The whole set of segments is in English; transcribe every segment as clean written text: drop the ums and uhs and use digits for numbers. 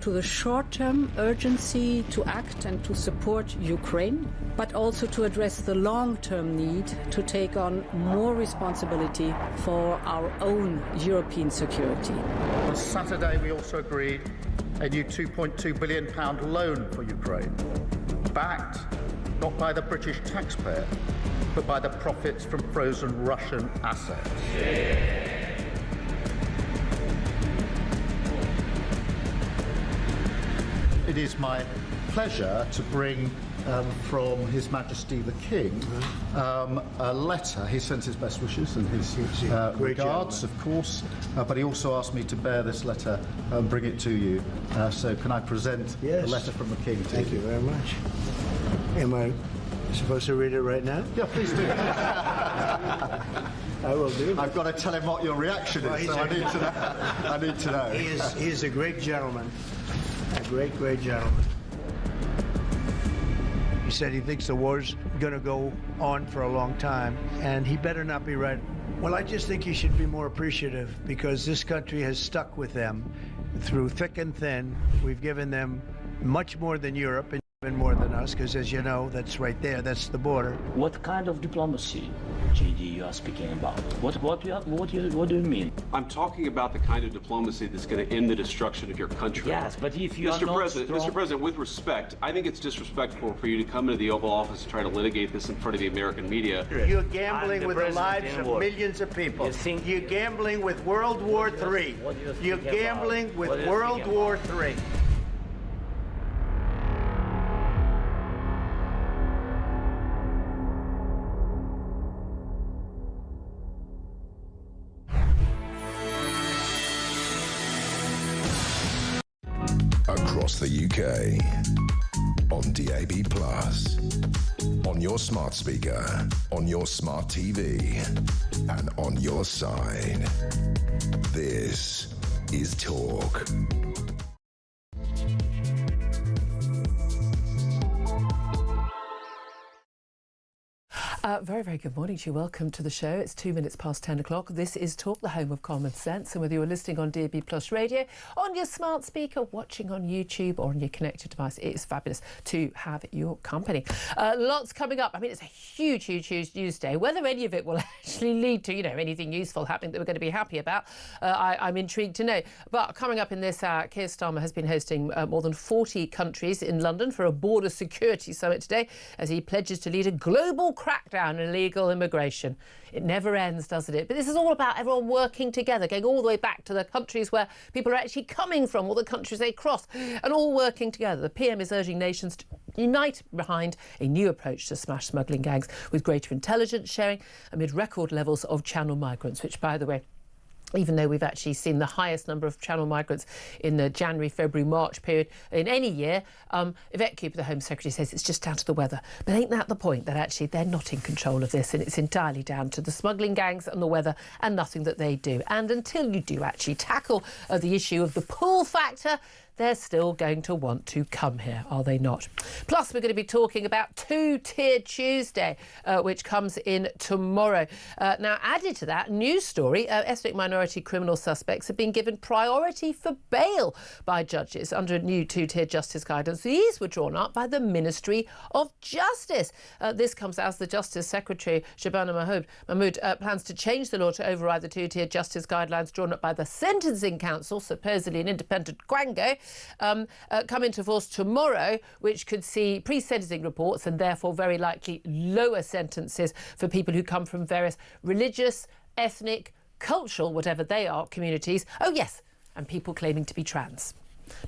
to the short-term urgency to act and to support Ukraine, but also to address the long-term need to take on more responsibility for our own European security. On Saturday, we also agreed a new £2.2 billion loan for Ukraine, backed not by the British taxpayer, but by the profits from frozen Russian assets. It is my pleasure to bring from His Majesty the King a letter. He sends his best wishes and his regards, of course, but he also asked me to bear this letter and bring it to you. So can I present the letter from the King to you? Thank you very much. Am I supposed to read it right now? Yeah, please do. I will do. I've got to tell him what your reaction is, so I need to know. I need to know. He is a great gentleman. A great, great gentleman. He said he thinks the war's going to go on for a long time, and he better not be right. Well, I just think he should be more appreciative, because this country has stuck with them through thick and thin. We've given them much more than Europe, and even more than us, because as you know, that's right there, that's the border. What kind of diplomacy, JD, you are speaking about? What do you mean? I'm talking about the kind of diplomacy that's going to end the destruction of your country. Yes, but if you are Mr. not President, strong... Mr. President, with respect, I think it's disrespectful for you to come into the Oval Office and try to litigate this in front of the American media. You're gambling with the lives of millions of people. You're gambling with World War III. You're gambling with World War III. Across the UK, on DAB+, on your smart speaker, on your smart TV, and on your side. This is Talk. Very, very good morning to you. Welcome to the show. It's 2 minutes past 10 o'clock. This is Talk, the home of common sense. And whether you're listening on DAB+ radio, on your smart speaker, watching on YouTube or on your connected device, it is fabulous to have your company. Lots coming up. I mean, it's a huge, huge, huge news day. Whether any of it will actually lead to, anything useful happening that we're going to be happy about, I'm intrigued to know. But coming up in this hour, Keir Starmer has been hosting more than 40 countries in London for a border security summit today as he pledges to lead a global crackdown on illegal immigration. It never ends, doesn't it? But this is all about everyone working together, going all the way back to the countries where people are actually coming from, or the countries they cross, and all working together. The PM is urging nations to unite behind a new approach to smash smuggling gangs with greater intelligence sharing amid record levels of channel migrants, which, by the way, even though we've actually seen the highest number of channel migrants in the January, February, March period in any year, Yvette Cooper, the Home Secretary, says it's just down to the weather. But ain't that the point, that actually they're not in control of this, and it's entirely down to the smuggling gangs and the weather and nothing that they do. And until you do actually tackle the issue of the pull factor, they're still going to want to come here, are they not? Plus, we're going to be talking about Two-Tier Tuesday, which comes in tomorrow. Now, added to that, news story, ethnic minority criminal suspects have been given priority for bail by judges under a new two-tier justice guidance. These were drawn up by the Ministry of Justice. This comes as the Justice Secretary, Shabana Mahmood, plans to change the law to override the two-tier justice guidelines drawn up by the Sentencing Council, supposedly an independent quango, come into force tomorrow, which could see pre-sentencing reports and therefore very likely lower sentences for people who come from various religious, ethnic, cultural, whatever they are, communities. Oh, yes, and people claiming to be trans.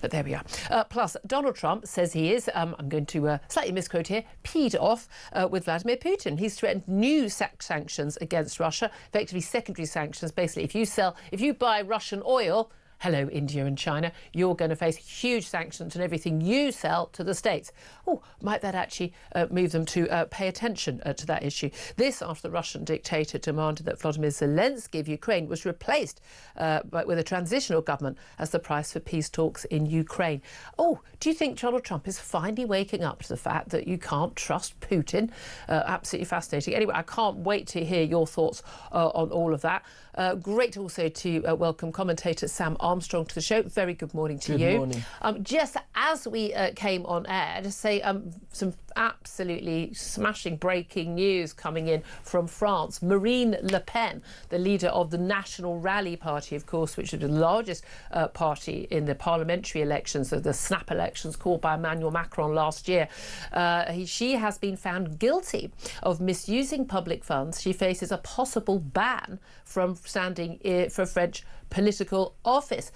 But there we are. Plus, Donald Trump says he is, I'm going to slightly misquote here, peed off with Vladimir Putin. He's threatened new sanctions against Russia, effectively secondary sanctions. Basically, if you buy Russian oil, hello, India and China, you're going to face huge sanctions on everything you sell to the States. Oh, might that actually move them to pay attention to that issue? This after the Russian dictator demanded that Volodymyr Zelensky of Ukraine was replaced with a transitional government as the price for peace talks in Ukraine. Oh, do you think Donald Trump is finally waking up to the fact that you can't trust Putin? Absolutely fascinating. Anyway, I can't wait to hear your thoughts on all of that. Great also to welcome commentator Sam Armstrong to the show. Very good morning to you. Good morning. Just as we came on air, to say some absolutely smashing breaking news coming in from France. Marine Le Pen, the leader of the National Rally Party, of course, which is the largest party in the parliamentary elections, the snap elections called by Emmanuel Macron last year. She has been found guilty of misusing public funds. She faces a possible ban from standing for French political office.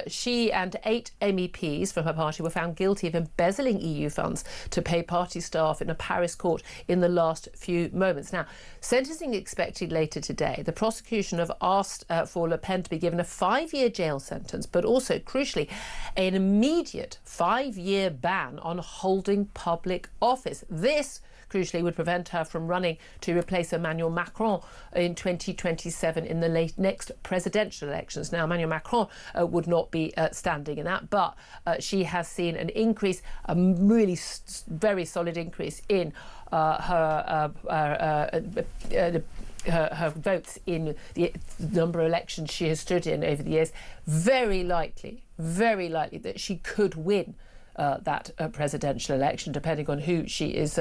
She and 8 MEPs from her party were found guilty of embezzling EU funds to pay party staff in a Paris court in the last few moments. Now, sentencing expected later today. The prosecution have asked for Le Pen to be given a 5-year jail sentence, but also, crucially, an immediate 5-year ban on holding public office. This crucially would prevent her from running to replace Emmanuel Macron in 2027 in the next presidential elections. Now, Emmanuel Macron would not be standing in that, but she has seen an increase, a really very solid increase in her votes in the number of elections she has stood in over the years. Very likely that she could win that presidential election, depending on who she is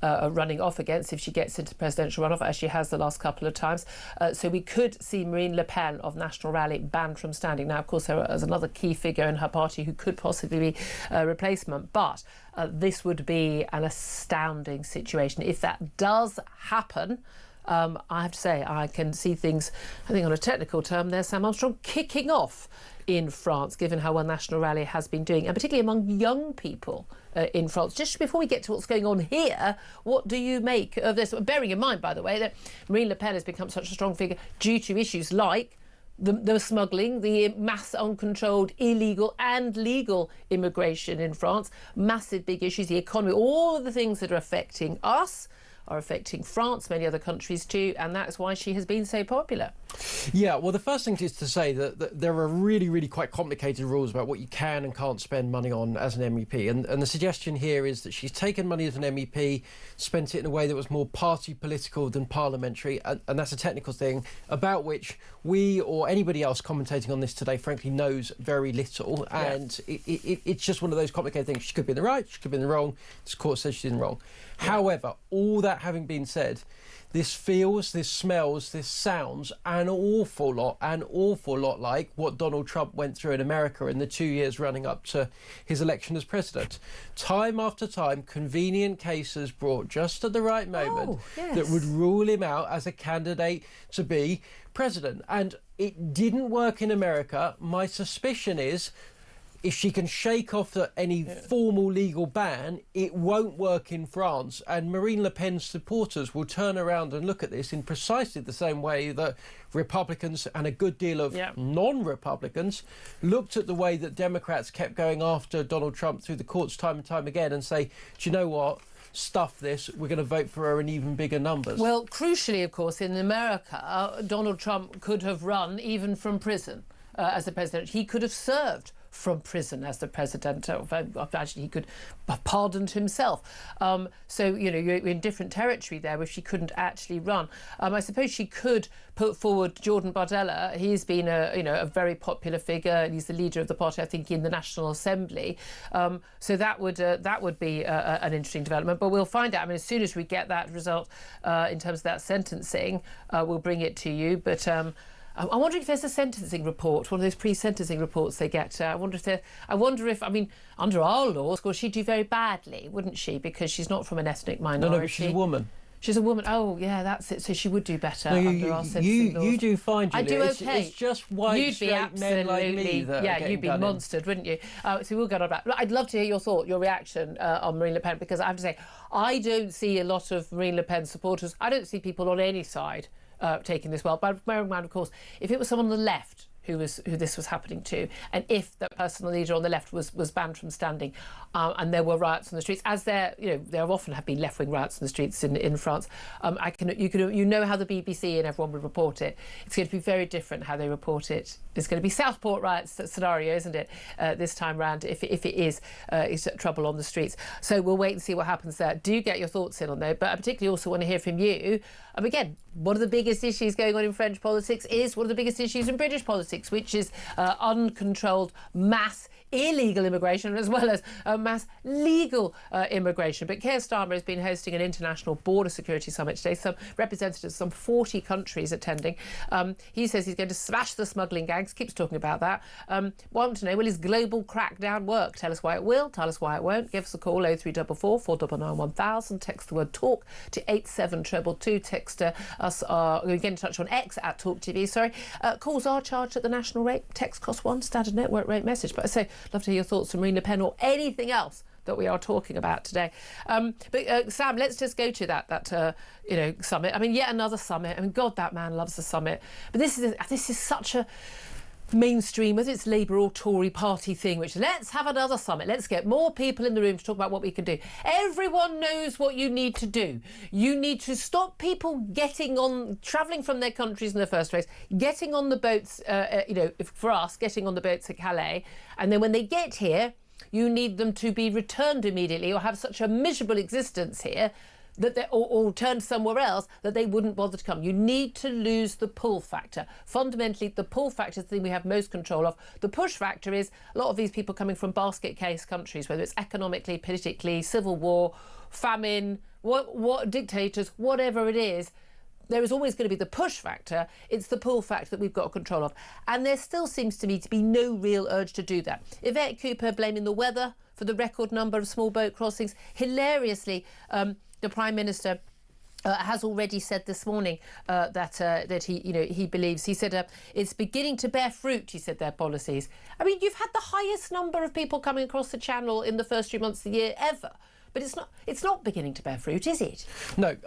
running off against, if she gets into presidential runoff, as she has the last couple of times. So we could see Marine Le Pen of National Rally banned from standing. Now, of course, there is another key figure in her party who could possibly be a replacement, but this would be an astounding situation. If that does happen, I have to say, I can see things, I think on a technical term there, Sam Armstrong, kicking off in France, given how well National Rally has been doing, and particularly among young people in France. Just before we get to what's going on here, what do you make of this? Bearing in mind, by the way, that Marine Le Pen has become such a strong figure due to issues like the smuggling, the mass uncontrolled illegal and legal immigration in France, massive big issues, the economy, all of the things that are affecting us are affecting France, many other countries too, and that's why she has been so popular. Yeah, well, the first thing is to say that there are really, really quite complicated rules about what you can and can't spend money on as an MEP. And the suggestion here is that she's taken money as an MEP, spent it in a way that was more party political than parliamentary. And that's a technical thing about which we or anybody else commentating on this today, frankly, knows very little. And it's just one of those complicated things. She could be in the right, she could be in the wrong. This court says she's in the wrong. Yeah. However, all that having been said, this feels, this smells, this sounds an awful lot like what Donald Trump went through in America in the 2 years running up to his election as president. Time after time, convenient cases brought just at the right moment that would rule him out as a candidate to be president. And it didn't work in America. My suspicion is, if she can shake off any formal legal ban, it won't work in France. And Marine Le Pen's supporters will turn around and look at this in precisely the same way that Republicans and a good deal of non-Republicans looked at the way that Democrats kept going after Donald Trump through the courts time and time again and say, do you know what? Stuff this, we're going to vote for her in even bigger numbers. Well, crucially, of course, in America, Donald Trump could have run even from prison as the president. He could have served from prison as the president. Actually, he could have pardoned himself. So, you know, you're in different territory there if she couldn't actually run. I suppose she could put forward Jordan Bardella. He's been a very popular figure, and he's the leader of the party, I think, in the National Assembly. So that would be an interesting development. But we'll find out. I mean, as soon as we get that result in terms of that sentencing, we'll bring it to you. But I'm wondering if there's a sentencing report, one of those pre-sentencing reports they get. I wonder if, I mean, under our laws, of course, she'd do very badly, wouldn't she? Because she's not from an ethnic minority. No, but she's a woman. She's a woman. Oh, yeah, that's it. So she would do better under our sentencing laws. You do fine, Julia. I do okay. It's just white, straight men like me that are you'd be monstered, wouldn't you? So we'll get on that. I'd love to hear your reaction on Marine Le Pen, because I have to say, I don't see a lot of Marine Le Pen supporters. I don't see people on any side taking this well. But bearing in mind, of course, if it was someone on the left who this was happening to, and if the personal leader on the left was banned from standing, and there were riots on the streets, as there often have been left-wing riots on the streets in France, you know how the BBC and everyone would report it. It's going to be very different how they report it. It's going to be Southport riots scenario, isn't it, this time round, if it is trouble on the streets. So we'll wait and see what happens there. Do get your thoughts in on that, but I particularly also want to hear from you. Again, one of the biggest issues going on in French politics is one of the biggest issues in British politics. statistics, which is uncontrolled mass illegal immigration as well as mass legal immigration. But Keir Starmer has been hosting an international border security summit today, some representatives of some 40 countries attending. He says he's going to smash the smuggling gangs, keeps talking about that. Want to know, will his global crackdown work? Tell us why it will, tell us why it won't. Give us a call, 0344 499 1000. Text the word talk to 87222. Text us, we get in touch on X at talkTV, sorry. Calls are charged at the national rate. Text costs £1, standard network rate message. But I say, love to hear your thoughts on Marine Le Pen or anything else that we are talking about today. But Sam, let's just go to that summit. I mean, yet another summit. I mean, God, that man loves the summit. But this is such a mainstream, whether it's Labour or Tory party thing, which let's have another summit. Let's get more people in the room to talk about what we can do. Everyone knows what you need to do. You need to stop people travelling from their countries in the first place, getting on the boats, for us, getting on the boats at Calais. And then when they get here, you need them to be returned immediately or have such a miserable existence here that or turn somewhere else that they wouldn't bother to come. You need to lose the pull factor. Fundamentally, the pull factor is the thing we have most control of. The push factor is a lot of these people coming from basket case countries, whether it's economically, politically, civil war, famine, what dictators, whatever it is. There is always going to be the push factor. It's the pull factor that we've got control of. And there still seems to me to be no real urge to do that. Yvette Cooper blaming the weather for the record number of small boat crossings. Hilariously, the Prime Minister has already said this morning that he believes. He said it's beginning to bear fruit. He said their policies. I mean, you've had the highest number of people coming across the Channel in the first 3 months of the year ever. But it's not beginning to bear fruit, is it? No,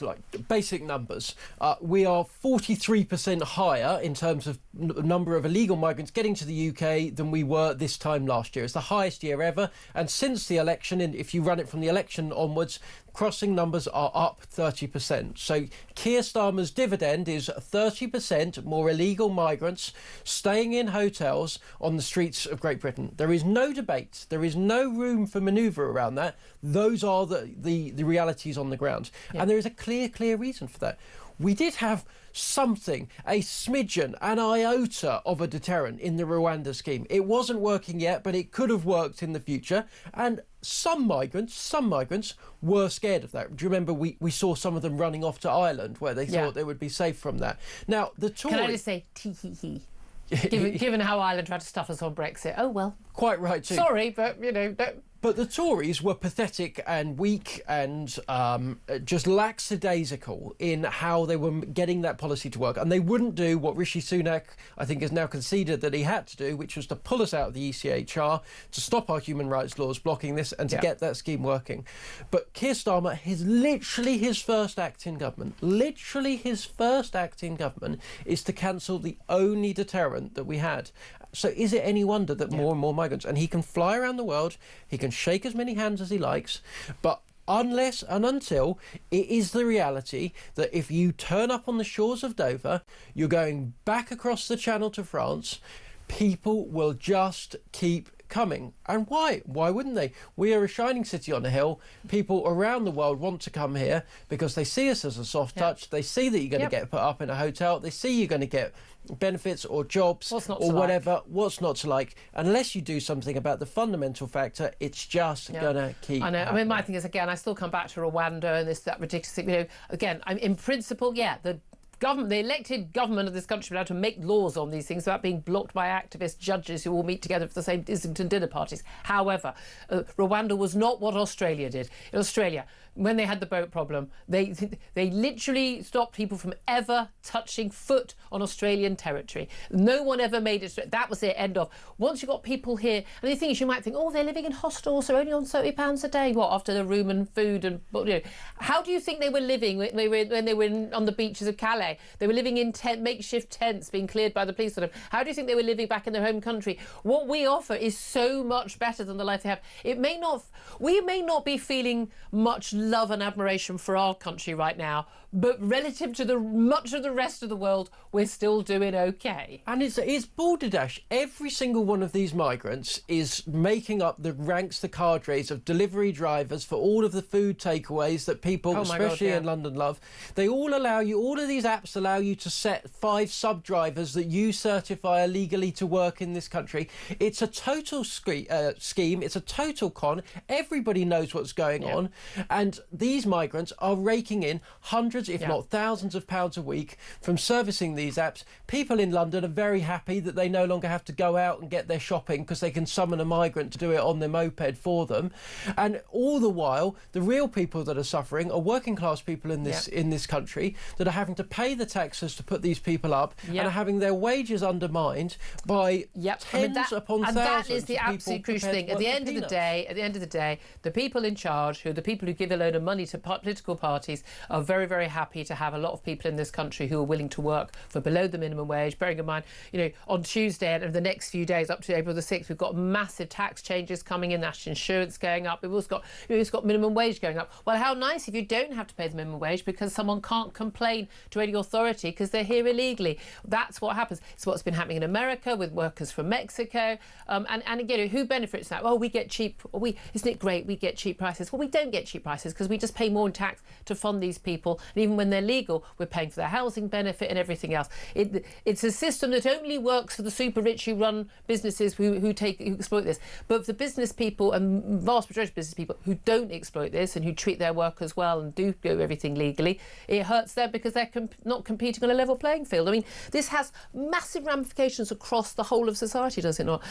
like basic numbers. We are 43% higher in terms of number of illegal migrants getting to the UK than we were this time last year. It's the highest year ever. And since the election, and if you run it from the election onwards, crossing numbers are up 30%. So Keir Starmer's dividend is 30% more illegal migrants staying in hotels on the streets of Great Britain. There is no debate. There is no room for manoeuvre around that. Those are the realities on the ground. Yeah. And there is a clear reason for that. We did have something, a smidgen, an iota of a deterrent in the Rwanda scheme. It wasn't working yet, but it could have worked in the future. And some migrants were scared of that. Do you remember we saw some of them running off to Ireland where they thought they would be safe from that? Now, the Tories... Can I just say, tee-hee-hee? Given how Ireland tried to stuff us on Brexit. Oh, well. Quite right, too. Sorry, but, But the Tories were pathetic and weak and just lackadaisical in how they were getting that policy to work. And they wouldn't do what Rishi Sunak, I think, has now conceded that he had to do, which was to pull us out of the ECHR, to stop our human rights laws blocking this and to get that scheme working. But Keir Starmer, literally his first act in government is to cancel the only deterrent that we had. So is it any wonder that more and more migrants, and he can fly around the world, he can shake as many hands as he likes, but unless and until it is the reality that if you turn up on the shores of Dover, you're going back across the Channel to France, people will just keep coming. And why? Why wouldn't they? We are a shining city on a hill. People around the world want to come here because they see us as a soft touch. They see that you're going to get put up in a hotel. They see you're going to get benefits or jobs or whatever. What's not to like? Unless you do something about the fundamental factor, it's just going to keep happening. I mean, my thing is, again, I still come back to Rwanda and that ridiculous thing. Again, in principle, the elected government of this country will have to make laws on these things without being blocked by activist judges who all meet together for the same Islington dinner parties. However, Rwanda was not what Australia did. In Australia, when they had the boat problem, they literally stopped people from ever touching foot on Australian territory. No one ever made it. That was it, end of. Once you got people here, and the thing is, you might think, oh, they're living in hostels, they're only on £30 a day. What, after the room and food and how do you think they were living when they were on the beaches of Calais? They were living in makeshift tents being cleared by the police on them. How do you think they were living back in their home country? What we offer is so much better than the life they have. We may not be feeling much love and admiration for our country right now, but relative to much of the rest of the world, we're still doing okay. And it's balderdash. Every single one of these migrants is making up the ranks, the cadres of delivery drivers for all of the food takeaways that people, especially in London, love. They all allow you, all of these apps allow you to set 5 sub-drivers that you certify illegally to work in this country. It's a total scheme. It's a total con. Everybody knows what's going on. And these migrants are raking in hundreds, if not thousands of pounds a week from servicing these apps. People in London are very happy that they no longer have to go out and get their shopping because they can summon a migrant to do it on their moped for them. And all the while, the real people that are suffering are working class people in this country that are having to pay the taxes to put these people up and are having their wages undermined by tens upon thousands. And that is the absolute crucial thing. At the end of the day, the people in charge, the people who give a load of money to political parties, are very, very happy to have a lot of people in this country who are willing to work for below the minimum wage. Bearing in mind, on Tuesday and over the next few days up to April the 6th, we've got massive tax changes coming in, national insurance going up. We've also got minimum wage going up. Well, how nice if you don't have to pay the minimum wage because someone can't complain to any authority because they're here illegally. That's what happens. It's what's been happening in America with workers from Mexico. And again, who benefits from that? Well, we get cheap. Isn't it great? We get cheap prices. Well, we don't get cheap prices because we just pay more in tax to fund these people. And even when they're legal, we're paying for their housing benefit and everything else. It's a system that only works for the super rich who run businesses who exploit this. But for the business people and vast majority of business people who don't exploit this and who treat their workers well and do everything legally, it hurts them because they're not competing on a level playing field. I mean, this has massive ramifications across the whole of society, does it not?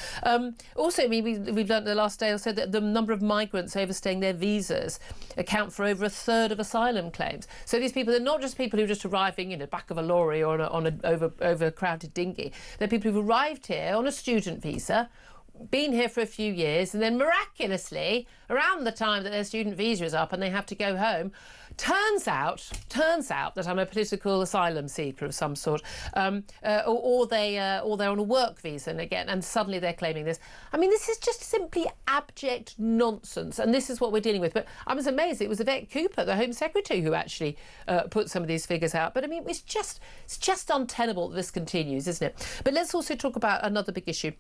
Also, we've learned the last day or so that the number of migrants overstaying their visas account for over 1/3 of asylum claims. So these people are not just people who are just arriving in the back of a lorry or on an overcrowded dinghy. They're people who've arrived here on a student visa, been here for a few years, and then miraculously, around the time that their student visa is up and they have to go home, turns out that I'm a political asylum seeker of some sort, or they're on a work visa, and suddenly they're claiming this. I mean, this is just simply abject nonsense, and this is what we're dealing with. But I was amazed. It was Yvette Cooper, the Home Secretary, who actually put some of these figures out. But I mean, it's just untenable that this continues, isn't it? But let's also talk about another big issue.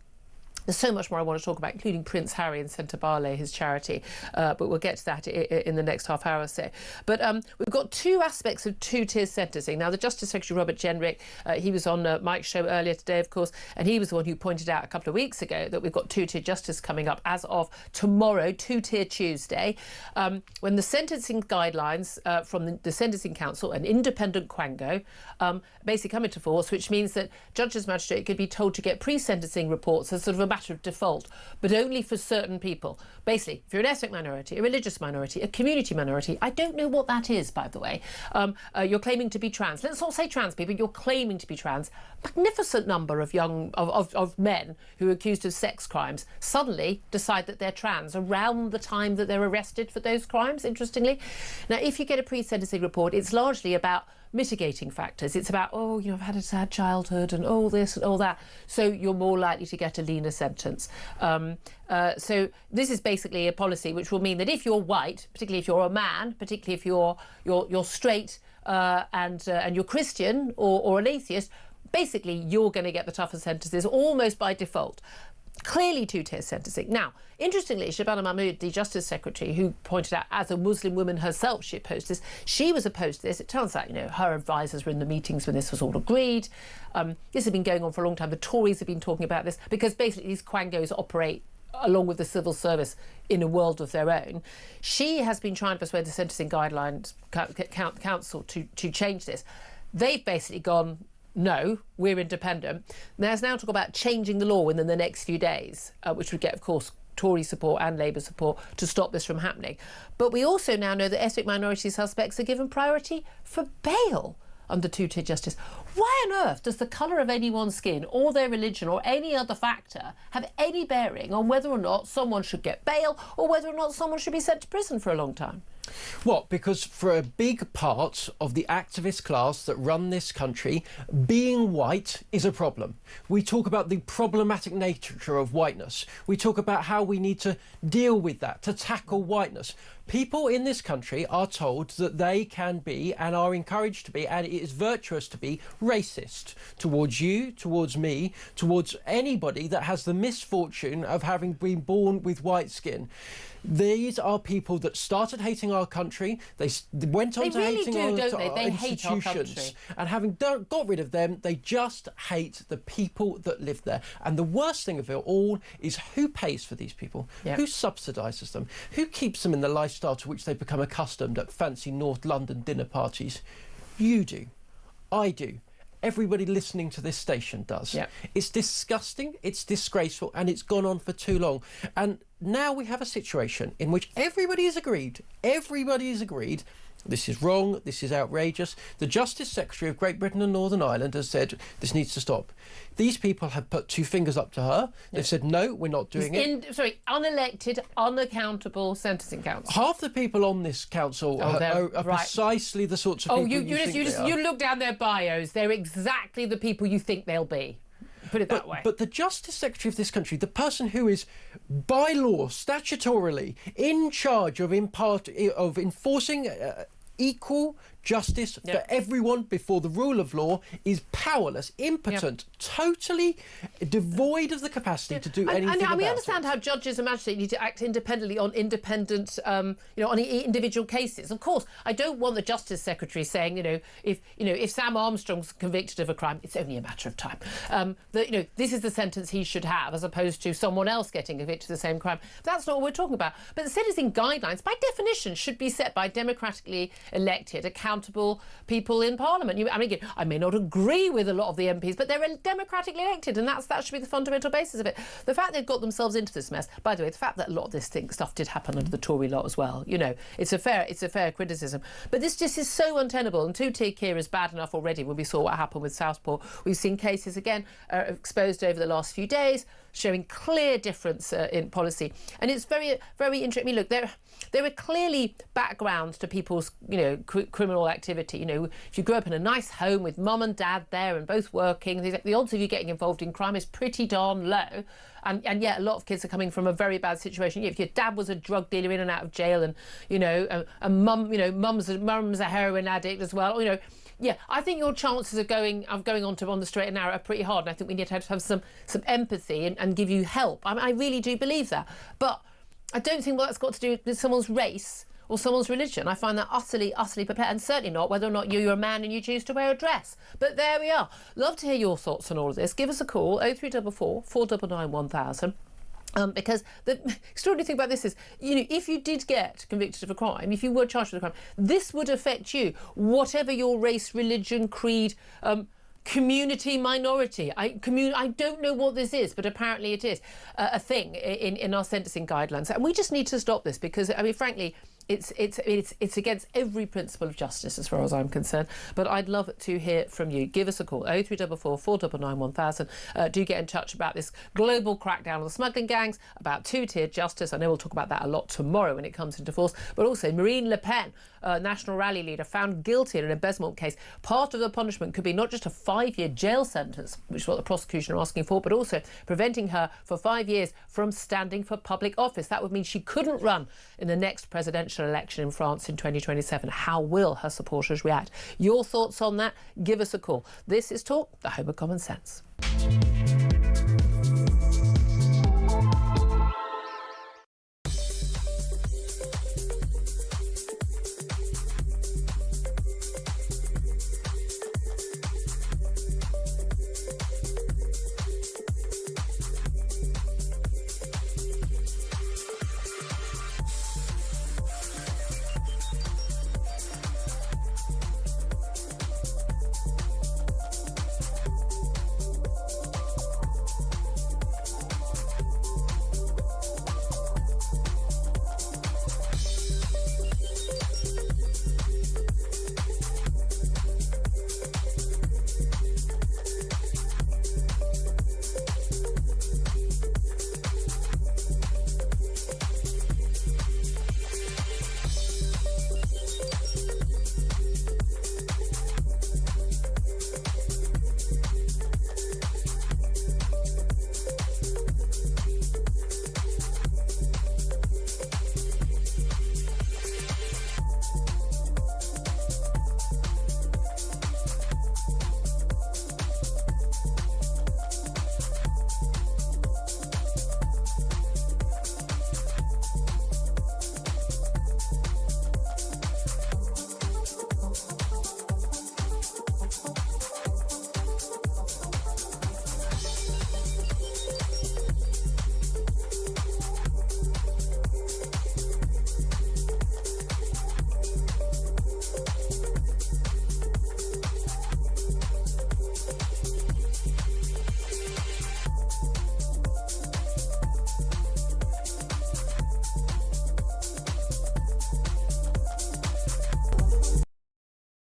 There's so much more I want to talk about, including Prince Harry and Centre Barley, his charity, but we'll get to that in the next half hour or so. But we've got 2 aspects of 2-tier sentencing. Now, the Justice Secretary, Robert Jenrick, he was on Mike's show earlier today, of course, and he was the one who pointed out a couple of weeks ago that we've got 2-tier justice coming up as of tomorrow, 2-tier Tuesday, when the sentencing guidelines from the Sentencing Council, an independent quango, basically come into force, which means that judges, magistrates could be told to get pre-sentencing reports as sort of a matter of default, but only for certain people. Basically, if you're an ethnic minority, a religious minority, a community minority, I don't know what that is, by the way, you're claiming to be trans. Let's not say trans people, you're claiming to be trans. Magnificent number of of men who are accused of sex crimes suddenly decide that they're trans around the time that they're arrested for those crimes, interestingly. Now, if you get a pre-sentencing report, it's largely about mitigating factors. It's about, I've had a sad childhood and all this and all that, so you're more likely to get a leaner sentence. So this is basically a policy which will mean that if you're white, particularly if you're a man, particularly if you're straight and you're Christian or an atheist, basically you're going to get the tougher sentences almost by default. Clearly 2-tier sentencing. Now, interestingly, Shabana Mahmood, the Justice Secretary, who pointed out as a Muslim woman herself she opposed this, she was opposed to this. It turns out, her advisors were in the meetings when this was all agreed. This had been going on for a long time. The Tories have been talking about this because basically these quangos operate along with the civil service in a world of their own. She has been trying to persuade the Sentencing Guidelines Council to change this. They've basically gone, no, we're independent. There's now talk about changing the law within the next few days, which would get, of course, Tory support and Labour support to stop this from happening. But we also now know that ethnic minority suspects are given priority for bail under 2-tier justice. Why on earth does the colour of anyone's skin or their religion or any other factor have any bearing on whether or not someone should get bail or whether or not someone should be sent to prison for a long time? What? Because for a big part of the activist class that run this country, being white is a problem. We talk about the problematic nature of whiteness. We talk about how we need to deal with that, to tackle whiteness. People in this country are told that they can be and are encouraged to be, and it is virtuous to be, racist towards you, towards me, towards anybody that has the misfortune of having been born with white skin. These are people that started hating our country. They went on to hating our institutions. And having got rid of them, they just hate the people that live there. And the worst thing of it all is who pays for these people, who subsidises them, who keeps them in the lifestyle to which they've become accustomed at fancy North London dinner parties. You do. I do. Everybody listening to this station does. Yep. It's disgusting, it's disgraceful, and it's gone on for too long. And now we have a situation in which everybody has agreed, this is wrong, this is outrageous. The Justice Secretary of Great Britain and Northern Ireland has said this needs to stop. These people have put two fingers up to her. They've said, no, we're not doing it. Unelected, unaccountable sentencing council. Half the people on this council are precisely the sorts of people you look down their bios, they're exactly the people you think they'll be. Put it that way. But the Justice Secretary of this country, the person who is by law, statutorily, in charge of enforcing equal justice for everyone before the rule of law, is powerless, impotent, totally devoid of the capacity to do anything about it. We understand how judges and magistrates need to act independently on on individual cases. Of course, I don't want the Justice Secretary saying, if Sam Armstrong's convicted of a crime, it's only a matter of time. This is the sentence he should have, as opposed to someone else getting convicted of the same crime. But that's not what we're talking about. But the sentencing guidelines, by definition, should be set by democratically elected, accountable people in Parliament. I may not agree with a lot of the MPs, but they're democratically elected, and that should be the fundamental basis of it. The fact they've got themselves into this mess, by the way, the fact that a lot of this stuff did happen under the Tory lot as well, it's a fair criticism. But this just is so untenable, and two-tier Keir is bad enough already when we saw what happened with Southport. We've seen cases again exposed over the last few days, showing clear difference in policy. And it's very, very interesting. Look, there are clearly backgrounds to people's, criminal activity. If you grew up in a nice home with mum and dad there and both working, the odds of you getting involved in crime is pretty darn low. And yet a lot of kids are coming from a very bad situation. If your dad was a drug dealer in and out of jail, and mum's a heroin addict as well, I think your chances of going on the straight and narrow are pretty hard, and I think we need to have some empathy and give you help. I really do believe that. But I don't think that's got to do with someone's race or someone's religion. I find that utterly prepared, and certainly not whether or not you're a man and you choose to wear a dress. But there we are. Love to hear your thoughts on all of this. Give us a call, 0344 499 1000. Because the extraordinary thing about this is, if you did get convicted of a crime, if you were charged with a crime, this would affect you, whatever your race, religion, creed, community, minority. I don't know what this is, but apparently it is a thing in our sentencing guidelines. And we just need to stop this because, frankly, it's against every principle of justice as far as I'm concerned. But I'd love to hear from you. Give us a call, 0344 499 1000. Do get in touch about this global crackdown on the smuggling gangs, about two-tier justice. I know we'll talk about that a lot tomorrow when it comes into force. But also Marine Le Pen, National Rally leader, found guilty in an embezzlement case. Part of the punishment could be not just a 5-year jail sentence, which is what the prosecution are asking for, but also preventing her for 5 years from standing for public office. That would mean she couldn't run in the next presidential election in France in 2027. How will her supporters react? Your thoughts on that? Give us a call. This is Talk, the home of common sense.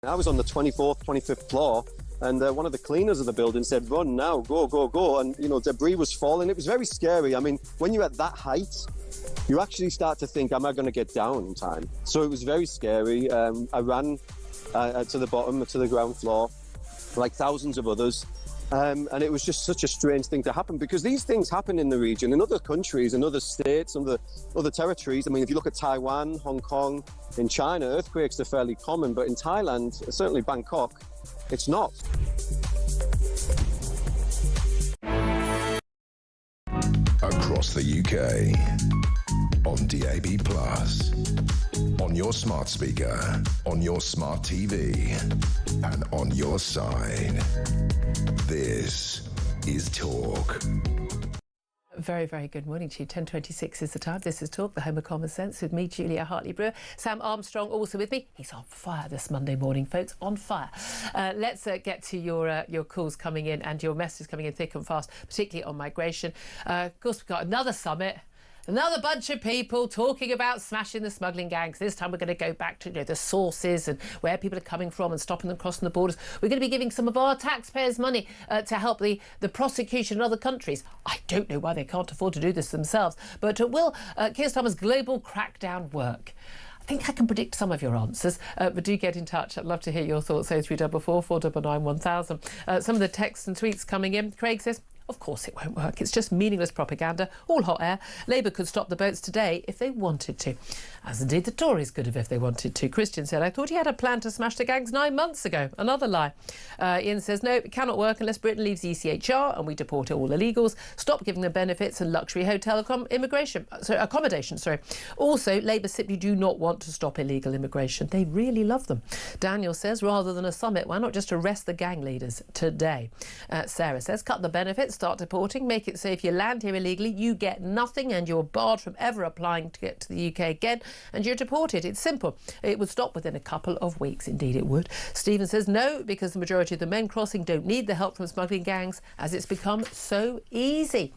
I was on the 24th, 25th floor, and one of the cleaners of the building said, "Run now, go, go, go." And, you know, debris was falling. It was very scary. I mean, when you're at that height, you actually start to think, am I going to get down in time? So it was very scary. I ran to the bottom, to the ground floor, like thousands of others. And it was just such a strange thing to happen, because these things happen in the region, in other countries, in other states, other territories. I mean, if you look at Taiwan, Hong Kong, in China, earthquakes are fairly common, but in Thailand, certainly Bangkok, it's not. Across the UK, on DAB+, on your smart speaker, on your smart TV, and on your side. This is Talk. Very, very good morning to you. 10:26 is the time. This is Talk, the home of common sense, with me, Julia Hartley-Brewer. Sam Armstrong also with me. He's on fire this Monday morning, folks, on fire. Let's get to your calls coming in and your messages coming in thick and fast, particularly on migration. Of course, we've got another summit. Another bunch of people talking about smashing the smuggling gangs. This time we're going to go back to the sources and where people are coming from and stopping them crossing the borders. We're going to be giving some of our taxpayers' money to help the prosecution in other countries. I don't know why they can't afford to do this themselves. But will Keir Starmer's global crackdown work? I think I can predict some of your answers, but do get in touch. I'd love to hear your thoughts. 0344 499 1000. Some of the texts and tweets coming in. Craig says, of course it won't work. It's just meaningless propaganda, all hot air. Labour could stop the boats today if they wanted to. As indeed the Tories could have if they wanted to. Christian said, I thought he had a plan to smash the gangs 9 months ago. Another lie. Ian says, no, it cannot work unless Britain leaves the ECHR and we deport all illegals. Stop giving them benefits and luxury hotel accommodation. Also, Labour simply do not want to stop illegal immigration. They really love them. Daniel says, rather than a summit, why not just arrest the gang leaders today? Sarah says, cut the benefits, start deporting, make it so if you land here illegally, you get nothing and you're barred from ever applying to get to the UK again, and you're deported. It's simple. It would stop within a couple of weeks. Indeed it would. Stephen says no, because the majority of the men crossing don't need the help from smuggling gangs, as it's become so easy.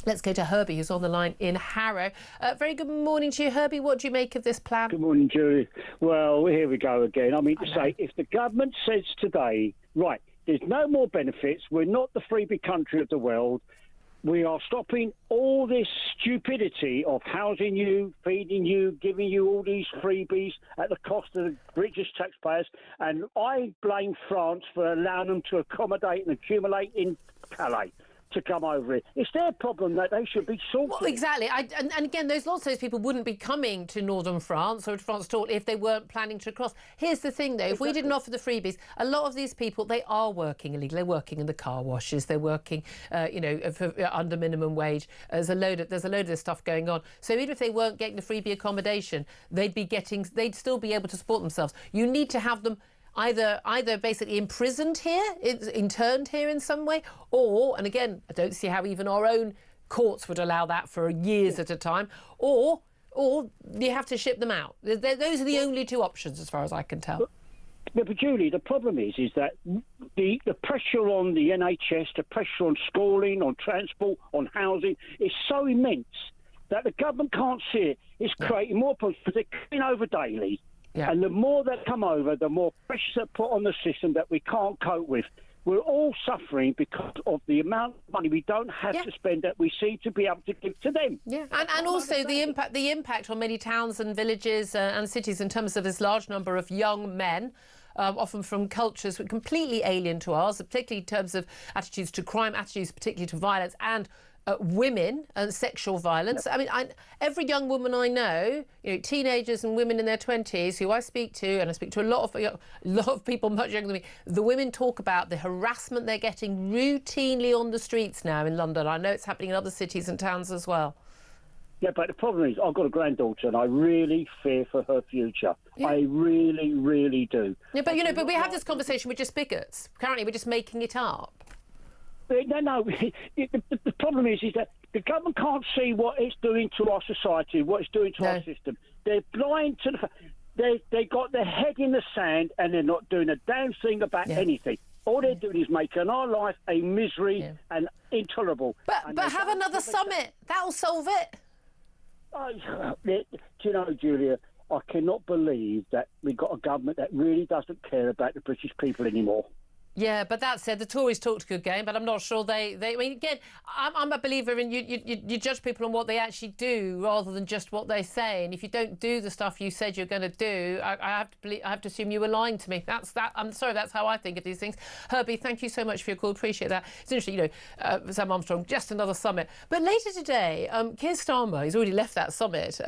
Let's go to Herbie, who's on the line in Harrow. Very good morning to you, Herbie. What do you make of this plan? Good morning, Julie. Well, here we go again. I mean, to say, if the government says today, right, there's no more benefits, we're not the freebie country of the world, we are stopping all this stupidity of housing you, feeding you, giving you all these freebies at the cost of the British taxpayers, and I blame France for allowing them to accommodate and accumulate in Calais to come over it. It's their problem that they should be sorting. Well, exactly. And again, lots of those people wouldn't be coming to northern France or to France at all if they weren't planning to cross. Here's the thing, though. If we didn't offer the freebies, a lot of these people, they are working illegally. They're working in the car washes. They're working, under minimum wage. There's a load of this stuff going on. So even if they weren't getting the freebie accommodation, they'd still be able to support themselves. You need to have them either basically imprisoned here, interned here in some way, or, and again, I don't see how even our own courts would allow that for years at a time, or you have to ship them out. Those are the only two options as far as I can tell. But Julie, the problem is that the pressure on the NHS, the pressure on schooling, on transport, on housing is so immense that the government can't see it. It's creating more problems because they're coming over daily. Yeah. And the more that come over, the more pressure they put on the system that we can't cope with. We're all suffering because of the amount of money we don't have to spend that we seem to be able to give to them. Yeah, and also the impact on many towns and villages and cities in terms of this large number of young men, often from cultures completely alien to ours, particularly in terms of attitudes to crime, attitudes particularly to violence, and women and sexual violence. I mean, every young woman I know, teenagers and women in their 20s who I speak to, and I speak to a lot of people much younger than me, the women talk about the harassment they're getting routinely on the streets now in London. I know it's happening in other cities and towns as well. Yeah, but the problem is I've got a granddaughter and I really fear for her future. Yeah. I really, really do. Yeah, but we have this conversation with just bigots. Currently, we're just making it up. No. The problem is that the government can't see what it's doing to our society, what it's doing to our system. They're blind to they got their head in the sand and they're not doing a damn thing about anything. All they're doing is making our life a misery and intolerable. But have another summit. That'll solve it. Do you know, Julia, I cannot believe that we've got a government that really doesn't care about the British people anymore. Yeah, but that said, the Tories talked a good game, but I'm not sure they I mean, again, I'm a believer in you judge people on what they actually do rather than just what they say. And if you don't do the stuff you said you're going to do, I have to assume you were lying to me. I'm sorry, that's how I think of these things. Herbie, thank you so much for your call. Appreciate that. It's interesting, Sam Armstrong, just another summit. But later today, Keir Starmer, he's already left that summit,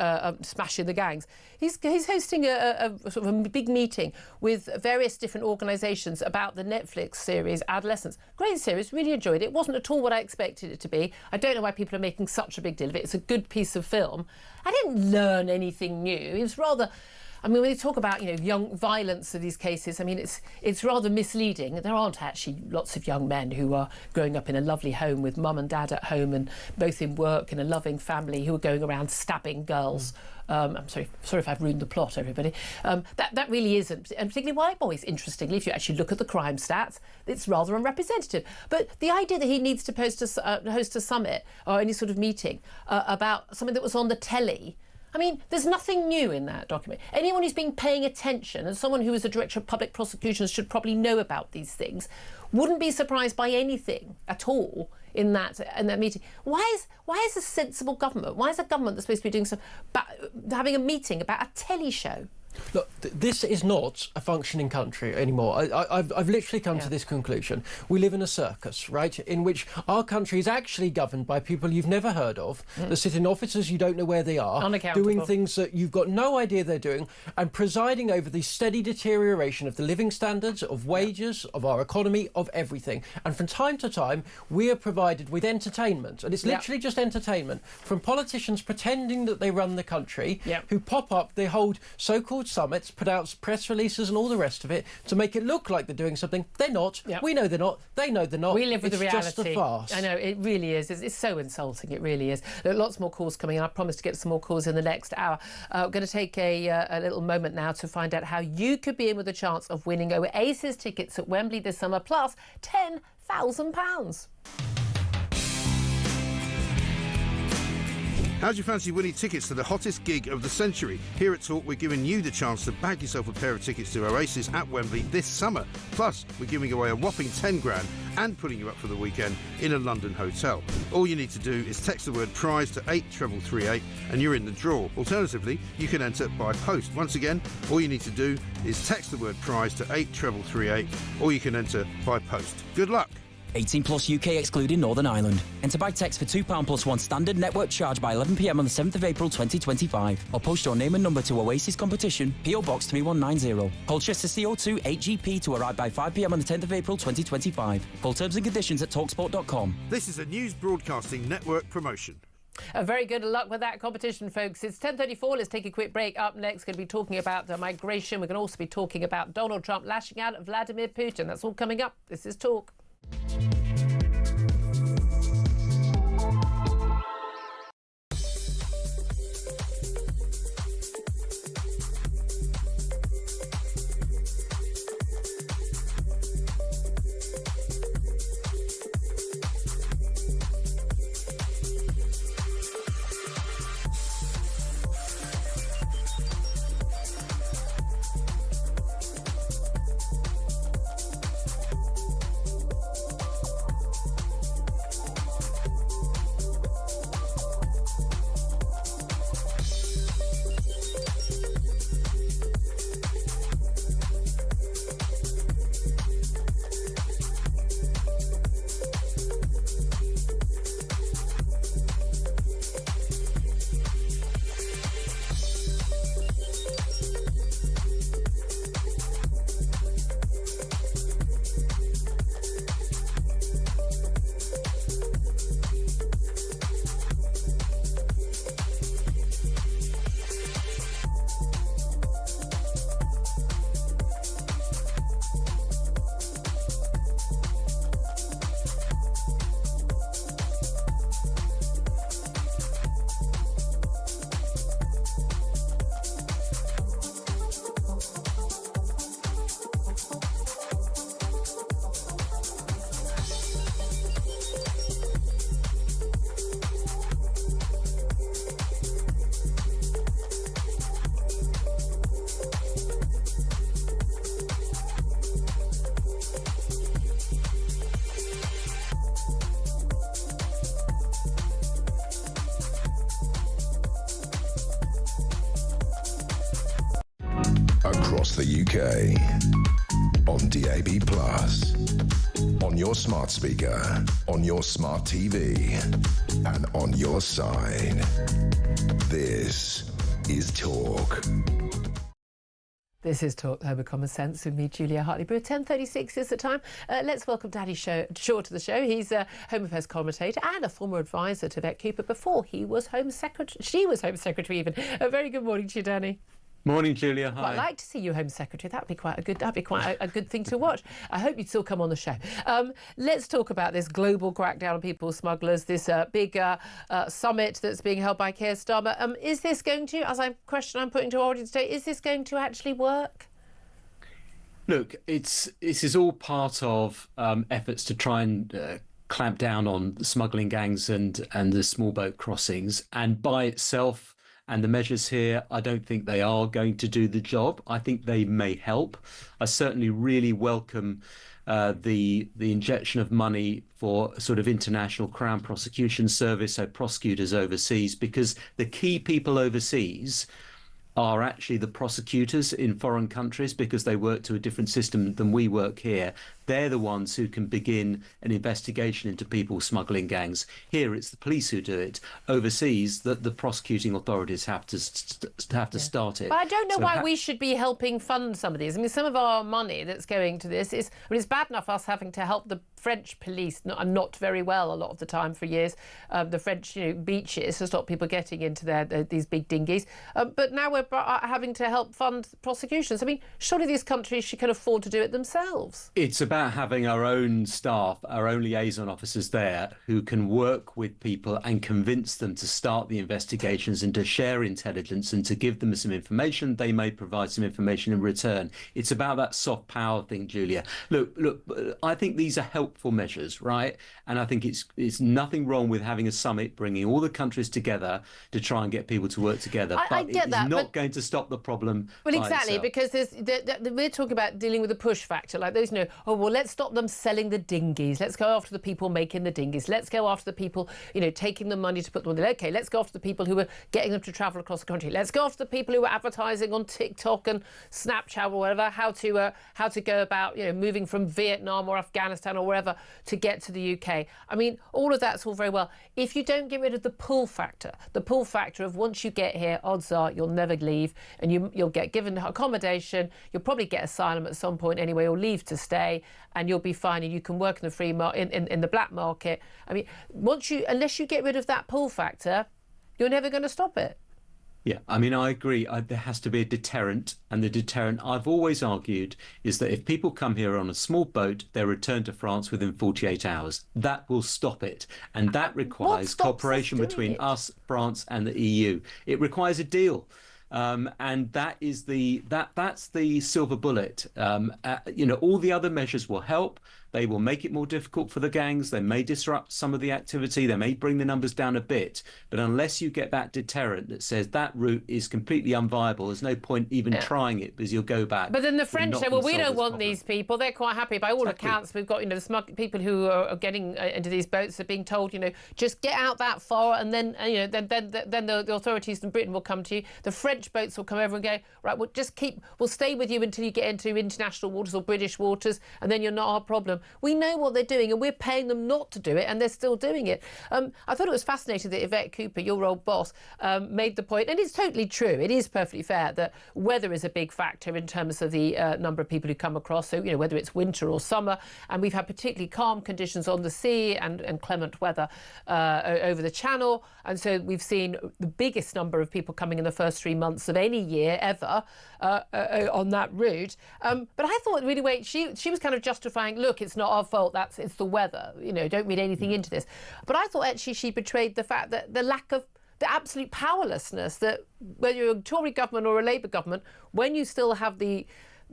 smashing the gangs. He's hosting a sort of a big meeting with various different organisations about the Netflix series Adolescence. Great series, really enjoyed it. It wasn't at all what I expected it to be. I don't know why people are making such a big deal of it. It's a good piece of film. I didn't learn anything new. It was rather... I mean, when they talk about, young violence in these cases, I mean, it's rather misleading. There aren't actually lots of young men who are growing up in a lovely home with mum and dad at home and both in work in a loving family who are going around stabbing girls. I'm sorry if I've ruined the plot, everybody. That really isn't, and particularly white boys, interestingly, if you actually look at the crime stats, it's rather unrepresentative. But the idea that he needs to host a summit or any sort of meeting about something that was on the telly, I mean, there's nothing new in that document. Anyone who's been paying attention, and someone who is a director of public prosecutions should probably know about these things, wouldn't be surprised by anything at all in that meeting. Why is a sensible government? Why is a government that's supposed to be doing having a meeting about a telly show? Look, this is not a functioning country anymore. I've literally come to this conclusion. We live in a circus, right, in which our country is actually governed by people you've never heard of, that sit in offices you don't know where they are, doing things that you've got no idea they're doing, and presiding over the steady deterioration of the living standards, of wages, of our economy, of everything. And from time to time, we are provided with entertainment, and it's literally just entertainment, from politicians pretending that they run the country, who pop up, they hold so-called summits, put out press releases and all the rest of it to make it look like they're doing something. They're not. We know they're not. They know they're not. We live with the reality. It's just a farce. I know, it really is. It's so insulting. It really is. There are lots more calls coming in. I promised to get some more calls in the next hour. We're going to take a little moment now to find out how you could be in with a chance of winning Oasis tickets at Wembley this summer, plus £10,000. How do you fancy winning tickets to the hottest gig of the century? Here at Talk, we're giving you the chance to bag yourself a pair of tickets to Oasis at Wembley this summer. Plus, we're giving away a whopping 10 grand and putting you up for the weekend in a London hotel. All you need to do is text the word prize to 83338 and you're in the draw. Alternatively, you can enter by post. Once again, all you need to do is text the word prize to 83338 or you can enter by post. Good luck. 18 plus UK excluding Northern Ireland. Enter by text for £2 plus one standard network charge by 11 p.m. on the 7th of April 2025. Or post your name and number to Oasis Competition, PO Box 3190. Colchester CO2 8GP to arrive by 5 p.m. on the 10th of April 2025. Full terms and conditions at talksport.com. This is a News Broadcasting Network promotion. Very good luck with that competition, folks. It's 10:34. Let's take a quick break. Up next, going to be talking about migration. We're going to also be talking about Donald Trump lashing out at Vladimir Putin. That's all coming up. This is Talk. across the UK. On DAB+, on your smart speaker, on your smart TV, and on your side. This is Talk. This is Talk, the Home of Common Sense, with me, Julia Hartley-Brewer. 10:36 is the time. Let's welcome Danny Shaw to the show. He's a Home Affairs commentator and a former advisor to Yvette Cooper before he was Home Secretary. She was Home Secretary even. A very good morning to you, Danny. Morning, Julia. Hi. Quite like to see you Home Secretary. That'd be quite a good thing to watch. I hope you'd still come on the show. Let's talk about this global crackdown on people smugglers. This big summit that's being held by Keir Starmer. Is this going to, as a question I'm putting to our audience today, is this going to actually work? Look, this is all part of efforts to try and clamp down on smuggling gangs and the small boat crossings. And by itself, and the measures here, I don't think they are going to do the job. I think they may help. I certainly really welcome the injection of money for sort of international Crown Prosecution Service, so prosecutors overseas, because the key people overseas are actually the prosecutors in foreign countries, because they work to a different system than we work here. They're the ones who can begin an investigation into people smuggling gangs. Here, it's the police who do it. Overseas, the prosecuting authorities have to start it. But I don't know why we should be helping fund some of these. I mean, some of our money that's going to this is, I mean, it's bad enough us having to help the French police, not very well a lot of the time for years, the French beaches to stop people getting into these big dinghies. But now we're having to help fund prosecutions. I mean, surely these countries can afford to do it themselves. It's about having our own staff, our own liaison officers there who can work with people and convince them to start the investigations and to share intelligence and to give them some information. They may provide some information in return. It's about that soft power thing, Julia. Look, I think these are helpful measures, right? And I think it's nothing wrong with having a summit, bringing all the countries together to try and get people to work together. I get that, it's not going to stop the problem. Well, exactly, itself. Because we're talking about dealing with the push factor, like those, well, let's stop them selling the dinghies. Let's go after the people making the dinghies. Let's go after the people, taking the money to put them on the... OK, let's go after the people who are getting them to travel across the country. Let's go after the people who are advertising on TikTok and Snapchat or whatever, how to go about, moving from Vietnam or Afghanistan or wherever to get to the UK. I mean, all of that's all very well. If you don't get rid of the pull factor of once you get here, odds are you'll never leave, and you'll get given accommodation, you'll probably get asylum at some point anyway, or leave to stay, and you'll be fine, and you can work in the free in the black market. I mean, unless you get rid of that pull factor, you're never going to stop it. Yeah, I mean, I agree. There has to be a deterrent, and the deterrent I've always argued is that if people come here on a small boat, they're returned to France within 48 hours. That will stop it, and that requires cooperation between us, France, and the EU. It requires a deal. And that's the silver bullet. All the other measures will help. They will make it more difficult for the gangs. They may disrupt some of the activity. They may bring the numbers down a bit. But unless you get that deterrent that says that route is completely unviable, there's no point even trying it, because you'll go back. But then the French say, well, we don't want these people. They're quite happy. By all accounts, we've got, the people who are getting into these boats are being told, just get out that far, and then, then the authorities in Britain will come to you. The French boats will come over and go, right, we'll stay with you until you get into international waters or British waters, and then you're not our problem. We know what they're doing, and we're paying them not to do it, and they're still doing it. I thought it was fascinating that Yvette Cooper, your old boss, made the point, and it's totally true. It is perfectly fair that weather is a big factor in terms of the number of people who come across. So, whether it's winter or summer, and we've had particularly calm conditions on the sea and clement weather over the Channel. And so we've seen the biggest number of people coming in the first 3 months of any year ever on that route. But I thought, really, she was kind of justifying, look, it's not our fault, it's the weather, don't read anything into this. But I thought actually she betrayed the fact that the lack of the absolute powerlessness, that whether you're a Tory government or a Labour government, when you still have the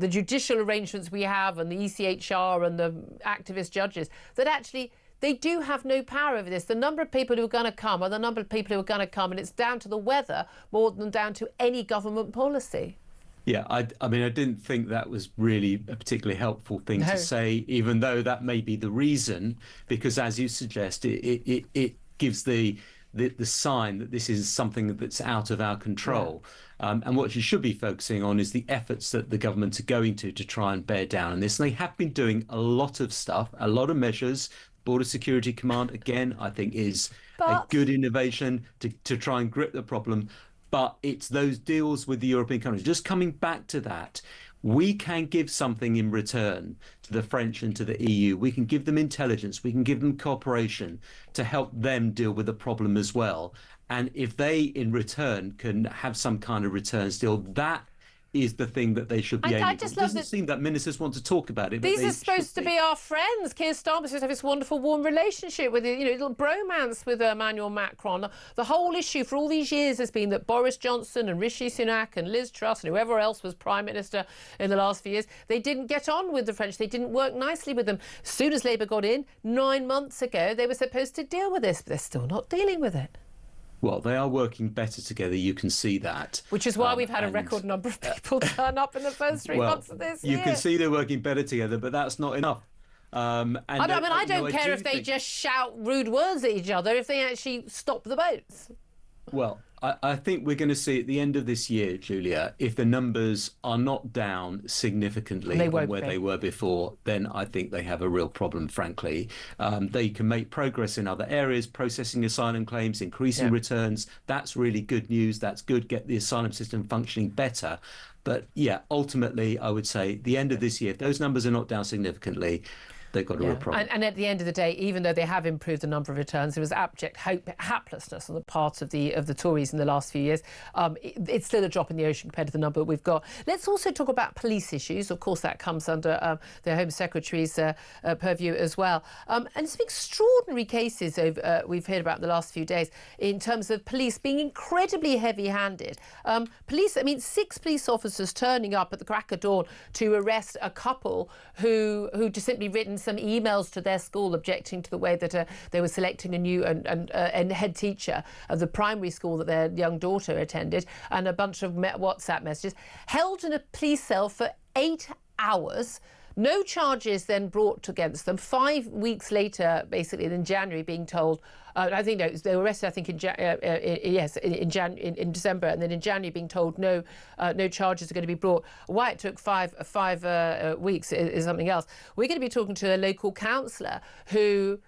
judicial arrangements we have and the ECHR and the activist judges, that actually they do have no power over this. The number of people who are going to come are the number of people who are going to come, and it's down to the weather more than down to any government policy. Yeah, I mean, I didn't think that was really a particularly helpful thing to say, even though that may be the reason, because as you suggest, it gives the the sign that this is something that's out of our control. And what you should be focusing on is the efforts that the government are going to try and bear down on this. And they have been doing a lot of stuff, a lot of measures. Border Security Command, again, I think is a good innovation to try and grip the problem. But it's those deals with the European countries. Just coming back to that, we can give something in return to the French and to the EU. We can give them intelligence. We can give them cooperation to help them deal with the problem as well. And if they, in return, can have some kind of returns deal, that is the thing that they should be aiming for. It doesn't seem that ministers want to talk about it. These are supposed to be our friends. Keir Starmer supposed to have this wonderful, warm relationship with, little bromance with Emmanuel Macron. The whole issue for all these years has been that Boris Johnson and Rishi Sunak and Liz Truss and whoever else was Prime Minister in the last few years, they didn't get on with the French. They didn't work nicely with them. As soon as Labour got in, 9 months ago, they were supposed to deal with this, but they're still not dealing with it. Well, they are working better together. You can see that. Which is why we've had a record number of people turn up in the first 3 months of this year. You can see they're working better together, but that's not enough. I don't care if they just shout rude words at each other, if they actually stop the boats. Well, I think we're going to see at the end of this year, Julia, if the numbers are not down significantly from where they were before, then I think they have a real problem, frankly. They can make progress in other areas, processing asylum claims, increasing returns. That's really good news. That's good. Get the asylum system functioning better. But yeah, ultimately, I would say the end of this year, if those numbers are not down significantly, they've got a real problem. And at the end of the day, even though they have improved the number of returns, there was abject haplessness on the part of the Tories in the last few years. It's still a drop in the ocean compared to the number that we've got. Let's also talk about police issues. Of course, that comes under the Home Secretary's purview as well. And some extraordinary cases we've heard about in the last few days in terms of police being incredibly heavy-handed. 6 police officers turning up at the crack of dawn to arrest a couple who just simply written some emails to their school objecting to the way that they were selecting a new and head teacher of the primary school that their young daughter attended, and a bunch of WhatsApp messages, held in a police cell for 8 hours. No charges then brought against them. 5 weeks later, basically, in January, being told, they were arrested, I think, in December, and then in January being told no charges are going to be brought. Why it took five weeks is something else. We're going to be talking to a local councillor who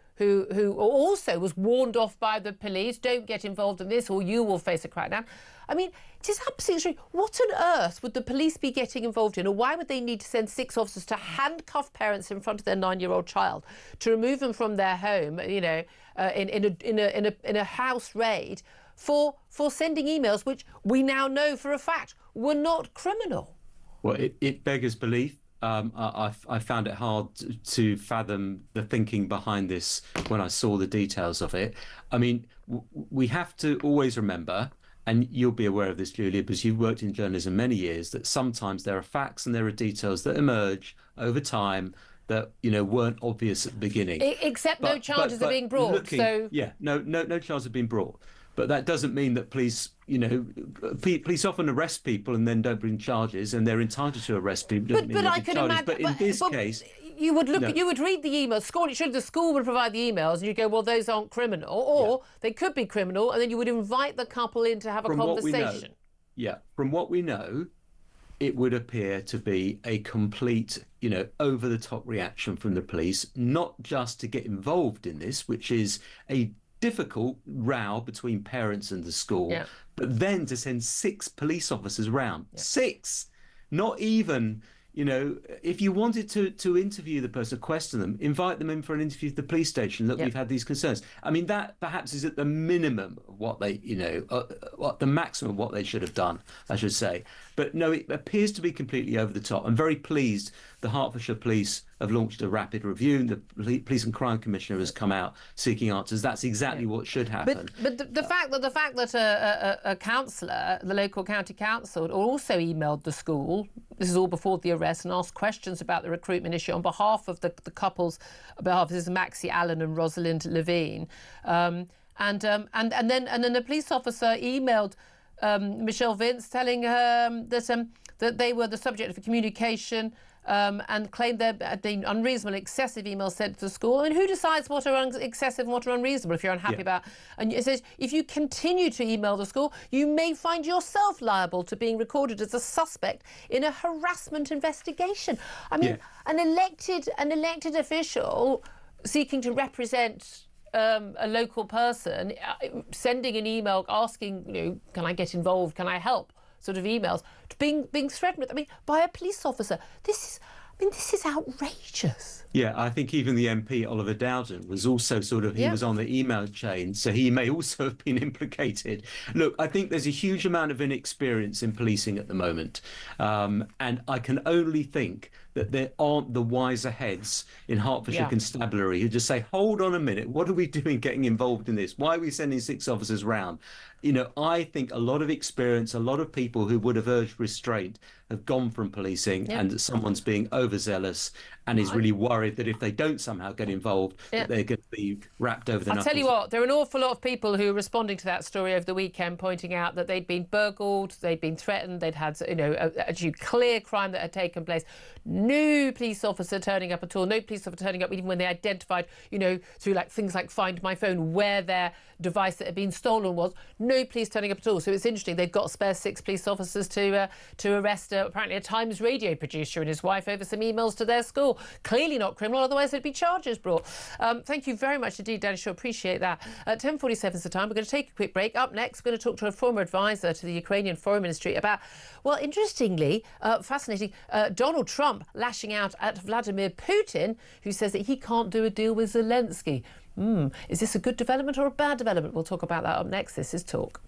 also was warned off by the police, don't get involved in this or you will face a crackdown. I mean, it is absolutely true. What on earth would the police be getting involved in, or why would they need to send 6 officers to handcuff parents in front of their 9-year-old child, to remove them from their home, in a house raid for sending emails which we now know for a fact were not criminal? Well, it beggars belief. I found it hard to fathom the thinking behind this when I saw the details of it. I mean, we have to always remember, and you'll be aware of this, Julia, because you've worked in journalism many years, that sometimes there are facts and there are details that emerge over time that weren't obvious at the beginning. Except no charges are being brought. No charges have been brought. But that doesn't mean that police often arrest people and then don't bring charges, and they're entitled to arrest people. But I can imagine. But in this case, you would you would read the emails. The school would provide the emails, and you go, well, those aren't criminal, or they could be criminal, and then you would invite the couple in to have a conversation. From what we know, it would appear to be a complete, over-the-top reaction from the police, not just to get involved in this, which is a difficult row between parents and the school, but then to send 6 police officers round. 6! Not even, if you wanted to interview the person, question them, invite them in for an interview at the police station. Look, we've had these concerns. I mean, that perhaps is at the minimum of what they, the maximum of what they should have done, I should say. But no, it appears to be completely over the top. I'm very pleased the Hertfordshire Police have launched a rapid review. The Police and Crime Commissioner has come out seeking answers. That's exactly what should happen. But the fact that a councillor, the local county council, also emailed the school, this is all before the arrest, and asked questions about the recruitment issue on behalf of the couples, this is Maxie Allen and Rosalind Levine, and then the police officer emailed Michelle Vince telling her that they were the subject of a communication and claimed there had been unreasonable, excessive emails sent to the school. And who decides what are excessive and what are unreasonable if you're unhappy about? And it says if you continue to email the school, you may find yourself liable to being recorded as a suspect in a harassment investigation. I mean, an elected official seeking to represent a local person, sending an email asking, can I get involved? Can I help? Sort of emails, being threatened with, by a police officer. This is outrageous. Yeah, I think even the MP, Oliver Dowden, was also he was on the email chain, so he may also have been implicated. Look, I think there's a huge amount of inexperience in policing at the moment, and I can only think that there aren't the wiser heads in Hertfordshire Constabulary who just say, hold on a minute, what are we doing getting involved in this? Why are we sending 6 officers round? I think a lot of experience, a lot of people who would have urged restraint have gone from policing, and that someone's being overzealous and is really worried that if they don't somehow get involved, that they're going to be wrapped over the knuckles. I'll tell you what, there are an awful lot of people who are responding to that story over the weekend, pointing out that they'd been burgled, they'd been threatened, they'd had, a clear crime that had taken place. No police officer turning up at all, no police officer turning up even when they identified, through things like Find My Phone, where their device that had been stolen was. No police turning up at all. So it's interesting, they've got a spare 6 police officers to arrest apparently a Times radio producer and his wife over some emails to their school. Clearly not criminal, otherwise there'd be charges brought. Thank you very much indeed, Dan Shaw. Appreciate that. 10:47 is the time. We're going to take a quick break. Up next, we're going to talk to a former advisor to the Ukrainian Foreign Ministry about, well, interestingly, fascinating, Donald Trump lashing out at Vladimir Putin, who says that he can't do a deal with Zelensky. Is this a good development or a bad development? We'll talk about that up next. This is Talk.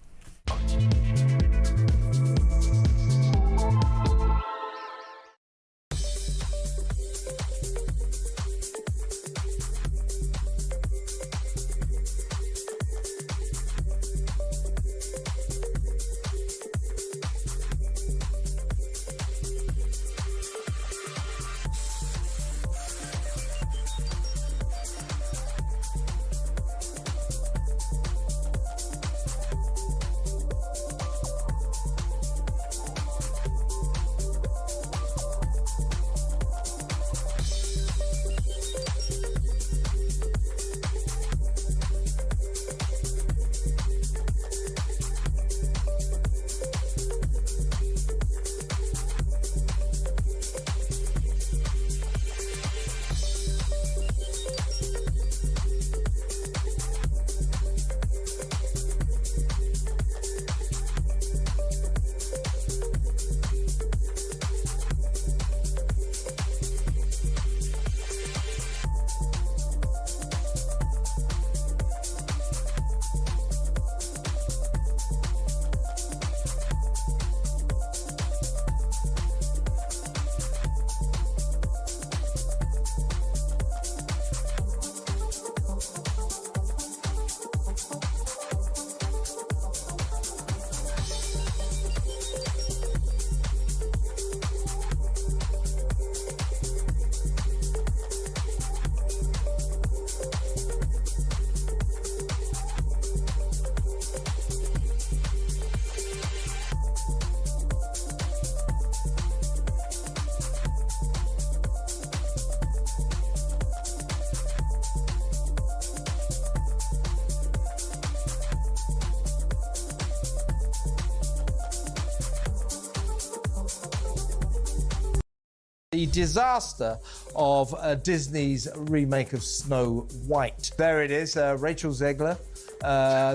The disaster of Disney's remake of Snow White. There it is, Rachel Zegler.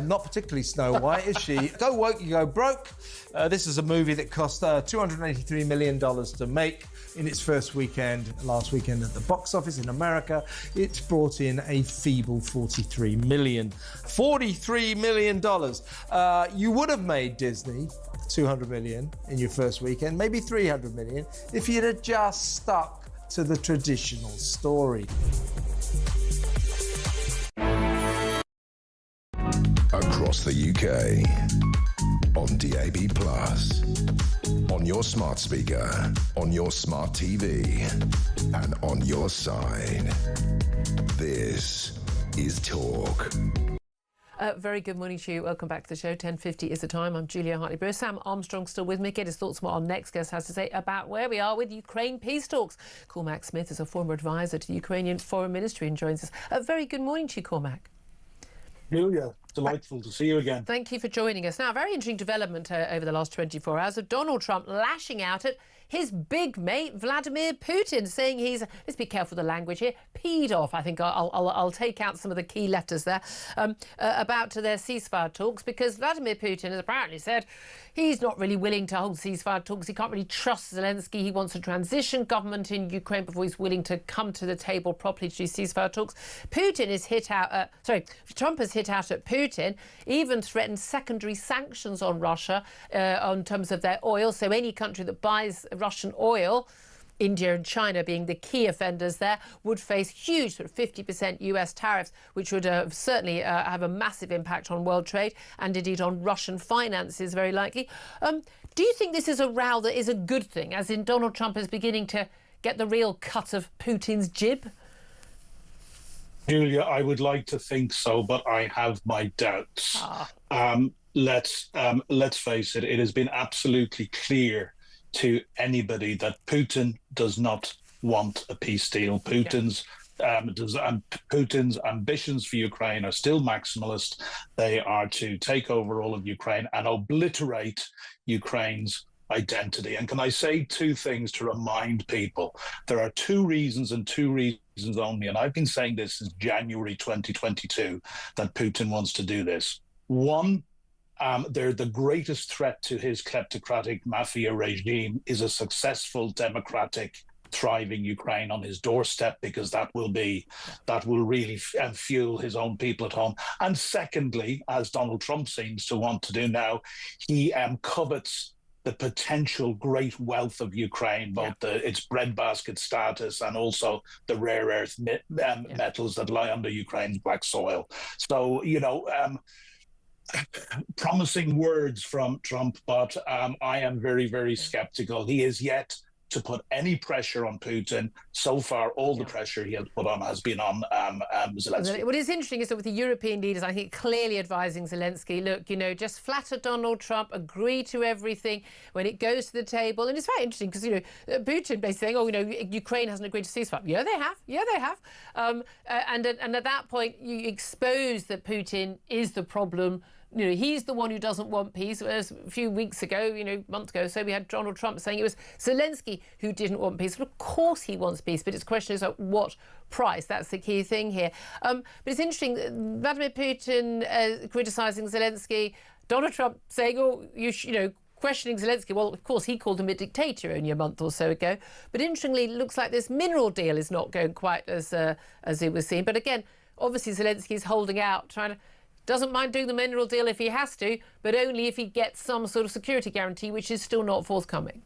Not particularly Snow White, is she? Go woke, you go broke. This is a movie that cost $283 million to make. In its first weekend, last weekend at the box office in America, it's brought in a feeble $43 million. $43 million. You would have made Disney $200 million in your first weekend, maybe $300 million, if you'd have just stuck to the traditional story. Across the UK, on DAB+, on your smart speaker, on your smart TV, and on your side. This is Talk. Very good morning to you. Welcome back to the show. 10:50 is the time. I'm Julia Hartley-Brewer. Sam Armstrong still with me. Get his thoughts on what our next guest has to say about where we are with Ukraine peace talks. Cormac Smith is a former advisor to the Ukrainian Foreign Ministry and joins us. A very good morning to you, Cormac. Julia, delightful to see you again. Thank you for joining us. Now, a very interesting development over the last 24 hours of Donald Trump lashing out at his big mate, Vladimir Putin, saying he's, let's be careful with the language here, peed off. I think I'll take out some of the key letters there, about their ceasefire talks, because Vladimir Putin has apparently said he's not really willing to hold ceasefire talks. He can't really trust Zelensky. He wants a transition government in Ukraine before he's willing to come to the table properly to do ceasefire talks. Trump has hit out at Putin, even threatened secondary sanctions on Russia on terms of their oil. So any country that buys Russian oil, India and China being the key offenders there, would face huge sort of 50% US tariffs, which would certainly have a massive impact on world trade and indeed on Russian finances, very likely. Do you think this is a row that is a good thing, as in Donald Trump is beginning to get the real cut of Putin's jib? Julia, I would like to think so, but I have my doubts. Let's face it, it has been absolutely clear to anybody that Putin does not want a peace deal. Putin's ambitions for Ukraine are still maximalist. They are to take over all of Ukraine and obliterate Ukraine's identity. And can I say two things to remind people? There are two reasons and two reasons only, and I've been saying this since January 2022, that Putin wants to do this. One, they're the greatest threat to his kleptocratic mafia regime is a successful, democratic, thriving Ukraine on his doorstep, because that will really fuel his own people at home. And secondly, as Donald Trump seems to want to do now, he covets the potential great wealth of Ukraine, both its breadbasket status and also the rare earth metals that lie under Ukraine's black soil. So, promising words from Trump, but I am very, very skeptical. He is yet to put any pressure on Putin. So far, all the pressure he has put on has been on Zelensky. What is interesting is that with the European leaders, I think, clearly advising Zelensky, look, just flatter Donald Trump, agree to everything when it goes to the table. And it's very interesting because, Putin basically saying, Ukraine hasn't agreed to ceasefire. Yeah, they have. And at that point, you expose that Putin is the problem. He's the one who doesn't want peace. Whereas a few weeks ago, months ago, so we had Donald Trump saying it was Zelensky who didn't want peace. Well, of course he wants peace, but its question is at what price? That's the key thing here. But it's interesting, Vladimir Putin criticising Zelensky, Donald Trump saying, questioning Zelensky. Well, of course, he called him a dictator only a month or so ago. But interestingly, it looks like this mineral deal is not going quite as it was seen. But again, obviously Zelensky's holding out, doesn't mind doing the mineral deal if he has to, but only if he gets some sort of security guarantee, which is still not forthcoming.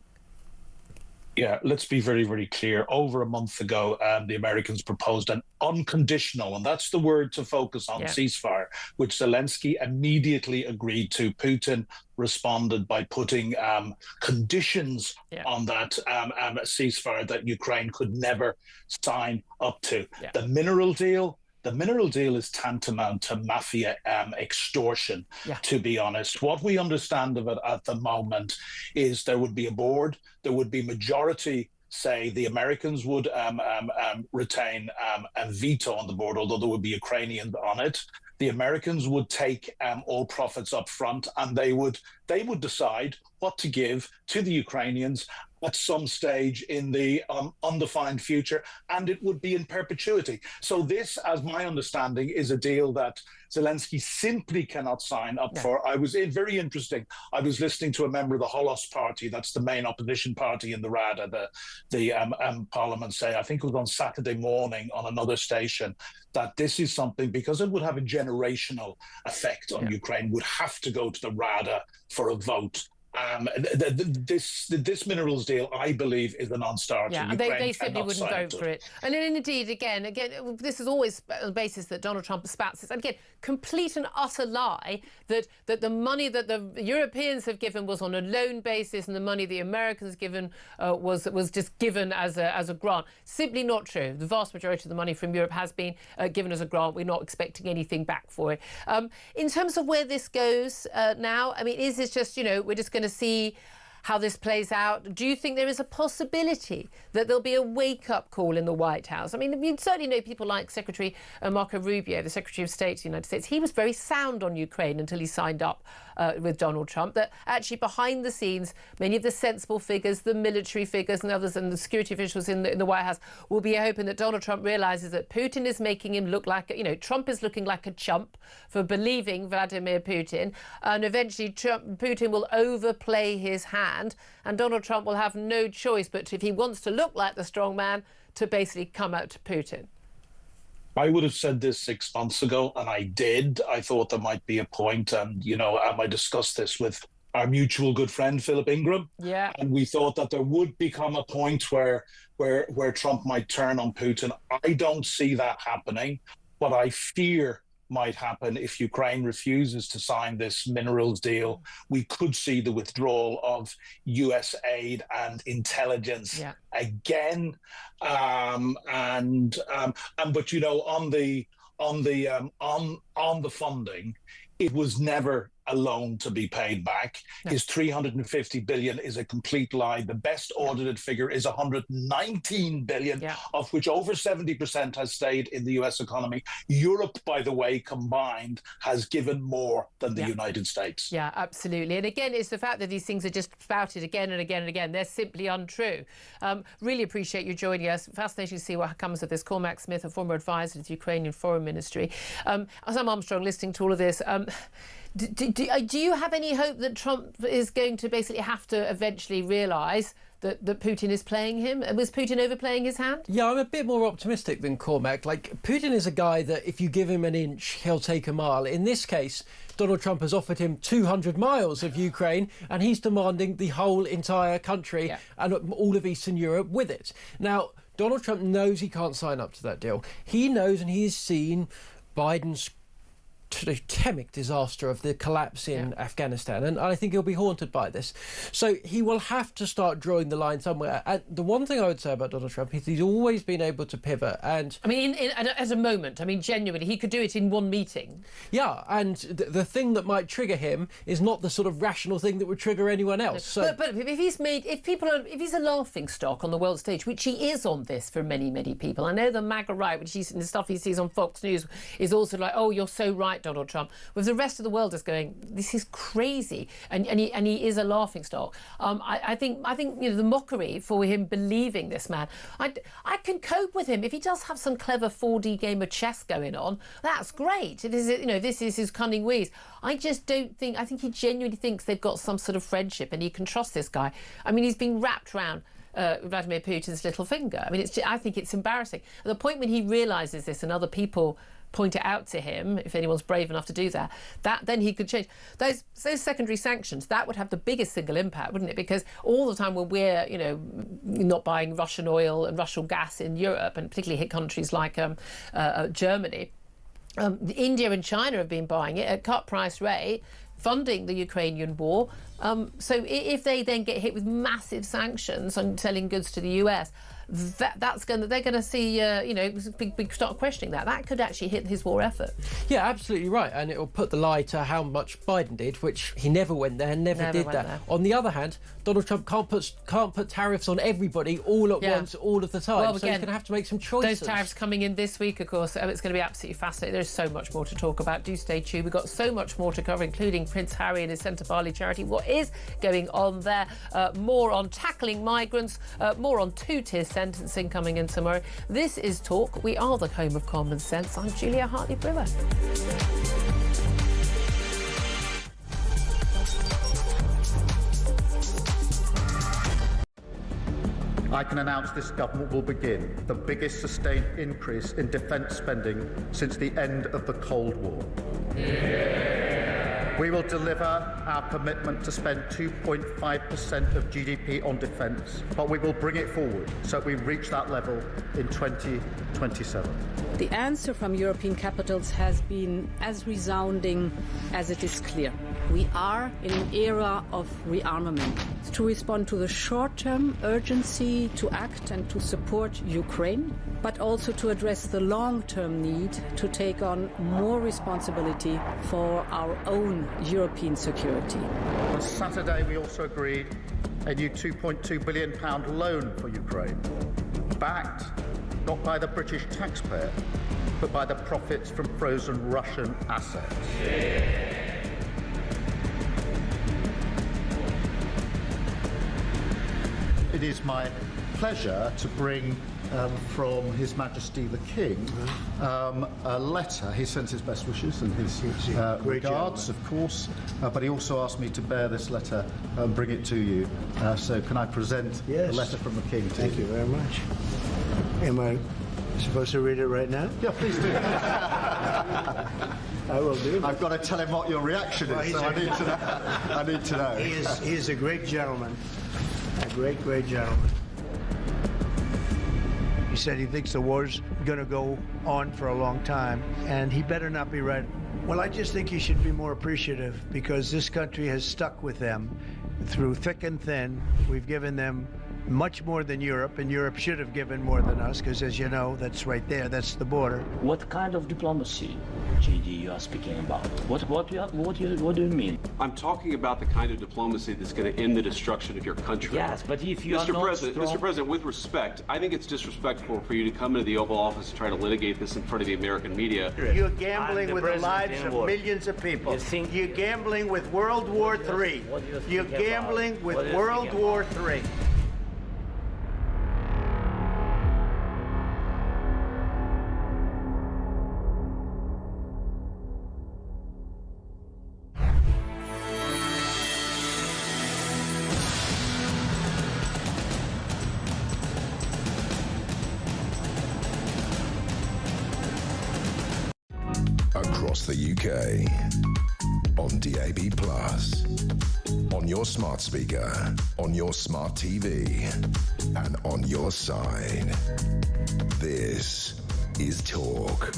Yeah, let's be very, very clear. Over a month ago, the Americans proposed an unconditional, and that's the word to focus on, ceasefire, which Zelensky immediately agreed to. Putin responded by putting conditions on that ceasefire that Ukraine could never sign up to. The mineral deal is tantamount to mafia extortion, to be honest. What we understand of it at the moment is there would be a board, there would be majority, say the Americans would retain a veto on the board, although there would be Ukrainians on it. The Americans would take all profits up front, and they would decide what to give to the Ukrainians at some stage in the undefined future, and it would be in perpetuity. So this, as my understanding, is a deal that Zelensky simply cannot sign up for. Very interesting. I was listening to a member of the Holos Party, that's the main opposition party in the Rada, the parliament, say, I think it was on Saturday morning on another station, that this is something, because it would have a generational effect on Ukraine, would have to go to the Rada for a vote This minerals deal, I believe, is a non-starter. Yeah, and they simply wouldn't vote for it. And indeed, again, this is always on the basis that Donald Trump spouts this. And again, complete and utter lie that the money that the Europeans have given was on a loan basis, and the money the Americans given was just given as a grant. Simply not true. The vast majority of the money from Europe has been given as a grant. We're not expecting anything back for it. In terms of where this goes now, I mean, is this just, we're just going to see how this plays out? Do you think there is a possibility that there'll be a wake-up call in the White House? I mean, you certainly know people like Secretary Marco Rubio, the Secretary of State of the United States. He was very sound on Ukraine until he signed up with Donald Trump, that actually behind the scenes, many of the sensible figures, the military figures and others and the security officials in the White House will be hoping that Donald Trump realises that Putin is making him look like, Trump is looking like a chump for believing Vladimir Putin, and eventually Putin will overplay his hand, and Donald Trump will have no choice but, if he wants to look like the strong man, to basically come out to Putin. I would have said this 6 months ago, and I did. I thought there might be a point, and, I discussed this with our mutual good friend, Philip Ingram. Yeah. And we thought that there would become a point where Trump might turn on Putin. I don't see that happening, but I fear might happen if Ukraine refuses to sign this minerals deal. We could see the withdrawal of US aid and intelligence again. But on the funding, it was never a loan to be paid back. No. His $350 billion is a complete lie. The best audited figure is $119 billion, of which over 70% has stayed in the US economy. Europe, by the way, combined, has given more than the United States. Yeah, absolutely. And again, it's the fact that these things are just spouted again and again and again. They're simply untrue. Really appreciate you joining us. Fascinating to see what comes of this. Cormac Smith, a former advisor to the Ukrainian Foreign Ministry. I'm Armstrong, listening to all of this. Do you have any hope that Trump is going to basically have to eventually realise that Putin is playing him? Was Putin overplaying his hand? Yeah, I'm a bit more optimistic than Cormac. Like, Putin is a guy that if you give him an inch, he'll take a mile. In this case, Donald Trump has offered him 200 miles of Ukraine, and he's demanding the whole entire country and all of Eastern Europe with it. Now, Donald Trump knows he can't sign up to that deal. He knows, and he's seen Biden's totemic disaster of the collapse in Afghanistan, and I think he'll be haunted by this. So he will have to start drawing the line somewhere. And the one thing I would say about Donald Trump is he's always been able to pivot. And I mean, as a moment, I mean, genuinely, he could do it in one meeting. Yeah, and the thing that might trigger him is not the sort of rational thing that would trigger anyone else. So, but if he's a laughing stock on the world stage, which he is on this for many, many people. I know the MAGA right, which he's, the stuff he sees on Fox News, is also like, oh, you're so right, Donald Trump. With the rest of the world is going, this is crazy, and he is a laughing stock. I think the mockery for him believing this man. I can cope with him if he does have some clever 4D game of chess going on. That's great. It is, this is his cunning ways. I just don't think. I think he genuinely thinks they've got some sort of friendship, and he can trust this guy. I mean, he's been wrapped around Vladimir Putin's little finger. I mean, I think it's embarrassing. At the point when he realises this, and other people point it out to him, if anyone's brave enough to do that, then he could change. Those secondary sanctions, that would have the biggest single impact, wouldn't it? Because all the time when we're, not buying Russian oil and Russian gas in Europe, and particularly hit countries like Germany, India and China have been buying it at cut price rate, funding the Ukrainian war. So if they then get hit with massive sanctions on selling goods to the US, they're going to see, start questioning that. That could actually hit his war effort. Yeah, absolutely right. And it will put the lie to how much Biden did, which he never went there, never did that. There. On the other hand, Donald Trump can't put tariffs on everybody all at once, all of the time. Well, so he's going to have to make some choices. Those tariffs coming in this week, of course, it's going to be absolutely fascinating. There's so much more to talk about. Do stay tuned. We've got so much more to cover, including Prince Harry and his Centre Barley charity. What is going on there? More on tackling migrants, more on two-tier sentencing coming in tomorrow. This is Talk. We are the home of common sense. I'm Julia Hartley-Brewer. I can announce this government will begin the biggest sustained increase in defence spending since the end of the Cold War. Yeah. We will deliver our commitment to spend 2.5% of GDP on defence, but we will bring it forward so we reach that level in 2027. The answer from European capitals has been as resounding as it is clear. We are in an era of rearmament. To respond to the short-term urgency to act and to support Ukraine, but also to address the long-term need to take on more responsibility for our own European security. On Saturday, we also agreed a new £2.2 billion loan for Ukraine, backed not by the British taxpayer, but by the profits from frozen Russian assets. It is my pleasure to bring from His Majesty the King a letter. He sends his best wishes and his regards, of course, but he also asked me to bear this letter and bring it to you. So can I present the letter from the King to you? Thank you very much. Am I supposed to read it right now? Yeah, please do. I will do. I've got to tell him what your reaction is, so I need to know. I need to know. He is a great gentleman. A great, great gentleman. He said he thinks the war's going to go on for a long time, and he better not be right. Well, I just think he should be more appreciative, because this country has stuck with them through thick and thin. We've given them much more than Europe, and Europe should have given more than us, because, as you know, that's right there, that's the border. What kind of diplomacy, JD, you are speaking about? What do you mean? I'm talking about the kind of diplomacy that's going to end the destruction of your country. Yes, but if you are not Mr. President, with respect, I think it's disrespectful for you to come into the Oval Office and try to litigate this in front of the American media. You're gambling with the lives of millions of people. You're gambling with World War III. You're gambling with World War III. Across the UK, on DAB+, on your smart speaker, on your smart TV, and on your side. This is Talk.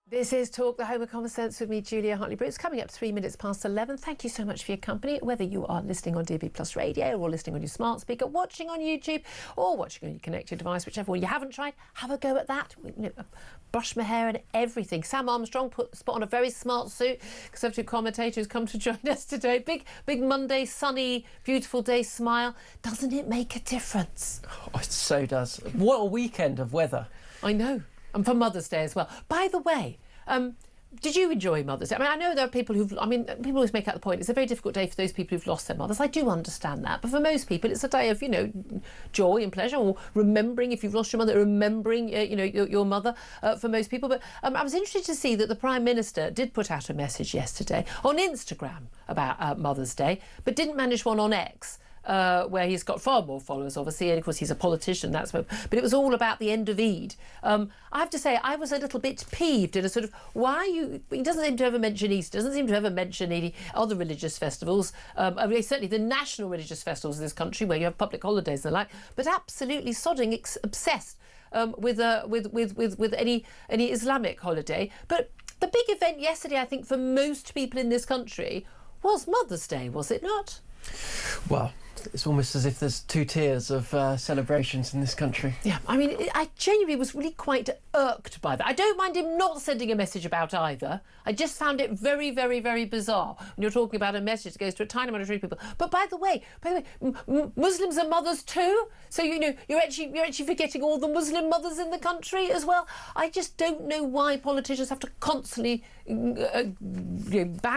This is Talk, the home of common sense, with me, Julia Hartley-Brewer. It's coming up 3 minutes past 11. Thank you so much for your company, whether you are listening on DAB+ radio or listening on your smart speaker, watching on YouTube or watching on your connected device, whichever one you haven't tried, have a go at that. Brush my hair and everything. Sam Armstrong put on a very smart suit. Conservative commentator who's come to join us today. Big Monday, sunny, beautiful day smile. Doesn't it make a difference? Oh, it so does. What a weekend of weather. I know. And for Mother's Day as well. By the way, did you enjoy Mother's Day? I mean, I know there are people people always make out the point, it's a very difficult day for those people who've lost their mothers. I do understand that. But for most people, it's a day of, joy and pleasure, or remembering, if you've lost your mother, remembering, your mother for most people. But I was interested to see that the Prime Minister did put out a message yesterday on Instagram about Mother's Day, but didn't manage one on X. Where he's got far more followers, obviously, and of course he's a politician, but it was all about the end of Eid. I have to say, I was a little bit peeved in a sort of, he doesn't seem to ever mention Easter, doesn't seem to ever mention any other religious festivals, certainly the national religious festivals in this country where you have public holidays and the like, but absolutely sodding obsessed with any Islamic holiday. But the big event yesterday, I think, for most people in this country was Mother's Day, was it not? Well, it's almost as if there's two tiers of celebrations in this country. Yeah, I mean, I genuinely was really quite irked by that. I don't mind him not sending a message about either. I just found it very, very, very bizarre when you're talking about a message that goes to a tiny minority of people. But by the way, Muslims are mothers too. So you're actually forgetting all the Muslim mothers in the country as well. I just don't know why politicians have to constantly bang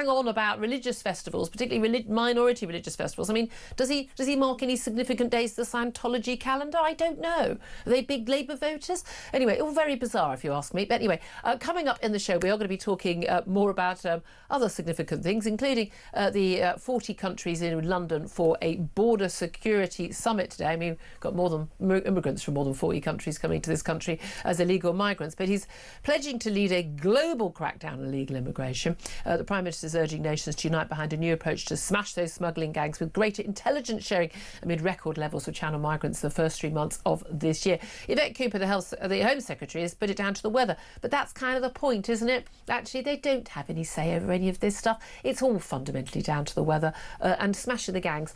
on about religious festivals, particularly minority religious festivals. I mean, does he mark any significant days to the Scientology calendar? I don't know. Are they big Labour voters? Anyway, all very bizarre. bizarre, if you ask me. But anyway, coming up in the show, we are going to be talking more about other significant things, including the 40 countries in London for a border security summit today. I mean, we've got more than immigrants from more than 40 countries coming to this country as illegal migrants, but he's pledging to lead a global crackdown on illegal immigration. The Prime Minister is urging nations to unite behind a new approach to smash those smuggling gangs with greater intelligence sharing amid record levels of channel migrants in the first 3 months of this year. Yvette Cooper, the Home Secretary, has put it down to the weather, but that's kind of the point, isn't it? Actually, they don't have any say over any of this stuff. It's all fundamentally down to the weather, and smashing the gangs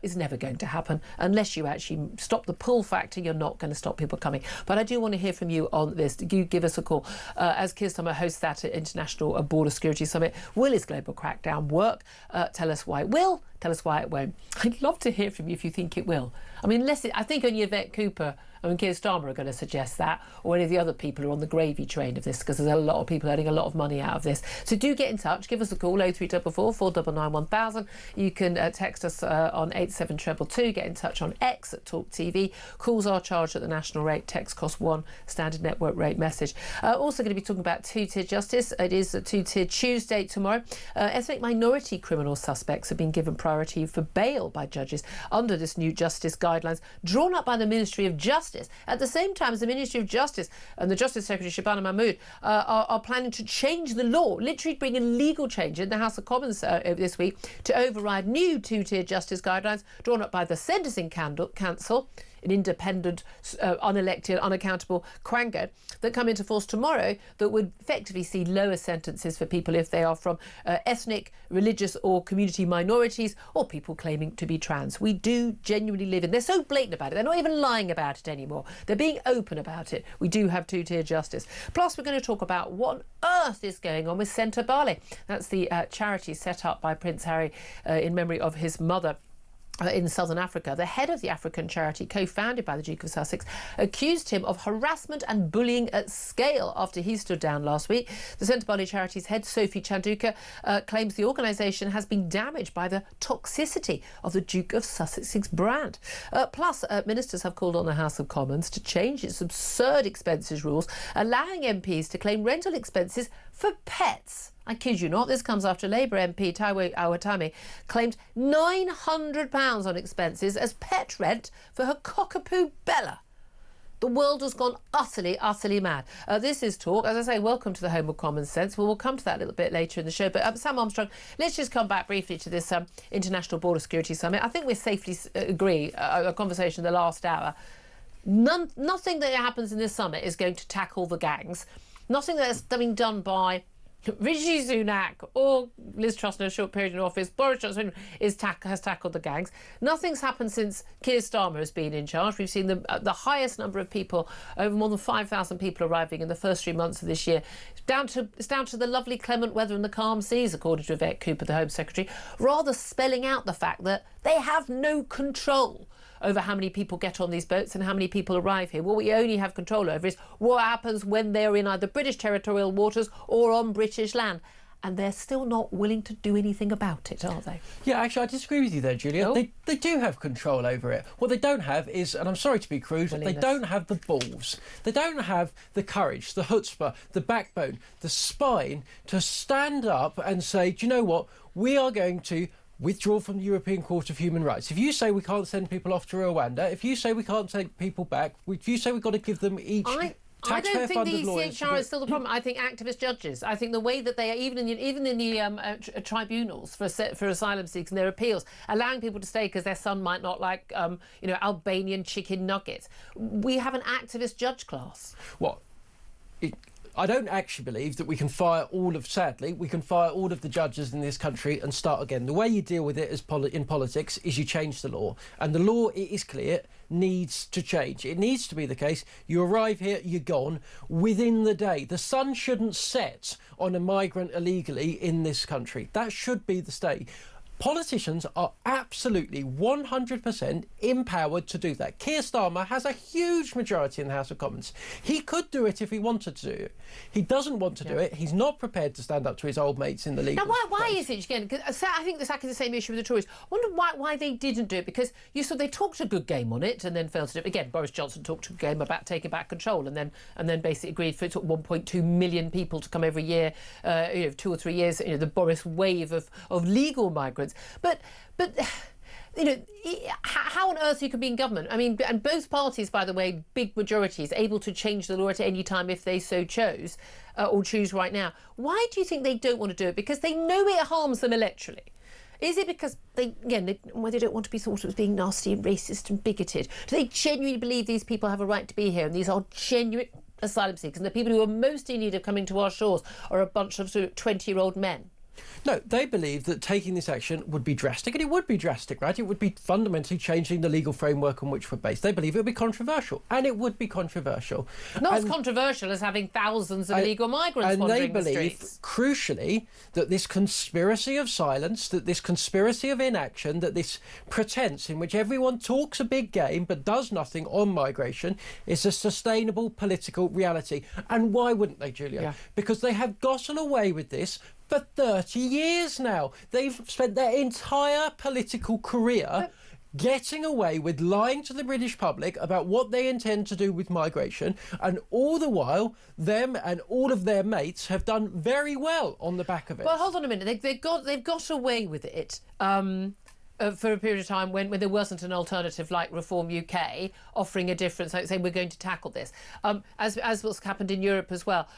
is never going to happen unless you actually stop the pull factor. You're not going to stop people coming. But I do want to hear from you on this. You give us a call. As Keir Starmer hosts that International Border Security Summit, will his global crackdown work? Tell us why it will. Tell us why it won't. I'd love to hear from you if you think it will. I mean, I think only Yvette Cooper and Keir Starmer are going to suggest that, or any of the other people who are on the gravy train of this, because there's a lot of people earning a lot of money out of this. So do get in touch. Give us a call, 0344 499 1000. You can text us on 87222. Get in touch on X at talkTV. Calls are charged at the national rate. Text cost £1. Standard network rate message. Also going to be talking about two-tier justice. It is a two-tier Tuesday tomorrow. Ethnic minority criminal suspects have been given priority for bail by judges under this new justice guidelines drawn up by the Ministry of Justice. At the same time as the Ministry of Justice and the Justice Secretary Shabana Mahmood are planning to change the law, literally bring a legal change in the House of Commons this week to override new two-tier justice guidelines drawn up by the Sentencing Council, an independent, unelected, unaccountable quango, that come into force tomorrow that would effectively see lower sentences for people if they are from ethnic, religious or community minorities, or people claiming to be trans. We do genuinely live in... They're so blatant about it. They're not even lying about it anymore. They're being open about it. We do have two-tier justice. Plus, we're going to talk about what on earth is going on with Centre Bali. That's the charity set up by Prince Harry in memory of his mother in southern Africa. The head of the African charity, co-founded by the Duke of Sussex, accused him of harassment and bullying at scale after he stood down last week. The Centre Bali charity's head, Sophie Chanduka, claims the organisation has been damaged by the toxicity of the Duke of Sussex's brand. Plus, ministers have called on the House of Commons to change its absurd expenses rules, allowing MPs to claim rental expenses for pets. I kid you not, this comes after Labour MP Taiwo Awatami claimed £900 on expenses as pet rent for her cockapoo Bella. The world has gone utterly, utterly mad. This is Talk. As I say, welcome to the home of common sense. We'll come to that a little bit later in the show. But Sam Armstrong, let's just come back briefly to this International Border Security Summit. I think we safely agree, a conversation in the last hour, nothing that happens in this summit is going to tackle the gangs. Nothing that's being done by Rishi Sunak or Liz Truss in a short period in office, Boris Johnson has tackled the gangs. Nothing's happened since Keir Starmer has been in charge. We've seen the highest number of people, over more than 5,000 people arriving in the first 3 months of this year. It's down to the lovely clement weather and the calm seas, according to Yvette Cooper, the Home Secretary, rather spelling out the fact that they have no control over how many people get on these boats and how many people arrive here. What we only have control over is what happens when they're in either British territorial waters or on British land. And they're still not willing to do anything about it, are they? Yeah, actually, I disagree with you there, Julia. Oh. They do have control over it. What they don't have is, and I'm sorry to be crude, they don't have the balls. They don't have the courage, the chutzpah, the backbone, the spine to stand up and say, do you know what? We are going to withdraw from the European Court of Human Rights. If you say we can't send people off to Rwanda, if you say we can't take people back, if you say we've got to give them each... I don't think the ECHR is still the problem. I think activist judges. I think the way that they are, even in the tribunals for asylum seekers and their appeals, allowing people to stay because their son might not like, Albanian chicken nuggets. We have an activist judge class. What? I don't actually believe that we can fire all of the judges in this country and start again. The way you deal with it in politics is you change the law. And the law, it is clear, needs to change. It needs to be the case. You arrive here, you're gone within the day. The sun shouldn't set on a migrant illegally in this country. That should be the stay. Politicians are absolutely 100% empowered to do that. Keir Starmer has a huge majority in the House of Commons. He could do it if he wanted to do it. He doesn't want to do it. He's not prepared to stand up to his old mates in the League. Now, why is it, again, because I think this is the same issue with the Tories. I wonder why they didn't do it, because you saw they talked a good game on it and then failed to do it. Again, Boris Johnson talked a good game about taking back control and then basically agreed for it took 1.2 million people to come every year, 2 or 3 years, the Boris wave of legal migrants. But how on earth you can be in government? I mean, and both parties, by the way, big majorities, able to change the law at any time if they so chose, or choose right now. Why do you think they don't want to do it? Because they know it harms them electorally. Is it because they don't want to be thought of as being nasty and racist and bigoted? Do they genuinely believe these people have a right to be here and these are genuine asylum seekers and the people who are most in need of coming to our shores are a bunch of sort of 20-year-old men? No, they believe that taking this action would be drastic, and it would be drastic, right? It would be fundamentally changing the legal framework on which we're based. They believe it would be controversial, and it would be controversial. Not as controversial as having thousands of illegal migrants wandering the streets. And they believe, crucially, that this conspiracy of silence, that this conspiracy of inaction, that this pretense in which everyone talks a big game but does nothing on migration is a sustainable political reality. And why wouldn't they, Julia? Yeah. Because they have gotten away with this for 30 years now. They've spent their entire political career getting away with lying to the British public about what they intend to do with migration, and all the while, them and all of their mates have done very well on the back of it. Well, hold on a minute. They've got away with it for a period of time when there wasn't an alternative like Reform UK offering a difference, like saying we're going to tackle this, as what's happened in Europe as well.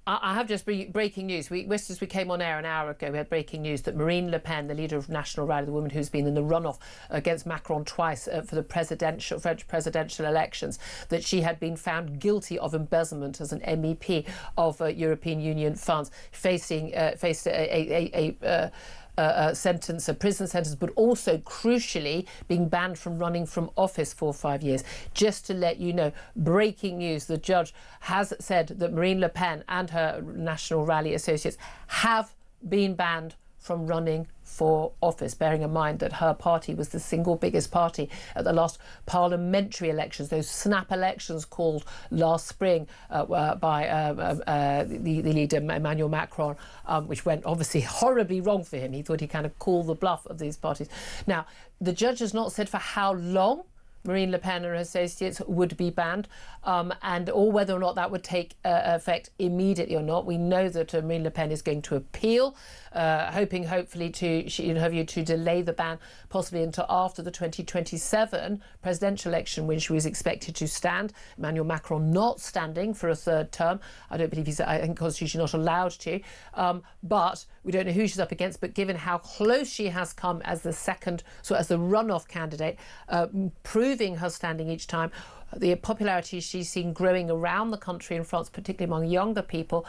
I have just breaking news. Just as we came on air an hour ago, we had breaking news that Marine Le Pen, the leader of National Rally, the woman who's been in the runoff against Macron twice for the French presidential elections, that she had been found guilty of embezzlement as an MEP of European Union funds, faced a sentence, a prison sentence, but also, crucially, being banned from running from office for 5 years. Just to let you know, breaking news, the judge has said that Marine Le Pen and her National Rally associates have been banned from running for office, bearing in mind that her party was the single biggest party at the last parliamentary elections, those snap elections called last spring by the leader Emmanuel Macron, which went obviously horribly wrong for him. He thought he kind of called the bluff of these parties. Now, the judge has not said for how long Marine Le Pen and her associates would be banned, or whether or not that would take effect immediately or not. We know that Marine Le Pen is going to appeal, hopefully in her view, to delay the ban possibly until after the 2027 presidential election, when she was expected to stand. Emmanuel Macron not standing for a third term. I don't believe I think constitutionally not allowed to. But we don't know who she's up against. But given how close she has come as the runoff candidate, proving her standing each time, the popularity she's seen growing around the country in France, particularly among younger people,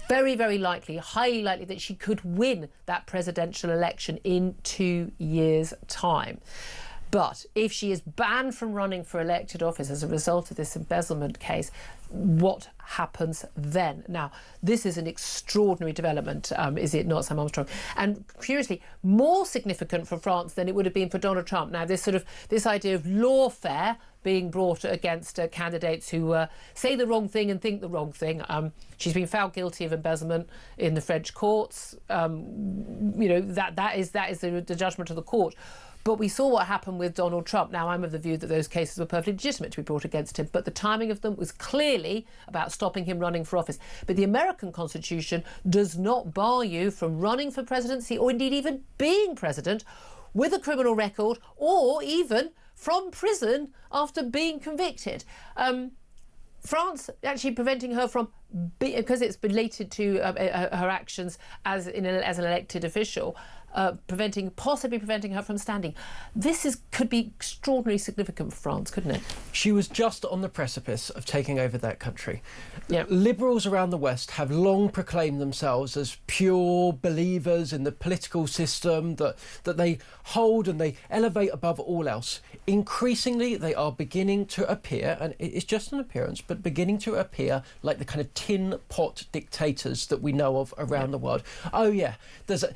very, very likely, highly likely that she could win that presidential election in 2 years' time. But if she is banned from running for elected office as a result of this embezzlement case, what happens then? Now, this is an extraordinary development, is it not, Sam Armstrong? And curiously, more significant for France than it would have been for Donald Trump. Now, this idea of lawfare being brought against candidates who say the wrong thing and think the wrong thing. She's been found guilty of embezzlement in the French courts. That is the judgment of the court. But we saw what happened with Donald Trump. Now, I'm of the view that those cases were perfectly legitimate to be brought against him, but the timing of them was clearly about stopping him running for office. But the American Constitution does not bar you from running for presidency, or indeed even being president, with a criminal record, or even from prison after being convicted. France actually preventing her from, because it's related to her actions as an elected official, possibly preventing her from standing. This could be extraordinarily significant for France, couldn't it? She was just on the precipice of taking over that country. Yeah. Liberals around the West have long proclaimed themselves as pure believers in the political system that they hold and they elevate above all else. Increasingly, they are beginning to appear, and it's just an appearance, but beginning to appear like the kind of tin pot dictators that we know of around the world. Oh yeah, there's a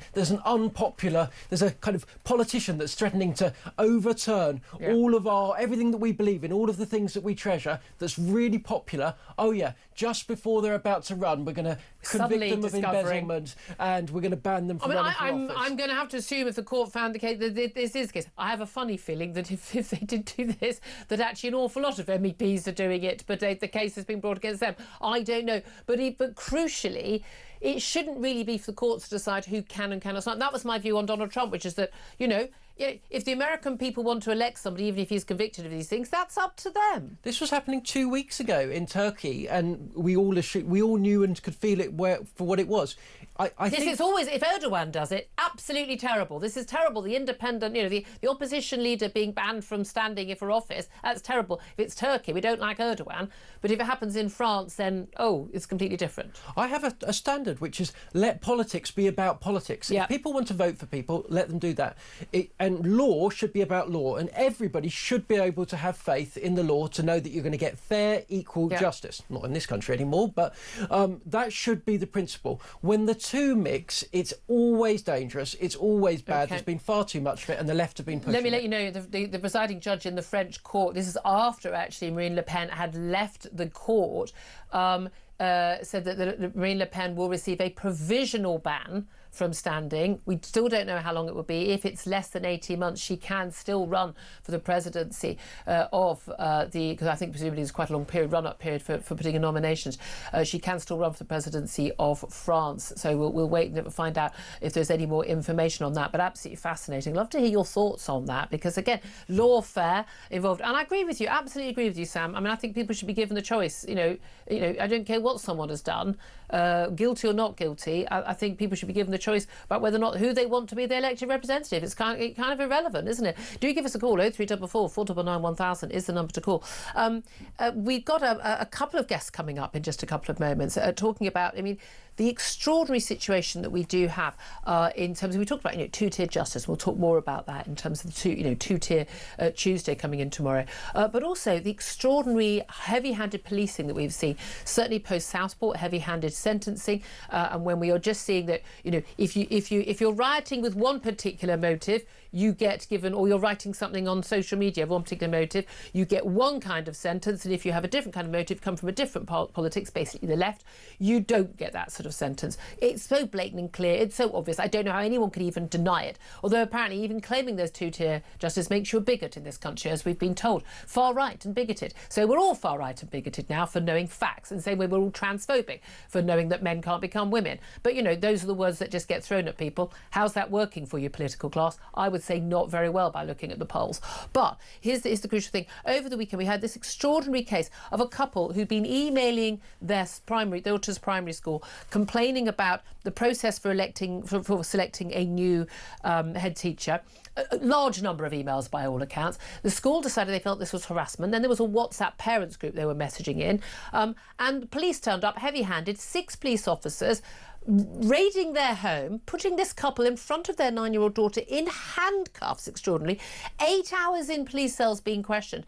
kind of politician that's threatening to overturn all of everything that we believe in, all of the things that we treasure, that's really popular. Oh yeah, just before they're about to run, we're going to convict them of embezzlement and we're going to ban them from running for office. I'm going to have to assume if the court found the case that this is the case. I have a funny feeling that if they did do this, that actually an awful lot of MEPs are doing it, but the case has been brought against them. I don't know. But crucially, it shouldn't really be for the courts to decide who can and cannot sign. That was my view on Donald Trump, which is that, if the American people want to elect somebody, even if he's convicted of these things, that's up to them. This was happening 2 weeks ago in Turkey, and we all knew and could feel it for what it was. I think it's always, if Erdogan does it, absolutely terrible. This is terrible. The independent, the opposition leader being banned from standing for office, that's terrible. If it's Turkey, we don't like Erdogan. But if it happens in France, then, it's completely different. I have a standard, which is let politics be about politics. If people want to vote for people, let them do that. And law should be about law, and everybody should be able to have faith in the law to know that you're going to get fair, equal justice. Not in this country anymore, but that should be the principle. When the two mix, it's always dangerous, it's always bad. There's been far too much of it, and the left have been pushing Let me let you know, the presiding judge in the French court, this is after actually Marine Le Pen had left the court, said that Marine Le Pen will receive a provisional ban from standing. We still don't know how long it will be. If it's less than 18 months, she can still run for the presidency because I think presumably there's quite a long run-up period for putting in nominations. She can still run for the presidency of France. So we'll wait and find out if there's any more information on that. But absolutely fascinating. Love to hear your thoughts on that, because again, lawfare involved. And I agree with you, absolutely agree with you, Sam. I mean, I think people should be given the choice. I don't care what someone has done, guilty or not guilty. I think people should be given the choice about whether or not who they want to be their elected representative. It's kind of irrelevant, isn't it? Do give us a call. 0344 499 1000 is the number to call. We've got a couple of guests coming up in just a couple of moments talking about, the extraordinary situation that we do have in terms of, we talked about, two-tier justice. We'll talk more about that in terms of the two-tier Tuesday coming in tomorrow. But also the extraordinary heavy-handed policing that we've seen, certainly post-Southport, heavy-handed sentencing, and when we are just seeing that, if you're rioting with one particular motive, you get given, or you're writing something on social media of one particular motive, you get one kind of sentence, and if you have a different kind of motive, come from a different politics, basically the left, you don't get that sort of sentence. It's so blatant and clear, it's so obvious. I don't know how anyone could even deny it. Although apparently even claiming those two-tier justice makes you a bigot in this country, as we've been told. Far right and bigoted. So we're all far right and bigoted now for knowing facts, and same way we're all transphobic for knowing that men can't become women. But those are the words that just get thrown at people. How's that working for your political class? I would say not very well by looking at the polls. But here's the crucial thing. Over the weekend we had this extraordinary case of a couple who'd been emailing their daughter's primary school complaining about the process for selecting a new head teacher. A large number of emails by all accounts. The school decided they felt this was harassment. Then there was a WhatsApp parents group they were messaging in, and the police turned up heavy-handed, 6 police officers, raiding their home, putting this couple in front of their 9-year-old daughter in handcuffs, extraordinarily, 8 hours in police cells being questioned.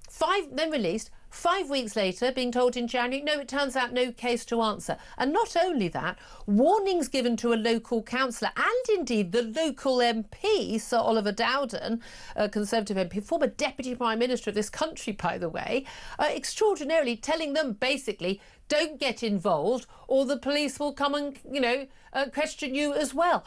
5 then released. 5 weeks later, being told in January, no, it turns out no case to answer. And not only that, warnings given to a local councillor and indeed the local MP, Sir Oliver Dowden, a Conservative MP, former Deputy Prime Minister of this country, by the way, extraordinarily telling them basically, don't get involved or the police will come and, question you as well.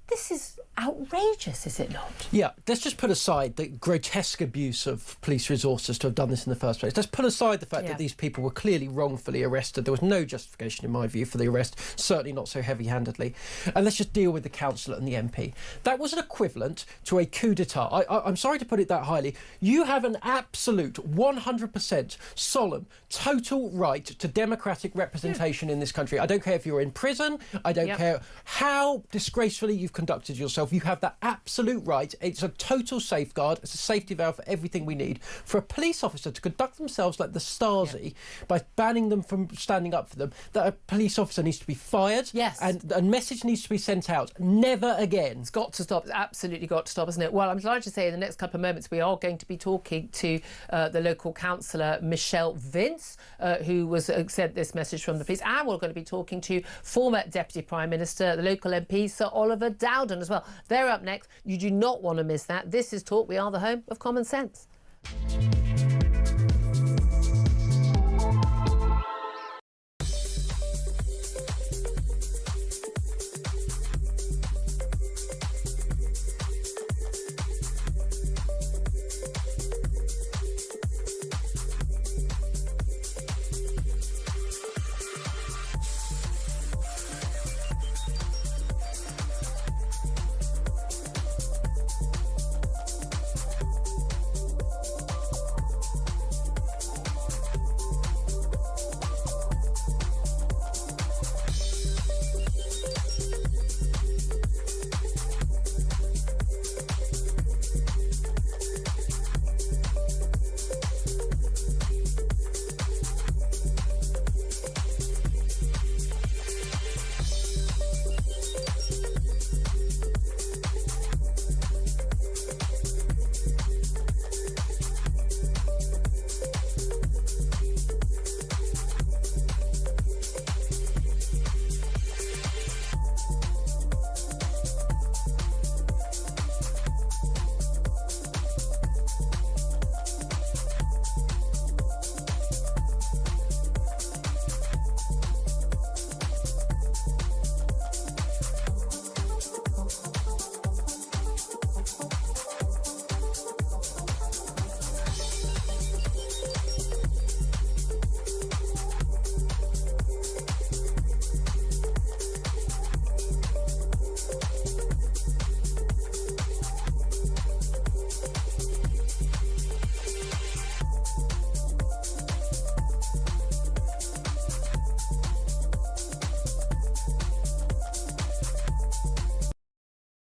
This is outrageous, is it not? Yeah, let's just put aside the grotesque abuse of police resources to have done this in the first place. Let's put aside the fact that these people were clearly wrongfully arrested. There was no justification, in my view, for the arrest, certainly not so heavy-handedly. And let's just deal with the councillor and the MP. That was an equivalent to a coup d'etat. I'm sorry to put it that highly. You have an absolute 100% solemn, total right to democratic representation in this country. I don't care if you're in prison. I don't care how disgracefully you've conducted yourself. You have that absolute right. It's a total safeguard. It's a safety valve for everything we need. For a police officer to conduct themselves like the Stasi by banning them from standing up for them, that a police officer needs to be fired. Yes. And a message needs to be sent out. Never again. It's got to stop. It's absolutely got to stop, isn't it? Well, I'm delighted to say in the next couple of moments we are going to be talking to the local councillor Michelle Vince, who was sent this message from the police, and we're going to be talking to former Deputy Prime Minister, the local MP, Sir Oliver Dowden as well. They're up next. You do not want to miss that. This is Talk. We are the home of common sense.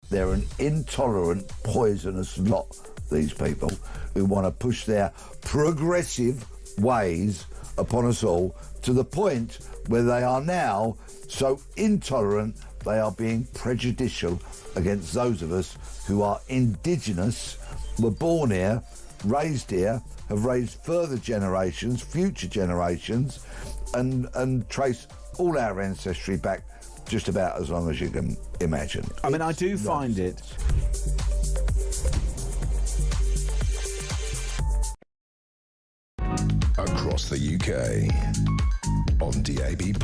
They're an intolerant, poisonous lot, these people, who want to push their progressive ways upon us all to the point where they are now so intolerant they are being prejudicial against those of us who are indigenous, were born here, raised here, have raised further generations, future generations, and trace all our ancestry back just about as long as you can imagine. I mean, I do find it... Across the UK, on DAB+,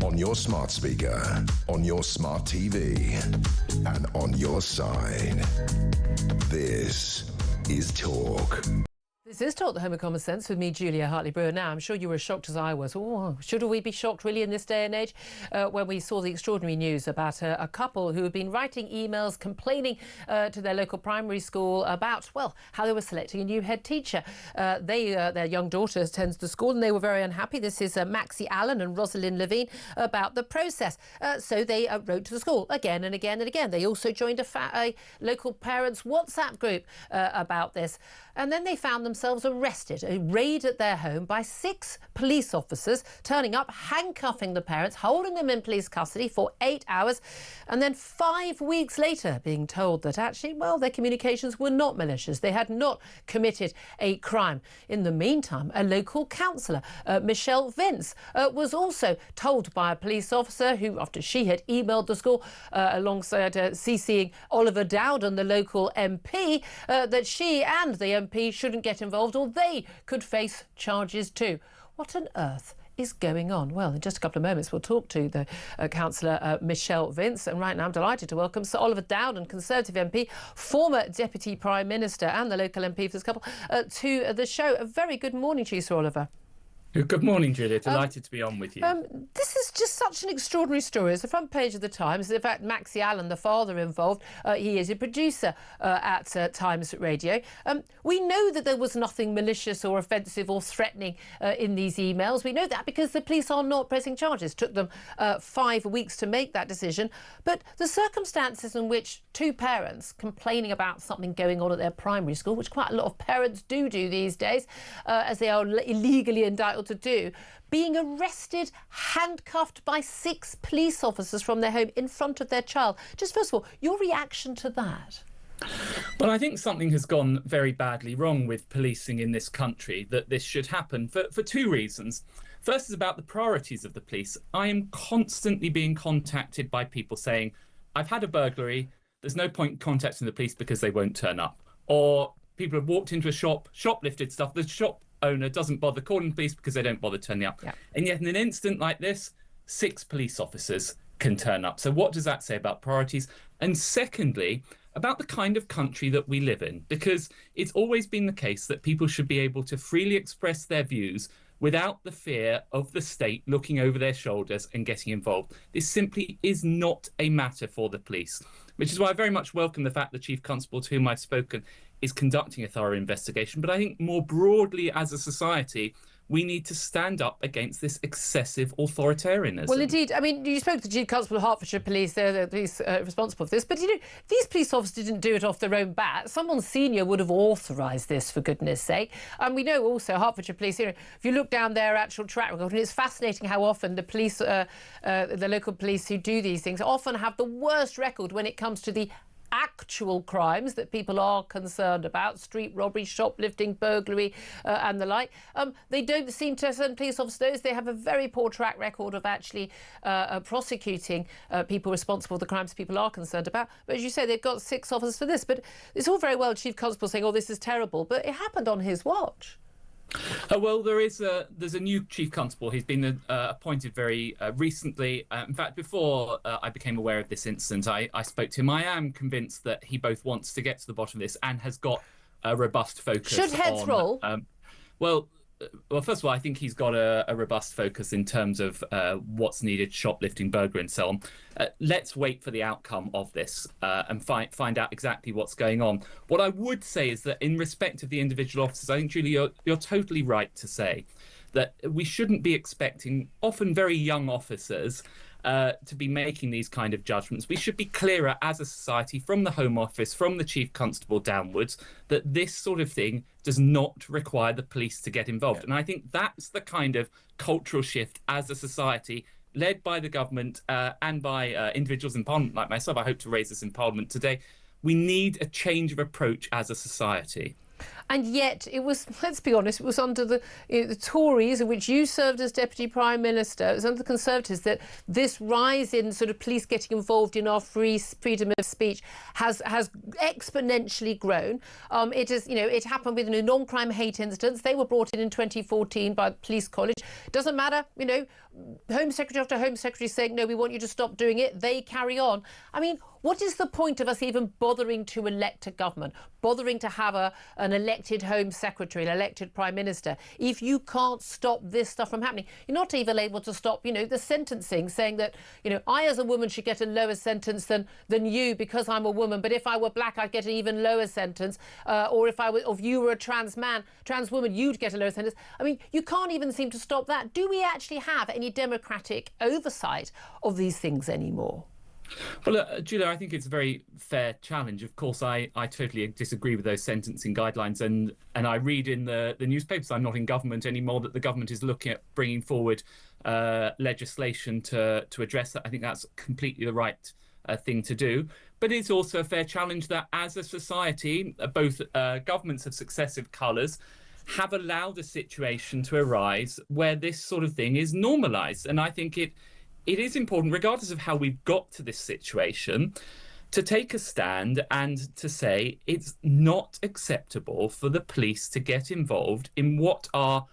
on your smart speaker, on your smart TV, and on your side. This is Talk. This is Talk, the home of common sense, with me, Julia Hartley-Brewer. Now, I'm sure you were as shocked as I was. Oh, should we be shocked, really, in this day and age, when we saw the extraordinary news about a couple who had been writing emails complaining to their local primary school about, well, how they were selecting a new head teacher. Their young daughter attends the school, and they were very unhappy. This is Maxie Allen and Rosalind Levine about the process. So they wrote to the school again and again and again. They also joined a local parents' WhatsApp group about this. And then they found themselves arrested, a raid at their home by 6 police officers turning up, handcuffing the parents, holding them in police custody for 8 hours, and then 5 weeks later being told that actually, well, their communications were not malicious. They had not committed a crime. In the meantime, a local councillor, Michelle Vince, was also told by a police officer who, after she had emailed the school alongside CCing Oliver Dowden, the local MP, that she and the MP shouldn't get involved, or they could face charges too. What on earth is going on? Well, in just a couple of moments we'll talk to the councillor Michelle Vince, and right now I'm delighted to welcome Sir Oliver Dowden, Conservative MP, former Deputy Prime Minister and the local MP for this couple, to the show. A very good morning to you, Sir Oliver. Good morning, Julia. Delighted to be on with you. This is just such an extraordinary story. It's the front page of the Times. In fact, Maxie Allen, the father involved, he is a producer at Times Radio. We know that there was nothing malicious or offensive or threatening in these emails. We know that because the police are not pressing charges. It took them 5 weeks to make that decision. But the circumstances in which two parents complaining about something going on at their primary school, which quite a lot of parents do these days, as they are illegally entitled to do, being arrested, handcuffed by 6 police officers from their home in front of their child. Just first of all, your reaction to that? Well, I think something has gone very badly wrong with policing in this country, that this should happen for 2 reasons. First is about the priorities of the police. I am constantly being contacted by people saying, I've had a burglary, there's no point contacting the police because they won't turn up. Or people have walked into a shop, shoplifted stuff, the shop owner doesn't bother calling the police because they don't bother turning up. Yeah. And yet in an instant like this, 6 police officers can turn up. So what does that say about priorities? And secondly, about the kind of country that we live in, because it's always been the case that people should be able to freely express their views without the fear of the state looking over their shoulders and getting involved. This simply is not a matter for the police, which is why I very much welcome the fact the Chief Constable to whom I've spoken is conducting a thorough investigation. But I think more broadly as a society, we need to stand up against this excessive authoritarianism. Well, indeed. I mean, you spoke to the Chief Constable of Hertfordshire Police, they're the police responsible for this, but, you know, these police officers didn't do it off their own bat. Someone senior would have authorised this, for goodness sake. And we know also Hertfordshire Police, you know, if you look down their actual track record, and it's fascinating how often the police, the local police who do these things often have the worst record when it comes to the actual crimes that people are concerned about, street robbery, shoplifting, burglary and the like. They don't seem to, certain police officers, they have a very poor track record of actually prosecuting people responsible for the crimes people are concerned about. But as you say, they've got 6 officers for this. But it's all very well Chief Constable saying, oh, this is terrible, but it happened on his watch. Well, there's a new Chief Constable. He's been appointed very recently. In fact, before I became aware of this incident, I spoke to him. I am convinced that he both wants to get to the bottom of this and has got a robust focus. Should heads roll? Well, first of all, I think he's got a robust focus in terms of what's needed, shoplifting, burglary and so on. Let's wait for the outcome of this and find out exactly what's going on. What I would say is that in respect of the individual officers, I think, Julie, you're totally right to say that we shouldn't be expecting often very young officers to be making these kind of judgments. We should be clearer as a society, from the Home Office, from the Chief Constable downwards, that this sort of thing does not require the police to get involved. Yeah. And I think that's the kind of cultural shift as a society, led by the government and by individuals in Parliament like myself. I hope to raise this in Parliament today. We need a change of approach as a society. And yet it was, let's be honest, it was under the Tories, in which you served as Deputy Prime Minister, it was under the Conservatives that this rise in sort of police getting involved in our freedom of speech has exponentially grown. It is, you know, it happened with non-crime hate incidents. They were brought in 2014 by the Police College. It doesn't matter, you know, Home Secretary after Home Secretary saying, no, we want you to stop doing it. They carry on. I mean, what is the point of us even bothering to elect a government, bothering to have an elected Home Secretary, an elected Prime Minister, if you can't stop this stuff from happening? You're not even able to stop, you know, the sentencing, saying that, you know, I as a woman should get a lower sentence than you because I'm a woman, but if I were black, I'd get an even lower sentence. Or if you were a trans woman, you'd get a lower sentence. I mean, you can't even seem to stop that. Do we actually have any democratic oversight of these things anymore? Well, Julia, I think it's a very fair challenge. Of course, I totally disagree with those sentencing guidelines, and I read in the newspapers, I'm not in government anymore, that the government is looking at bringing forward legislation to address that. I think that's completely the right thing to do. But it's also a fair challenge that as a society, both governments of successive colours have allowed a situation to arise where this sort of thing is normalised. And I think it is important, regardless of how we've got to this situation, to take a stand and to say it's not acceptable for the police to get involved in what are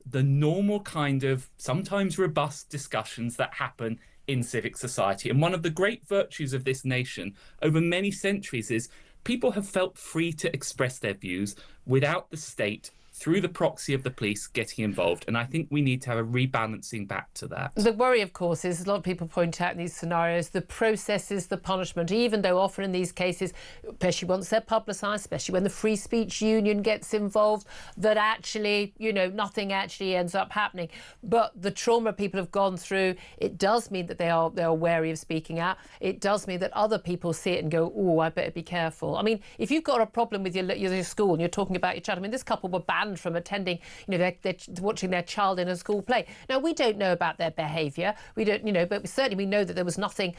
the normal kind of sometimes robust discussions that happen in civic society. And one of the great virtues of this nation over many centuries is people have felt free to express their views without the state through the proxy of the police getting involved. And I think we need to have a rebalancing back to that. The worry, of course, is a lot of people point out in these scenarios, the processes, the punishment, even though often in these cases, especially once they're publicised, especially when the Free Speech Union gets involved, that actually, nothing actually ends up happening. But the trauma people have gone through, it does mean that they are wary of speaking out. It does mean that other people see it and go, oh, I better be careful. I mean, if you've got a problem with your school and you're talking about your child, I mean, this couple were banned from attending, they're watching their child in a school play. Now, we don't know about their behaviour. We don't, but certainly we know that there was nothing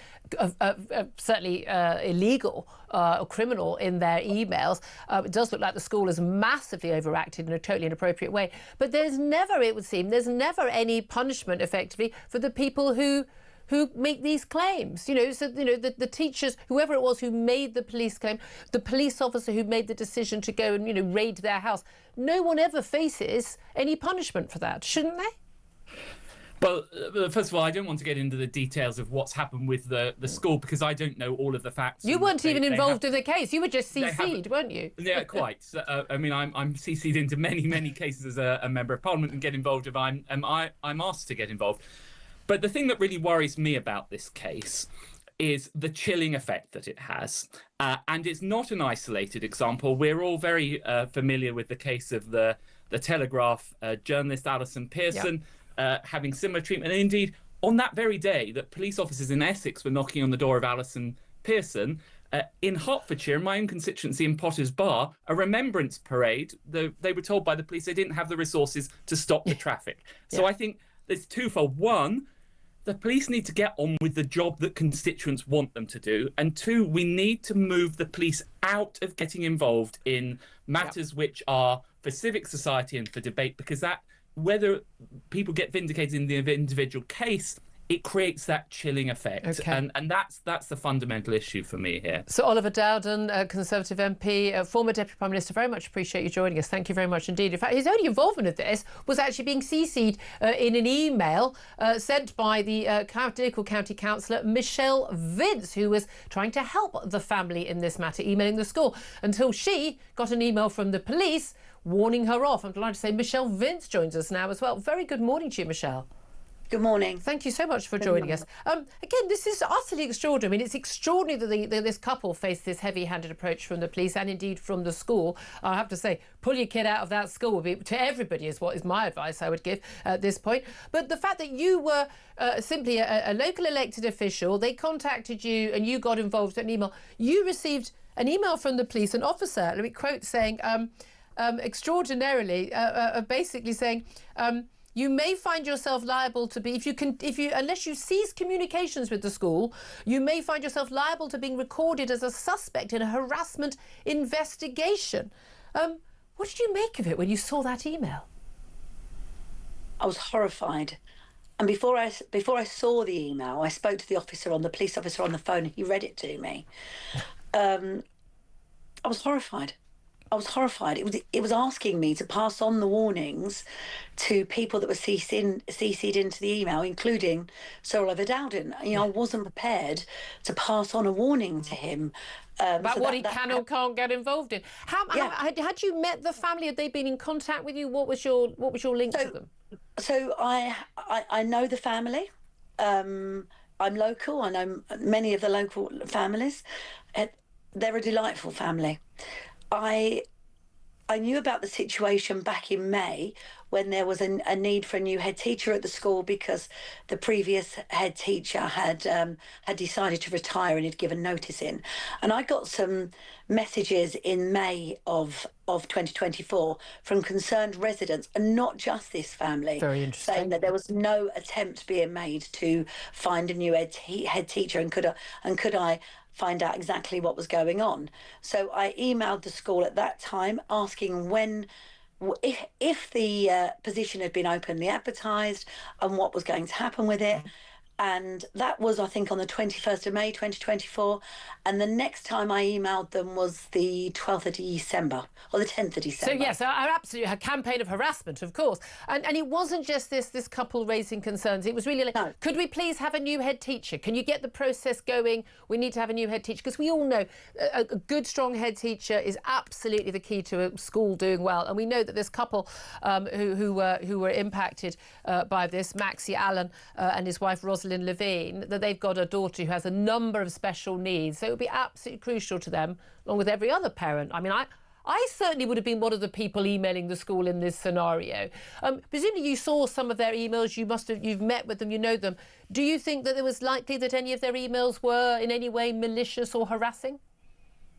certainly illegal or criminal in their emails. It does look like the school has massively overacted in a totally inappropriate way. But there's never, it would seem, there's never any punishment effectively for the people who make these claims, so the teachers, whoever it was who made the police claim, the police officer who made the decision to go and raid their house, no one ever faces any punishment for that, shouldn't they? Well, first of all, I don't want to get into the details of what's happened with the school because I don't know all of the facts. You weren't even involved in the case. You were just CC'd, weren't you? Yeah, quite. I mean, I'm CC'd into many cases as a member of Parliament and get involved if I'm asked to get involved. But the thing that really worries me about this case is the chilling effect that it has. And it's not an isolated example. We're all very familiar with the case of the Telegraph journalist Alison Pearson having similar treatment. And indeed, on that very day that police officers in Essex were knocking on the door of Alison Pearson, in Hertfordshire, in my own constituency in Potter's Bar, a remembrance parade, they were told by the police they didn't have the resources to stop the traffic. So I think there's twofold. One, the police need to get on with the job that constituents want them to do. And two, we need to move the police out of getting involved in matters which are for civic society and for debate, because that, whether people get vindicated in the individual case, it creates that chilling effect. Okay. And that's the fundamental issue for me here. So Oliver Dowden, Conservative MP, former Deputy Prime Minister, very much appreciate you joining us. Thank you very much indeed. In fact, his only involvement with this was actually being CC'd in an email sent by the Ideological County Councillor Michelle Vince, who was trying to help the family in this matter, emailing the school, until she got an email from the police warning her off. I'm delighted to say Michelle Vince joins us now as well. Very good morning to you, Michelle. Good morning. Thank you so much for joining us. Again, this is utterly extraordinary. I mean, it's extraordinary that this couple faced this heavy-handed approach from the police and indeed from the school. I have to say, pull your kid out of that school would be, to everybody, is what is my advice I would give at this point. But the fact that you were simply a local elected official, they contacted you and you got involved in an email. You received an email from the police, an officer, let me quote, saying, extraordinarily, basically saying, you may find yourself liable to be, unless you cease communications with the school, you may find yourself liable to being recorded as a suspect in a harassment investigation. What did you make of it when you saw that email? I was horrified. And before I saw the email, I spoke to the police officer on the phone, and he read it to me. I was horrified. It was asking me to pass on the warnings to people that were CC'd into the email, including Sir Oliver Dowden. I wasn't prepared to pass on a warning to him. About what he can or can't get involved in. Had you met the family? Had they been in contact with you? What was your link to them? So I know the family. I'm local. I know many of the local families. They're a delightful family. I knew about the situation back in May when there was a need for a new head teacher at the school because the previous head teacher had decided to retire and had given notice in. And I got some messages in May of 2024 from concerned residents, and not just this family, very interesting, saying that there was no attempt being made to find a new head teacher, and could I find out exactly what was going on. So I emailed the school at that time asking if the position had been openly advertised and what was going to happen with it. And that was, I think, on the 21st of May, 2024. And the next time I emailed them was the 12th of December, or the 10th of December. So, yes, absolutely, her campaign of harassment, of course. And it wasn't just this couple raising concerns. It was really like, no. Could we please have a new head teacher? Can you get the process going? We need to have a new head teacher. Because we all know a good, strong head teacher is absolutely the key to a school doing well. And we know that this couple who were impacted by this, Maxie Allen and his wife, Rosalind Levine, that they've got a daughter who has a number of special needs. So it would be absolutely crucial to them, along with every other parent. I mean, I certainly would have been one of the people emailing the school in this scenario. Presumably you saw some of their emails, you've met with them, you know them. Do you think that it was likely that any of their emails were in any way malicious or harassing?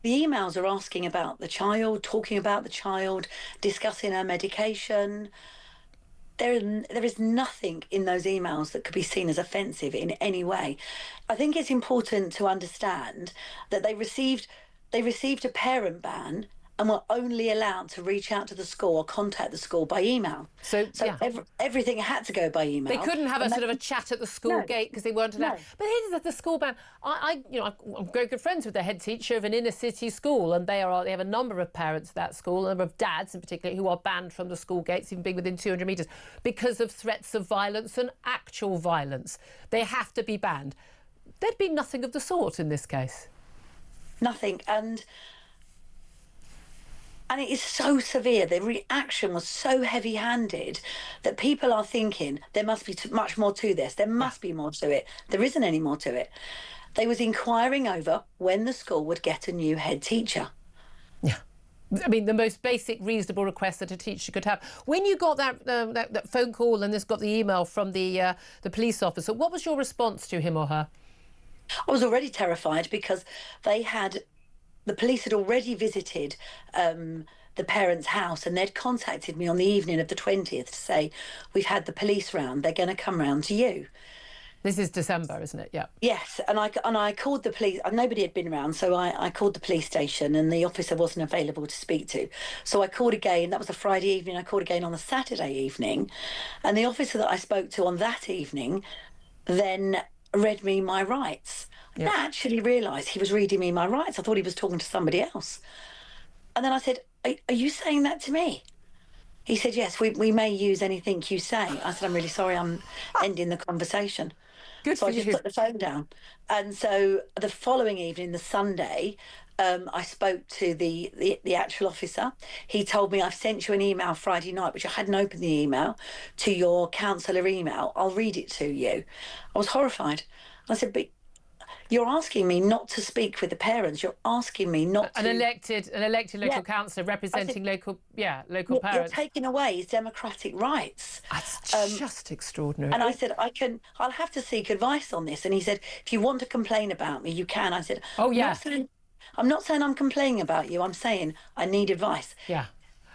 The emails are asking about the child, talking about the child, discussing her medication. There is nothing in those emails that could be seen as offensive in any way. I think it's important to understand that they received a parent ban and were only allowed to reach out to the school or contact the school by email. So yeah. Everything had to go by email. They couldn't have a sort of a chat at the school gate because they weren't allowed. No. But here's the school ban. I'm very good friends with the head teacher of an inner city school, and they have a number of parents at that school, a number of dads in particular, who are banned from the school gates, even being within 200 metres, because of threats of violence and actual violence. They have to be banned. There'd be nothing of the sort in this case. Nothing. And it is so severe. The reaction was so heavy-handed that people are thinking there must be much more to this. There must be more to it. There isn't any more to it. They was inquiring over when the school would get a new head teacher. Yeah. I mean, the most basic, reasonable request that a teacher could have. When you got that phone call and got the email from the police officer, what was your response to him or her? I was already terrified because the police had already visited the parents' house, and they'd contacted me on the evening of the 20th to say, we've had the police round, they're going to come round to you. This is December, isn't it? Yeah. Yes, and I called the police. Nobody had been around, so I called the police station, and the officer wasn't available to speak to. So I called again. That was a Friday evening. I called again on a Saturday evening, and the officer that I spoke to on that evening then read me my rights. Yep. I actually realised he was reading me my rights. I thought he was talking to somebody else. And then I said, are you saying that to me? He said, yes, we may use anything you say. I said, I'm really sorry, I'm ending the conversation. Good so for I just you. put the phone down. And so the following evening, the Sunday, I spoke to the actual officer. He told me, I've sent you an email Friday night, which I hadn't opened the email, to your counsellor email. I'll read it to you. I was horrified. I said, but you're asking me not to speak with the parents. You're asking me not to... An elected local councillor representing local parents. You're taking away his democratic rights. That's just extraordinary. And I said, I'll have to seek advice on this. And he said, if you want to complain about me, you can. I said, oh, yeah. I'm not saying I'm complaining about you. I'm saying I need advice. Yeah.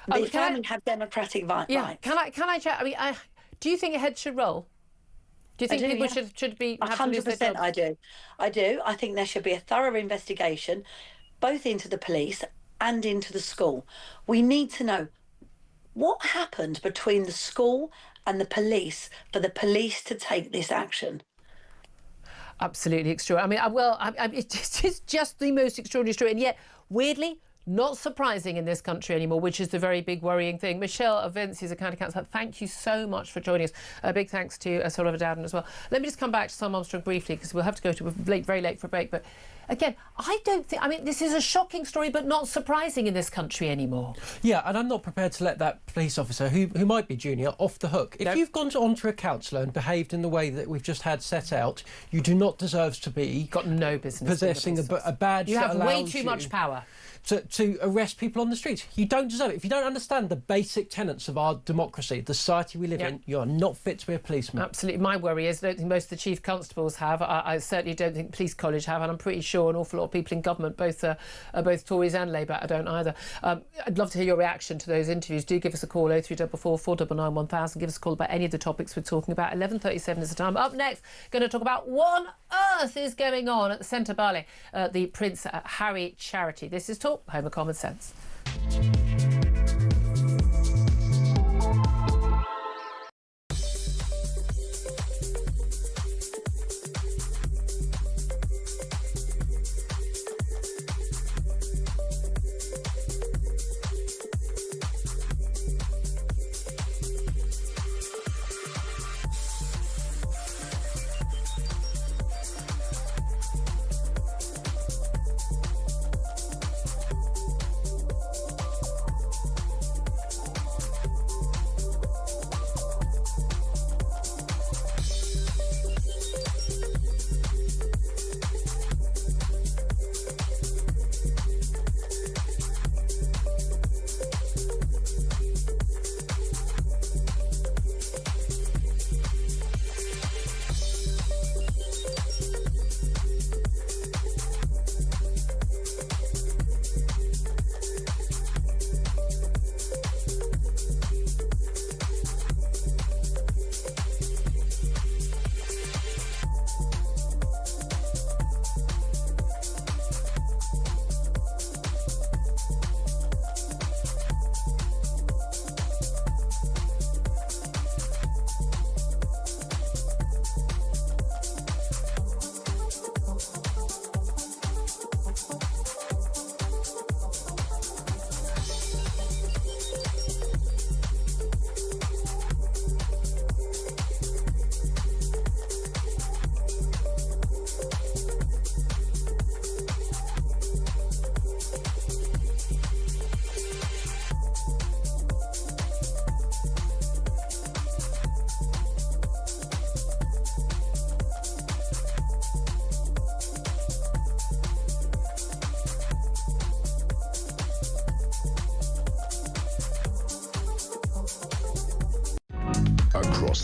The family have democratic rights. Can I check? I mean, do you think a head should roll? Do you think people should be... 100% I do. I do. I think there should be a thorough investigation, both into the police and into the school. We need to know what happened between the school and the police for the police to take this action. Absolutely extraordinary. I mean, it's just the most extraordinary story. And yet, weirdly, not surprising in this country anymore, which is the very big worrying thing. Michelle Vince is a county councillor. Thank you so much for joining us. A big thanks to Oliver Dowden as well. Let me just come back to Sam Armstrong briefly, because we'll have to go to very late for a break. But again, this is a shocking story, but not surprising in this country anymore. Yeah, and I'm not prepared to let that police officer, who might be junior, off the hook. If you've gone onto a councillor and behaved in the way that we've just had set out, you do not deserve to be... Got no business possessing a badge that allows you... You have way too much power. To arrest people on the streets. You don't deserve it. If you don't understand the basic tenets of our democracy, the society we live in, you are not fit to be a policeman. Absolutely. My worry is I don't think most of the chief constables have. I certainly don't think Police College have, and I'm pretty sure an awful lot of people in government, both Tories and Labour, don't either. I'd love to hear your reaction to those interviews. Do give us a call, 0344 499 1000. Give us a call about any of the topics we're talking about. 11:37 is the time. Up next, going to talk about what on earth is going on at the Centre Bale, the Prince Harry charity. This is Talk, Home of Common Sense.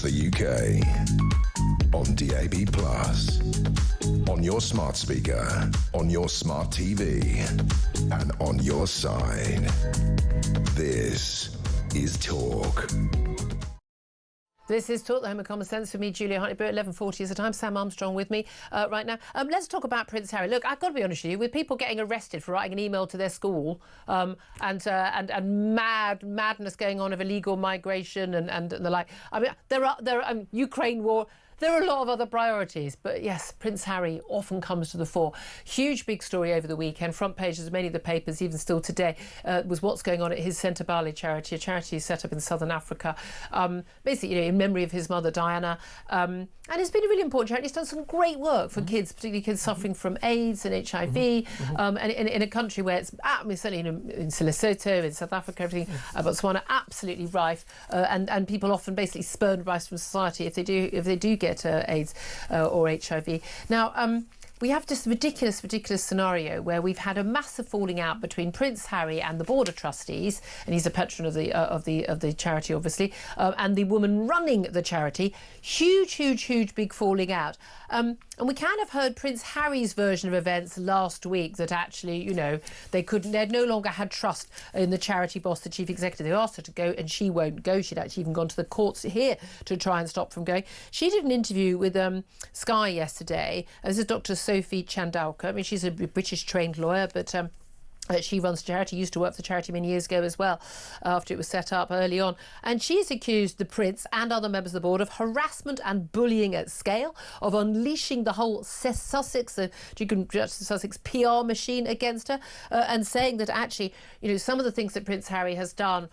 the UK. On DAB+, on your smart speaker, on your smart TV, and on your side. This is Talk. This is Talk, the Home of Common Sense, for me, Julia Hartley-Brewer. 11:40 is the time. Sam Armstrong with me right now. Let's talk about Prince Harry. Look, I've got to be honest with you, with people getting arrested for writing an email to their school and madness going on of illegal migration and the like. I mean, there are Ukraine war. There are a lot of other priorities, but yes, Prince Harry often comes to the fore. Huge big story over the weekend, front pages of many of the papers, even still today, was what's going on at his Centre charity, a charity set up in southern Africa, basically in memory of his mother Diana. And it's been a really important charity. It's done some great work for kids, particularly kids suffering from AIDS and HIV, and in a country where it's, certainly in Lesotho, in South Africa, everything, Botswana, absolutely rife, and people often basically spurned by from society if they do get AIDS or HIV. Now, we have this ridiculous scenario where we've had a massive falling out between Prince Harry and the board of trustees, and he's a patron of the charity, obviously, and the woman running the charity. Huge big falling out. And we kind of heard Prince Harry's version of events last week, that actually, you know, they no longer had trust in the charity boss, the chief executive. They asked her to go and she won't go. She'd actually even gone to the courts here to try and stop from going. She did an interview with Sky yesterday. This is Dr. Sophie Chandauka. I mean, she's a British trained lawyer, but she runs a charity, used to work for the charity many years ago as well, after it was set up early on. And she's accused the Prince and other members of the board of harassment and bullying at scale, of unleashing the whole Sussex PR machine against her, and saying that actually, you know, some of the things that Prince Harry has done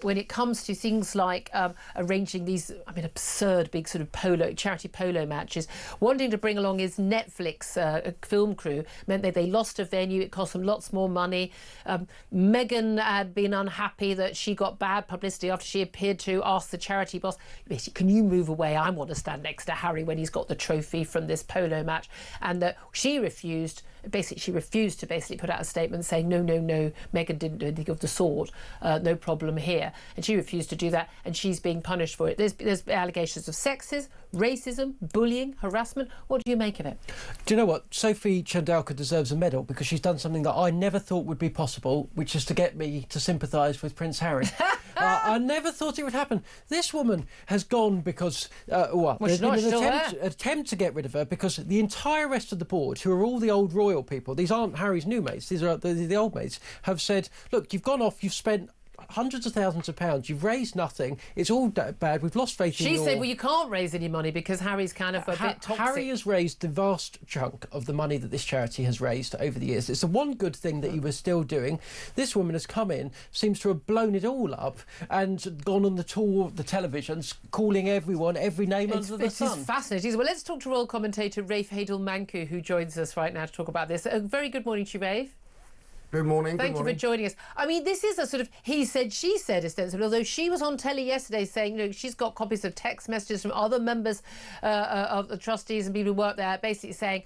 when it comes to things like arranging these, absurd big sort of charity polo matches, wanting to bring along his Netflix film crew, meant that they lost a venue. It cost them lots more money. Meghan had been unhappy that she got bad publicity after she appeared to ask the charity boss, basically, can you move away? I want to stand next to Harry when he's got the trophy from this polo match. And that she refused to put out a statement saying, no, Meghan didn't do anything of the sort, no problem here. And she refused to do that, and she's being punished for it. There's allegations of sexism, racism, bullying, harassment. What do you make of it? Do you know what? Sophie Chandauka deserves a medal because she's done something that I never thought would be possible, which is to get me to sympathise with Prince Harry. I never thought it would happen. This woman has gone because, there's been an attempt to get rid of her because the entire rest of the board, who are all the old royal people, these aren't Harry's new mates, these are the old mates, have said, look, you've gone off, you've spent hundreds of thousands of pounds, you've raised nothing, it's all bad, we've lost faith in you. She said, well, you can't raise any money because Harry's kind of a bit toxic. Harry has raised the vast chunk of the money that this charity has raised over the years. It's the one good thing that he was still doing. This woman has come in, seems to have blown it all up and gone on the tour of the televisions, calling everyone every name under the sun. It's fascinating. Well, let's talk to royal commentator Rafe Hadel-Manku, who joins us right now to talk about this. A very good morning to you, Rafe. Good morning. Thank you for joining us. I mean, this is a sort of he said, she said, ostensibly, although she was on telly yesterday saying, you know, she's got copies of text messages from other members of the trustees and people who work there, basically saying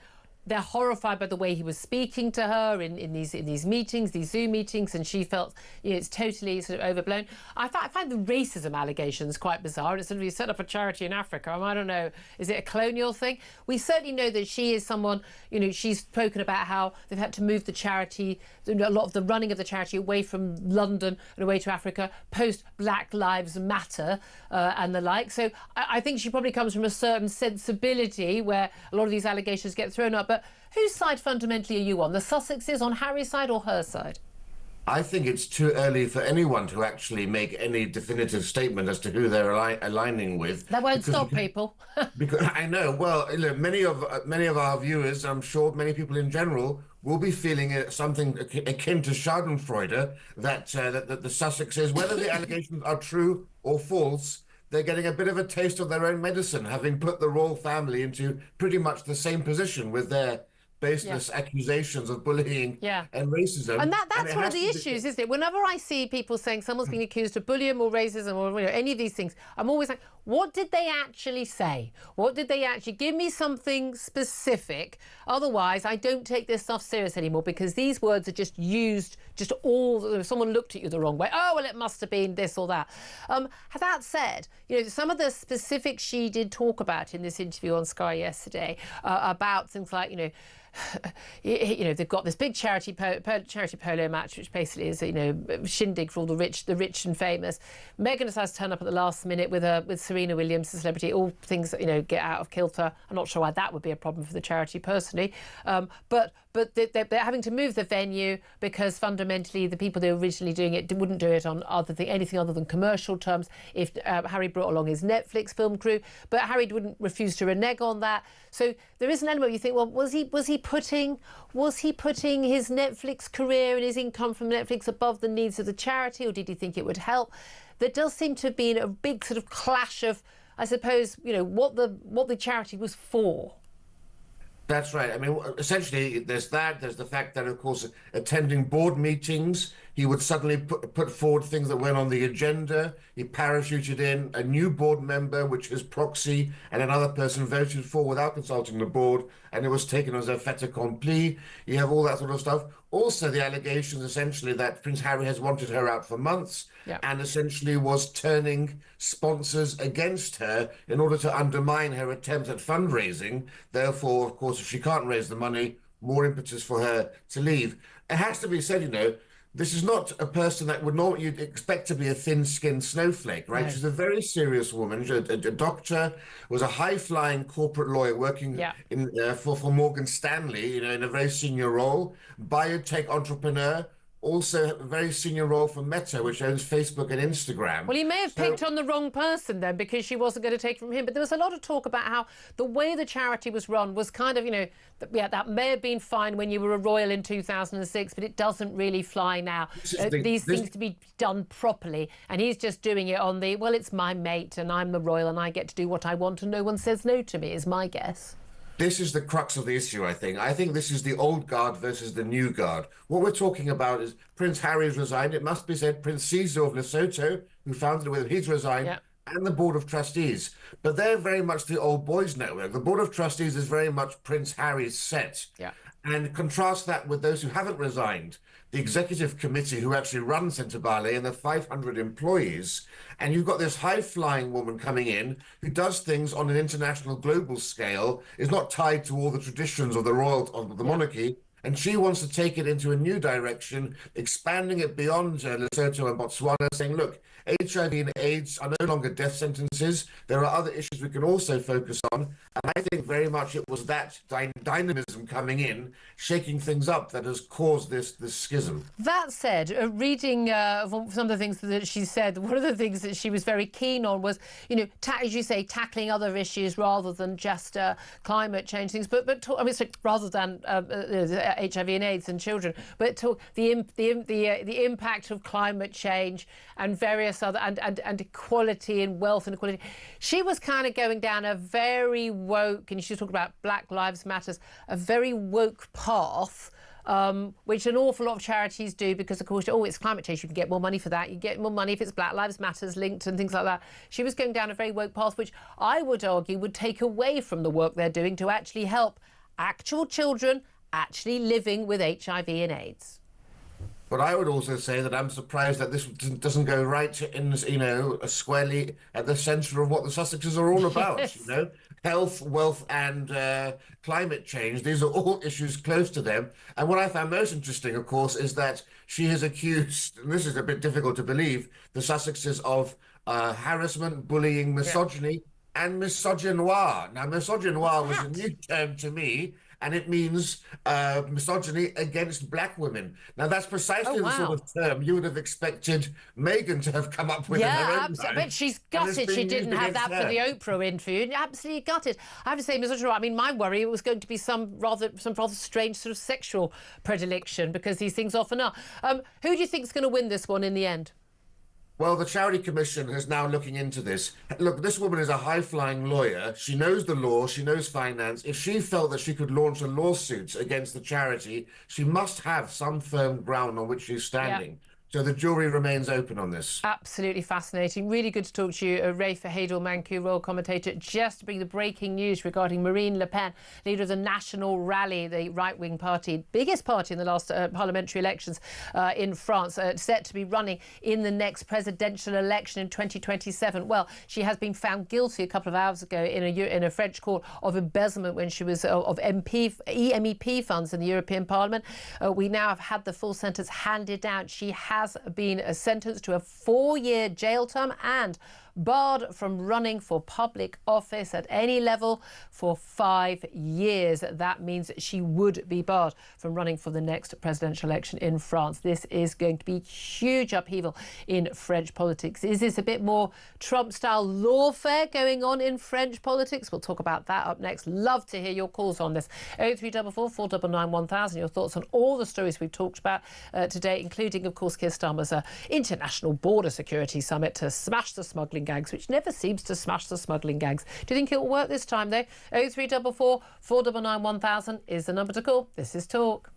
they're horrified by the way he was speaking to her in these meetings, these Zoom meetings, and she felt, you know, it's totally sort of overblown. I find the racism allegations quite bizarre. It's sort of, you set up a charity in Africa. I don't know, is it a colonial thing? We certainly know that she is someone, you know, she's spoken about how they've had to move the charity, a lot of the running of the charity away from London and away to Africa, post Black Lives Matter and the like. So I think she probably comes from a certain sensibility where a lot of these allegations get thrown up. But whose side fundamentally are you on? The Sussexes, on Harry's side or her side? I think it's too early for anyone to actually make any definitive statement as to who they're aligning with. That won't stop people. Because I know. Well, look, many of our viewers, I'm sure many people in general, will be feeling something akin to Schadenfreude that the Sussexes, whether the allegations are true or false, they're getting a bit of a taste of their own medicine, having put the royal family into pretty much the same position with their baseless accusations of bullying and racism. And that's one of the issues, isn't it? Whenever I see people saying someone's being accused of bullying or racism or any of these things, I'm always like, what did they actually say? What did they actually give me something specific? Otherwise, I don't take this stuff serious anymore, because these words are just used, just all, someone looked at you the wrong way. Oh, well, it must have been this or that. That said, you know, some of the specifics she did talk about in this interview on Sky yesterday, about things like, you know, they've got this big charity polo match, which basically is, you know, shindig for all the rich and famous. Meghan decides to turn up at the last minute with Serena Williams, the celebrity. All things that, you know, get out of kilter. I'm not sure why that would be a problem for the charity personally, but they're having to move the venue because fundamentally the people that were originally doing it wouldn't do it on anything other than commercial terms. If Harry brought along his Netflix film crew, but Harry wouldn't refuse to renege on that. So there is an element where you think, well, was he putting his Netflix career and his income from Netflix above the needs of the charity, or did he think it would help? There does seem to have been a big sort of clash of, I suppose, you know, what the charity was for. That's right. I mean, essentially, there's that. There's the fact that, of course, attending board meetings, he would suddenly put forward things that weren't on the agenda. He parachuted in a new board member, which his proxy and another person voted for without consulting the board, and it was taken as a fait accompli. You have all that sort of stuff. Also, the allegations essentially that Prince Harry has wanted her out for months, and essentially was turning sponsors against her in order to undermine her attempts at fundraising. Therefore, of course, if she can't raise the money, more impetus for her to leave. It has to be said, you know, this is not a person that would normally you'd expect to be a thin-skinned snowflake, right? She's a very serious woman. She's a doctor, was a high-flying corporate lawyer working for Morgan Stanley, you know, in a very senior role, biotech entrepreneur, also a very senior role for Meta, which owns Facebook and Instagram. Well, he may have picked on the wrong person then, because she wasn't going to take it from him. But there was a lot of talk about how the way the charity was run was kind of, you know, that may have been fine when you were a royal in 2006, but it doesn't really fly now. These things to be done properly. And he's just doing it on the, well, it's my mate and I'm the royal and I get to do what I want and no one says no to me, is my guess. This is the crux of the issue, I think. I think this is the old guard versus the new guard. What we're talking about is Prince Harry's resigned. It must be said, Prince Caesar of Lesotho, who founded it with him, he's resigned, and the Board of Trustees. But they're very much the old boys network. The Board of Trustees is very much Prince Harry's set. And contrast that with those who haven't resigned. The executive committee who actually runs Sentebale and the 500 employees. And you've got this high-flying woman coming in who does things on an international global scale, is not tied to all the traditions of the the monarchy. And she wants to take it into a new direction, expanding it beyond Lesotho and Botswana, saying, look, HIV and AIDS are no longer death sentences. There are other issues we can also focus on. And I think very much it was that dynamism coming in, shaking things up, that has caused this schism. That said, reading some of the things that she said, one of the things that she was very keen on was, you know, as you say, tackling other issues rather than just climate change things, but I mean, rather than HIV and AIDS and children, but the impact of climate change and various other and equality and wealth and equality. She was kind of going down a very woke, and she was talking about Black Lives Matters, a very woke path, which an awful lot of charities do, because of course, it's climate change, you can get more money for that, you get more money if it's Black Lives Matters linked and things like that. She was going down a very woke path, which I would argue would take away from the work they're doing to actually help actual children actually living with HIV and AIDS. But I would also say that I'm surprised that this doesn't go right in, you know, squarely at the centre of what the Sussexes are all about. Yes. You know, health, wealth, and climate change. These are all issues close to them. And what I found most interesting, of course, is that she has accused, and this is a bit difficult to believe, the Sussexes of harassment, bullying, misogyny, and misogynoir. Now, misogynoir was a new term to me, and it means misogyny against black women. Now, that's precisely the sort of term you would have expected Meghan to have come up with in her own I bet she's gutted she didn't have that for the Oprah interview. Absolutely gutted. I have to say, misogyny, I mean, my worry was going to be some rather strange sort of sexual predilection, because these things often are. Who do you think is going to win this one in the end? Well, the Charity Commission is now looking into this. Look, this woman is a high-flying lawyer. She knows the law. She knows finance. If she felt that she could launch a lawsuit against the charity, she must have some firm ground on which she's standing. So the jury remains open on this. Absolutely fascinating. Really good to talk to you, Rafe Hadel-Mancu, royal commentator. Just to bring the breaking news regarding Marine Le Pen, leader of the National Rally, the right-wing party, biggest party in the last parliamentary elections in France, set to be running in the next presidential election in 2027. Well, she has been found guilty a couple of hours ago in a French court of embezzlement when she was of MEP funds in the European Parliament. We now have had the full sentence handed down. She has been sentenced to a 4-year jail term and barred from running for public office at any level for 5 years. That means she would be barred from running for the next presidential election in France. This is going to be huge upheaval in French politics. Is this a bit more Trump-style lawfare going on in French politics? We'll talk about that up next. Love to hear your calls on this. 0344 499 1000. Your thoughts on all the stories we've talked about today, including, of course, Keir Starmer's International Border Security Summit to smash the smuggling gangs, which never seems to smash the smuggling gangs. Do you think it'll work this time, though? 0344 499 1000 is the number to call. This is Talk.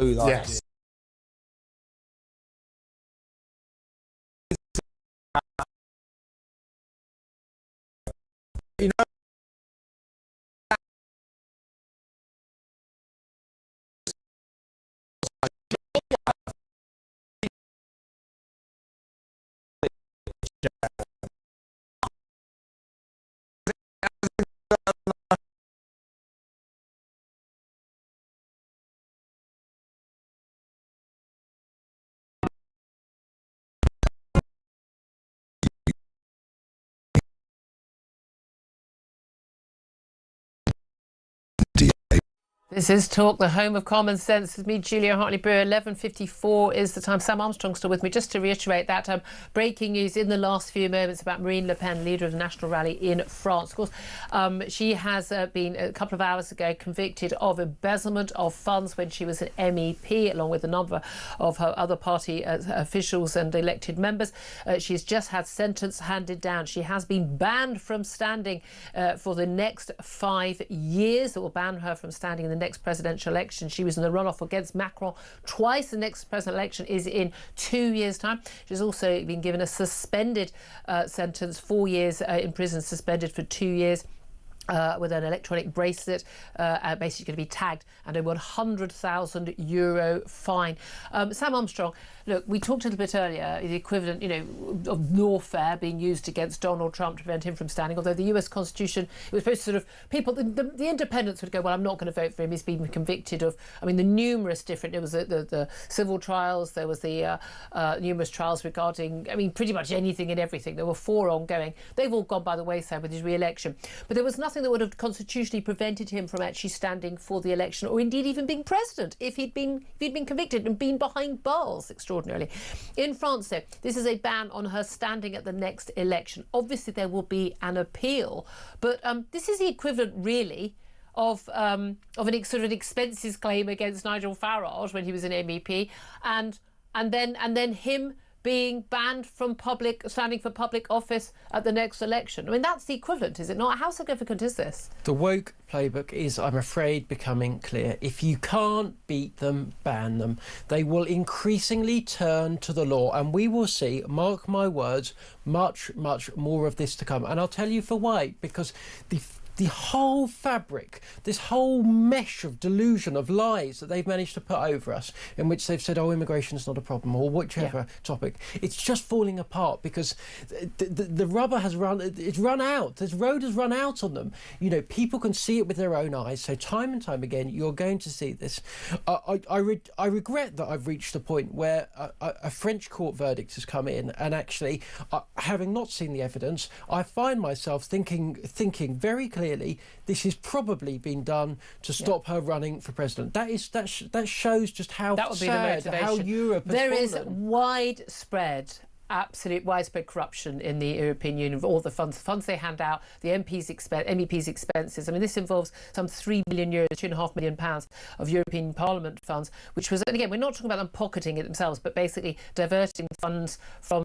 Yes. You know, This is Talk, the home of common sense. With me, Julia Hartley-Brewer. 11:54 is the time. Sam Armstrong's still with me. Just to reiterate that breaking news in the last few moments about Marine Le Pen, leader of the National Rally in France. Of course, she has been, a couple of hours ago, convicted of embezzlement of funds when she was an MEP, along with a number of her other party officials and elected members. She's just had sentence handed down. She has been banned from standing for the next 5 years. It will ban her from standing in the next presidential election. She was in the runoff against Macron twice. The next presidential election is in 2 years' time. She's also been given a suspended sentence, 4 years in prison, suspended for 2 years. with an electronic bracelet, basically going to be tagged, and a €100,000 fine. Sam Armstrong, look, we talked a little bit earlier, the equivalent, of lawfare being used against Donald Trump to prevent him from standing, although the US Constitution, it was supposed to sort of, people, the independents would go, well, I'm not going to vote for him, he's been convicted of, the numerous different, it was the civil trials, there was the numerous trials regarding, pretty much anything and everything. There were 4 ongoing. They've all gone by the wayside with his re-election. But there was nothing that would have constitutionally prevented him from actually standing for the election, or indeed even being president if he'd been convicted and been behind bars extraordinarily. In France, though, this is a ban on her standing at the next election. Obviously, there will be an appeal, but this is the equivalent, really, of an sort of an expenses claim against Nigel Farage when he was an MEP, and then him being banned from standing for public office at the next election. That's the equivalent, is it not? How significant is this? The woke playbook is, I'm afraid, becoming clear. If you can't beat them, ban them. They will increasingly turn to the law, and we will see, mark my words, much, much more of this to come. And I'll tell you for why, because the whole fabric, this whole mesh of delusion, of lies that they've managed to put over us, in which they've said, immigration's not a problem, or whichever topic, it's just falling apart because the rubber has run out. This road has run out on them. People can see it with their own eyes. So time and time again, you're going to see this. I regret that I've reached a point where a French court verdict has come in, and actually, having not seen the evidence, I find myself thinking very clearly, this has probably been done to stop her running for president. That shows just how sad, how Europe has There is absolute widespread corruption in the European Union of all the funds they hand out, the MEPs' expenses. This involves some €3 million, £2.5 million of European Parliament funds, which was, and again, we're not talking about them pocketing it themselves, but basically diverting funds from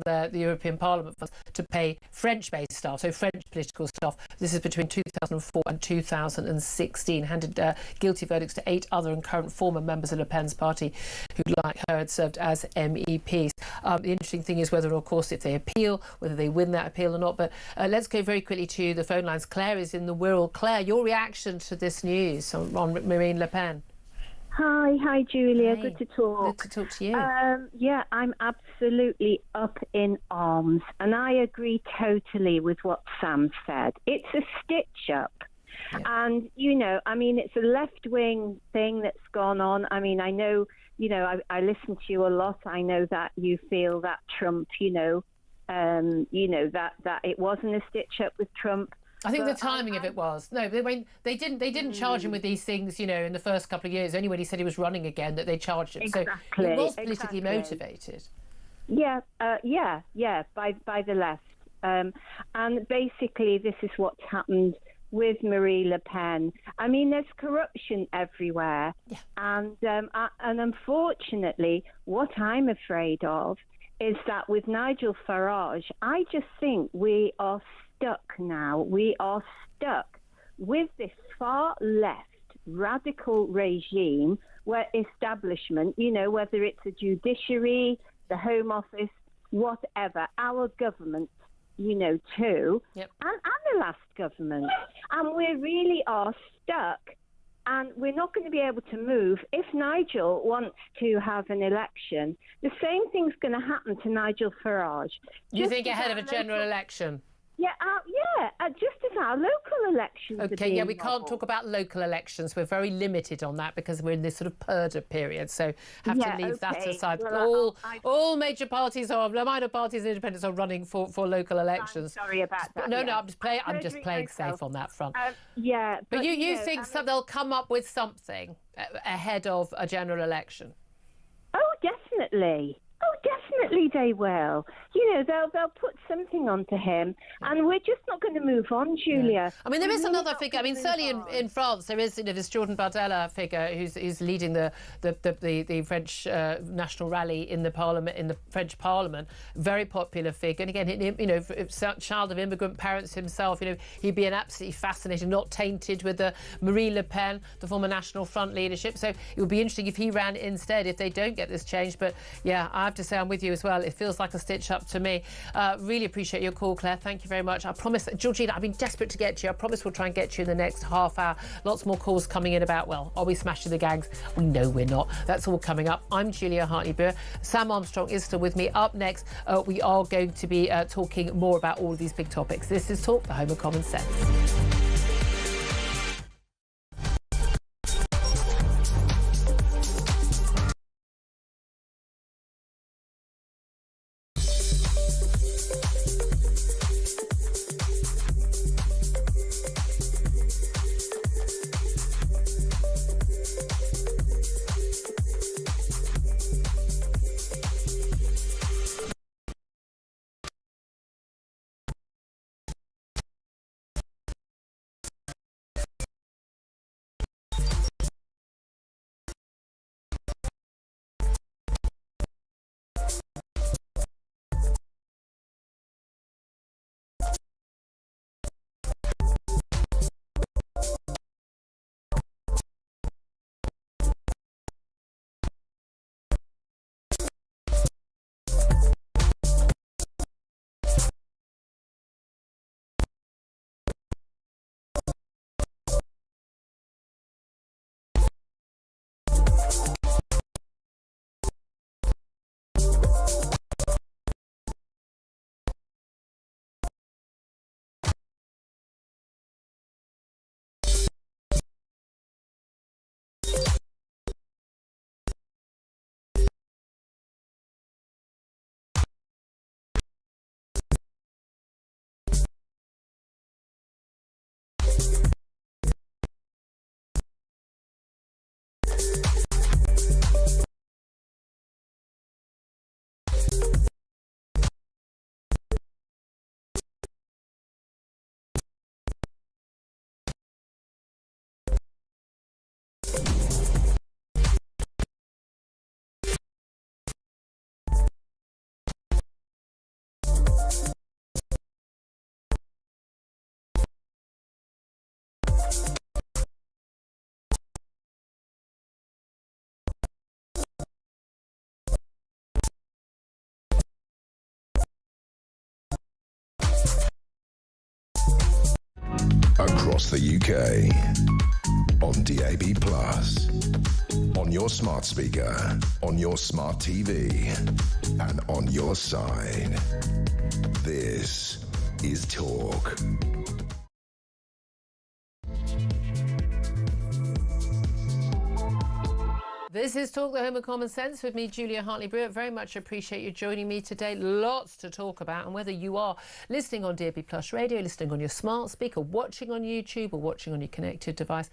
the European Parliament funds to pay French-based staff, so French political staff. This is between 2004 and 2016, handed guilty verdicts to 8 other and current former members of Le Pen's party who, like her, had served as MEPs. The interesting thing is whether, of course, if they appeal, whether they win that appeal or not. But let's go very quickly to the phone lines. Claire is in the Wirral. Claire, your reaction to this news on Marine Le Pen? Hi, Julia. Hi. Good to talk. Good to talk to you. I'm absolutely up in arms, and I agree totally with what Sam said. It's a stitch-up. Yeah. And, it's a left-wing thing that's gone on. I know, I listen to you a lot. I know that you feel that Trump, that it wasn't a stitch-up with Trump. I think the timing of it was. No, they didn't charge him with these things, in the first couple of years. Only when he said he was running again that they charged him. Exactly. So it was politically motivated. Yeah, by the left. And basically this is what's happened with Marie Le Pen. There's corruption everywhere. Yeah. And unfortunately, what I'm afraid of is that with Nigel Farage, I just think we are stuck now. We are stuck with this far left radical regime where establishment, whether it's a judiciary, the Home Office, whatever, our government, too, yep. and the last government. And we really are stuck, and we're not going to be able to move. If Nigel wants to have an election, the same thing's going to happen to Nigel Farage. You think ahead of a general election? Yeah, just as our local elections. Okay, we can't talk about local elections. We're very limited on that because we're in this sort of purger period. So have to leave that aside. Well, all major parties or minor parties and independents are running for local elections. I'm sorry about that. No, I'm just playing safe on that front. But you think they'll come up with something ahead of a general election? Oh, definitely. Oh, definitely they will. They'll put something onto him, and we're just not going to move on, Julia. Yeah. There is another figure. Certainly in France, there is this Jordan Bardella figure who's leading the French national rally in the Parliament, in the French Parliament. Very popular figure, and again, child of immigrant parents himself. He'd be an absolutely fascinating, not tainted with the Marie Le Pen, the former National Front leadership. So it would be interesting if he ran instead. If they don't get this change, but yeah, I have to say I'm with you. as well. It feels like a stitch-up to me. Really appreciate your call, Claire. Thank you very much. I promise, Georgina, I've been desperate to get to you. I promise we'll try and get you in the next half hour. Lots more calls coming in about, well, are we smashing the gangs? We know we're not. That's all coming up. I'm Julia Hartley-Brewer. Sam Armstrong is still with me. Up next, we are going to be talking more about all of these big topics. This is Talk, the home of common sense. Across the UK, on DAB+, on your smart speaker, on your smart TV, and on your side. This is Talk. This is Talk, the home of common sense, with me, Julia Hartley-Brewer. Very much appreciate you joining me today. Lots to talk about, and whether you are listening on DAB+ radio, listening on your smart speaker, watching on YouTube, or watching on your connected device,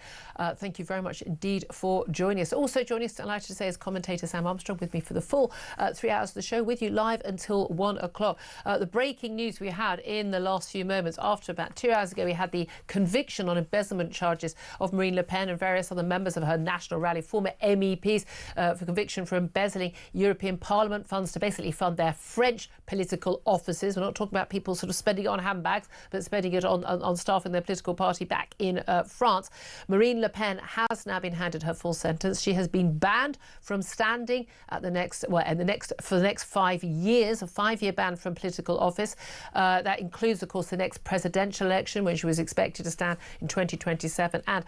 thank you very much indeed for joining us. Also joining us, I'd like to say, is commentator Sam Armstrong, with me for the full 3 hours of the show, with you live until 1 o'clock. The breaking news we had in the last few moments, after about 2 hours ago, we had the conviction on embezzlement charges of Marine Le Pen and various other members of her National Rally, former MEPs, for conviction for embezzling European Parliament funds to basically fund their French political offices. We're not talking about people sort of spending it on handbags, but spending it on staff in their political party back in France. Marine Le Pen has now been handed her full sentence. She has been banned from standing at the next 5 years, a 5-year ban from political office. That includes, of course, the next presidential election, when she was expected to stand in 2027. And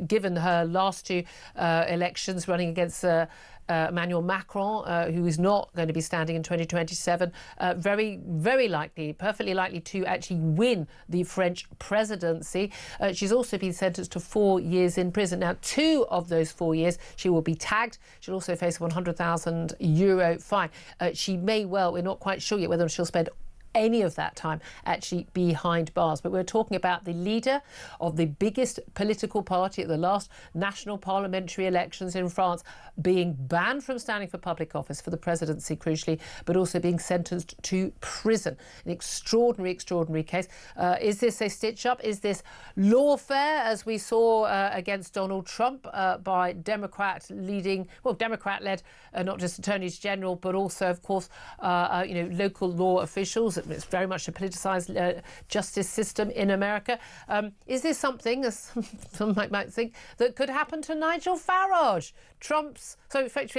given her last two elections, running against Emmanuel Macron, who is not going to be standing in 2027, very, very likely, perfectly likely to actually win the French presidency. She's also been sentenced to 4 years in prison. Now, 2 of those 4 years, she will be tagged. She'll also face a €100,000 fine. She may well, we're not quite sure yet whether she'll spend any of that time actually behind bars. But we're talking about the leader of the biggest political party at the last national parliamentary elections in France being banned from standing for public office, for the presidency crucially, but also being sentenced to prison. An extraordinary, extraordinary case. Is this a stitch-up? Is this lawfare, as we saw against Donald Trump by Democrat-led, not just attorneys general, but also, of course, local law officials, it's very much a politicised justice system in America. Is this something, as some might think, that could happen to Nigel Farage?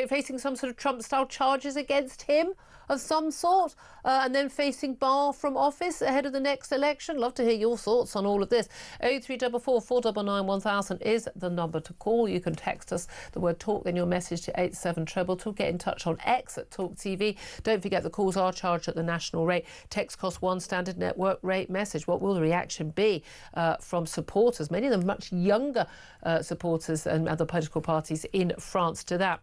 Facing some sort of Trump-style charges against him of some sort, and then facing bar from office ahead of the next election? Love to hear your thoughts on all of this. 0344 499 1000 is the number to call. You can text us the word talk, then your message to 87222. Get in touch on X at talkTV. Don't forget the calls are charged at the national rate. Text costs £1, standard network rate message. What will the reaction be from supporters, many of them much younger supporters and other political parties in France to that?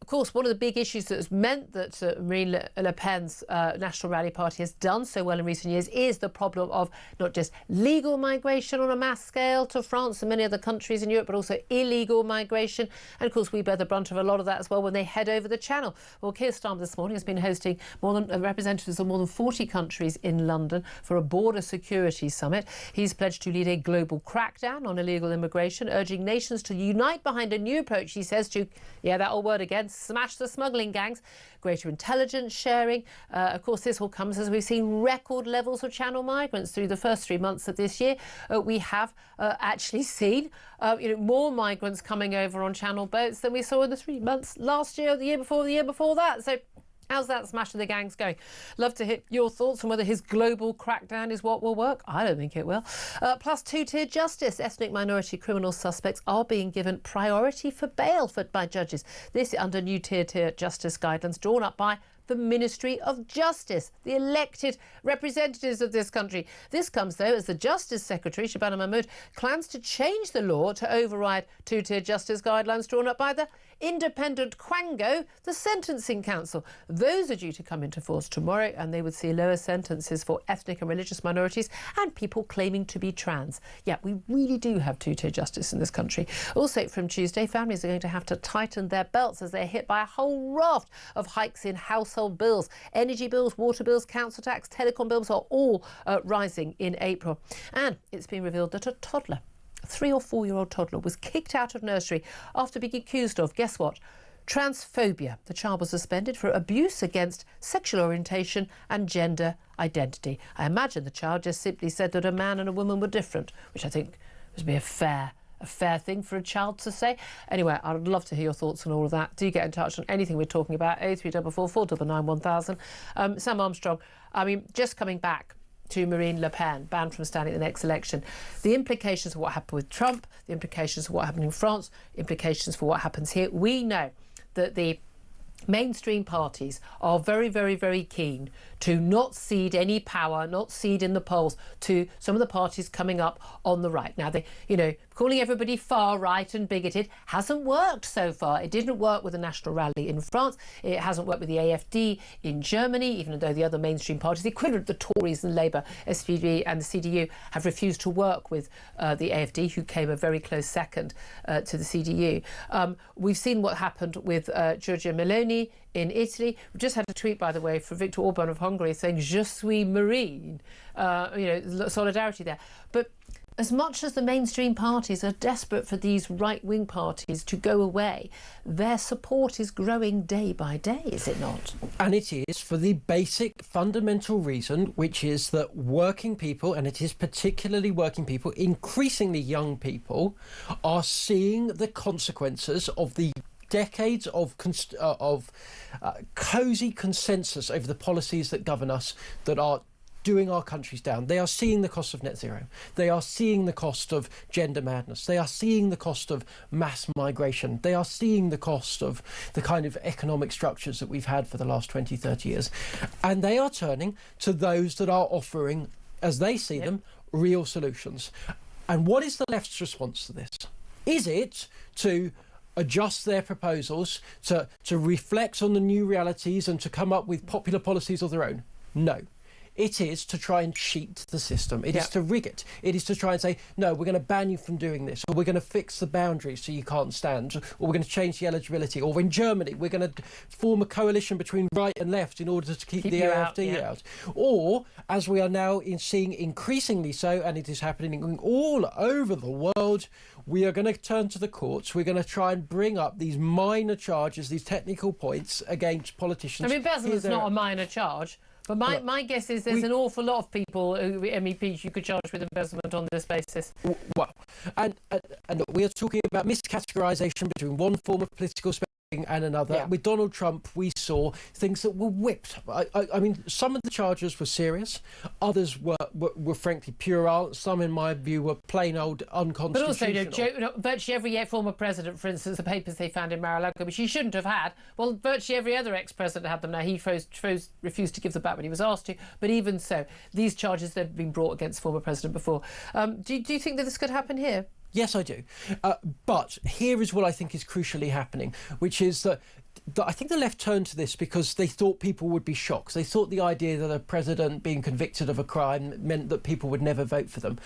Of course, one of the big issues that has meant that Marine Le Pen's National Rally Party has done so well in recent years is the problem of not just legal migration on a mass scale to France and many other countries in Europe, but also illegal migration. And of course, we bear the brunt of a lot of that as well when they head over the channel. Well, Keir Starmer this morning has been hosting representatives of more than 40 countries in London for a border security summit. He's pledged to lead a global crackdown on illegal immigration, urging nations to unite behind a new approach, he says, to, that old word again, smash the smuggling gangs, greater intelligence sharing. Of course, this all comes as we've seen record levels of channel migrants through the first 3 months of this year. We have actually seen more migrants coming over on channel boats than we saw in the 3 months last year, the year before that. So how's that smash of the gangs going? Love to hear your thoughts on whether his global crackdown is what will work. I don't think it will. Plus two-tier justice. Ethnic minority criminal suspects are being given priority for bail by judges. This under new tier justice guidelines drawn up by the Ministry of Justice, the elected representatives of this country. This comes, though, as the Justice Secretary, Shabana Mahmood, plans to change the law to override two-tier justice guidelines drawn up by the independent Quango, the Sentencing Council. Those are due to come into force tomorrow, and they would see lower sentences for ethnic and religious minorities and people claiming to be trans. Yeah, we really do have two-tier justice in this country. Also, from Tuesday, families are going to have to tighten their belts as they're hit by a whole raft of hikes in household bills. Energy bills, water bills, council tax, telecom bills are all rising in April. And it's been revealed that a toddler, 3 or 4-year-old toddler, was kicked out of nursery after being accused of, guess what, transphobia. The child was suspended for abuse against sexual orientation and gender identity. I imagine the child just simply said that a man and a woman were different, which I think would be a fair thing for a child to say. Anyway, I'd love to hear your thoughts on all of that. Do get in touch on anything we're talking about. 0344 499 1000. Sam Armstrong, I mean, just coming back to Marine Le Pen, banned from standing at the next election. The implications of what happened with Trump, the implications of what happened in France, implications for what happens here. We know that the mainstream parties are very, very, very keen to not cede any power, not cede in the polls to some of the parties coming up on the right. Now, calling everybody far right and bigoted hasn't worked so far. It didn't work with the National Rally in France. It hasn't worked with the AFD in Germany, even though the other mainstream parties, the equivalent of the Tories and Labour, SPD and the CDU, have refused to work with the AFD, who came a very close second to the CDU. We've seen what happened with Giorgia Meloni in Italy. We just had a tweet, by the way, from Viktor Orban of Hungary saying, "Je suis Marine," solidarity there. But as much as the mainstream parties are desperate for these right-wing parties to go away, their support is growing day by day, is it not? And it is for the basic fundamental reason, which is that working people, and it is particularly working people, increasingly young people, are seeing the consequences of the decades of cosy consensus over the policies that govern us that are doing our countries down. They are seeing the cost of net zero. They are seeing the cost of gender madness. They are seeing the cost of mass migration. They are seeing the cost of the kind of economic structures that we've had for the last 20, 30 years. And they are turning to those that are offering, as they see them, real solutions. And what is the left's response to this? Is it to adjust their proposals, to reflect on the new realities and to come up with popular policies of their own? No. It is to try and cheat the system. It is to rig it. It is to try and say, no, we're going to ban you from doing this, or we're going to fix the boundaries so you can't stand, or we're going to change the eligibility, or in Germany, we're going to form a coalition between right and left in order to keep the AfD out. Or, as we are now seeing increasingly so, and it is happening all over the world, we are going to turn to the courts. We're going to try and bring up these minor charges, these technical points against politicians. I mean, embezzlement's not a minor charge. But my guess is there's an awful lot of people, MEPs, you could charge with embezzlement on this basis. Well, and we are talking about miscategorisation between one form of political spending and another. Yeah. With Donald Trump, we saw things that were whipped. I mean, some of the charges were serious, others were frankly puerile. Some, in my view, were plain old unconstitutional. But also, virtually every former president, for instance, the papers they found in Mar-a-Lago, which he shouldn't have had, well, virtually every other ex-president had them now. He refused to give them back when he was asked to. But even so, these charges that have been brought against former president before. Do you think that this could happen here? Yes, I do. But here is what I think is crucially happening, which is that I think the left turned to this because they thought people would be shocked. They thought the idea that a president being convicted of a crime meant that people would never vote for them.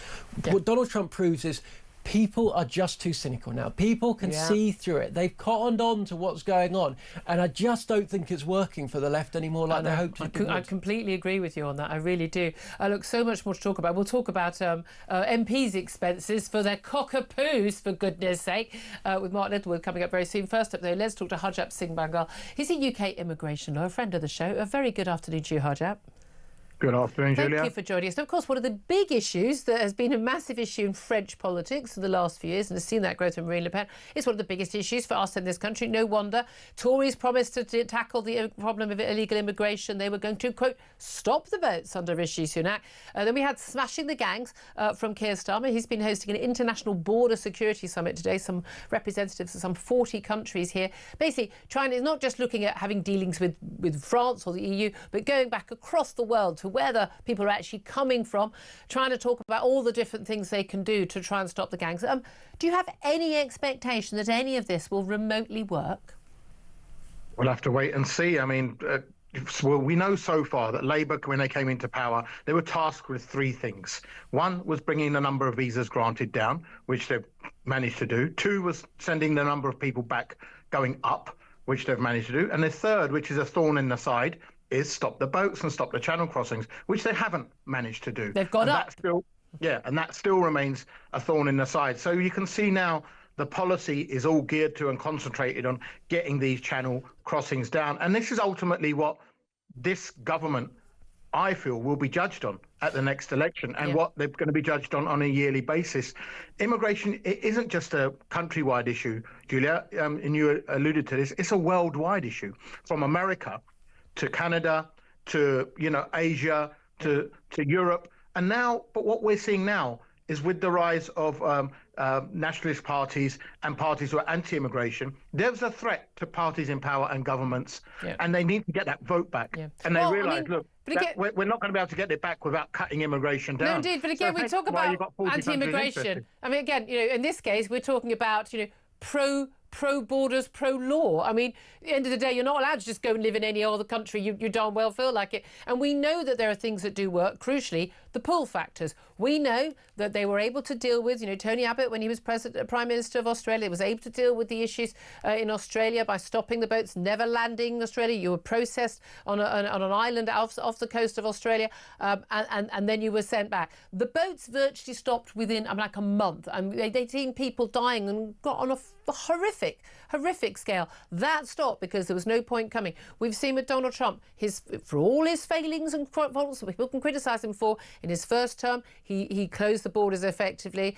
Yeah. What Donald Trump proves is people are just too cynical now. People can see through it. They've cottoned on to what's going on. And I just don't think it's working for the left anymore like they hoped it would. I completely agree with you on that. I really do. Look, so much more to talk about. We'll talk about MPs' expenses for their cockapoos, for goodness sake, with Mark Littlewood coming up very soon. First up, though, let's talk to Harjap Singh Bangal. He's a UK immigration lawyer, a friend of the show. A very good afternoon to you, Harjap. Good afternoon, Julia. Thank you for joining us. And of course, one of the big issues that has been a massive issue in French politics for the last few years, and has seen that growth from Marine Le Pen, is one of the biggest issues for us in this country. No wonder. Tories promised to tackle the problem of illegal immigration. They were going to, quote, stop the boats under Rishi Sunak. Then we had Smashing the Gangs from Keir Starmer. He's been hosting an international border security summit today. Some representatives of some 40 countries here. Basically, trying, not just looking at having dealings with France or the EU, but going back across the world to where the people are actually coming from, trying to talk about all the different things they can do to try and stop the gangs. Do you have any expectation that any of this will remotely work? We'll have to wait and see. I mean, well, we know so far that Labour, when they came into power, they were tasked with three things. One was bringing the number of visas granted down, which they've managed to do. Two was sending the number of people back going up, which they've managed to do. And the third, which is a thorn in the side, is stop the boats and stop the channel crossings, which they haven't managed to do. They've got up. And that still remains a thorn in the side. So you can see now the policy is all geared to and concentrated on getting these channel crossings down. And this is ultimately what this government, I feel, will be judged on at the next election, and what they're going to be judged on a yearly basis. Immigration, it isn't just a countrywide issue, Julia, and you alluded to this. It's a worldwide issue, from America to Canada, to Asia, to Europe, and now. But what we're seeing now is, with the rise of nationalist parties and parties who are anti-immigration, there's a threat to parties in power and governments, and they need to get that vote back. And they realise, we're not going to be able to get it back without cutting immigration down. No, indeed. But again, we talk about anti-immigration. I mean, again, in this case, we're talking about pro-borders, pro-law. I mean, at the end of the day, you're not allowed to just go and live in any other country you darn well feel like it. And we know that there are things that do work, crucially, the pull factors. We know that they were able to deal with, Tony Abbott, when he was Prime Minister of Australia, was able to deal with the issues in Australia by stopping the boats, never landing in Australia. You were processed on an island off the coast of Australia, and then you were sent back. The boats virtually stopped within like a month, and they'd seen people dying and got on a horrific scale. That stopped because there was no point coming. We've seen with Donald Trump, for all his failings and faults that people can criticise him for, in his first term, he closed the borders effectively.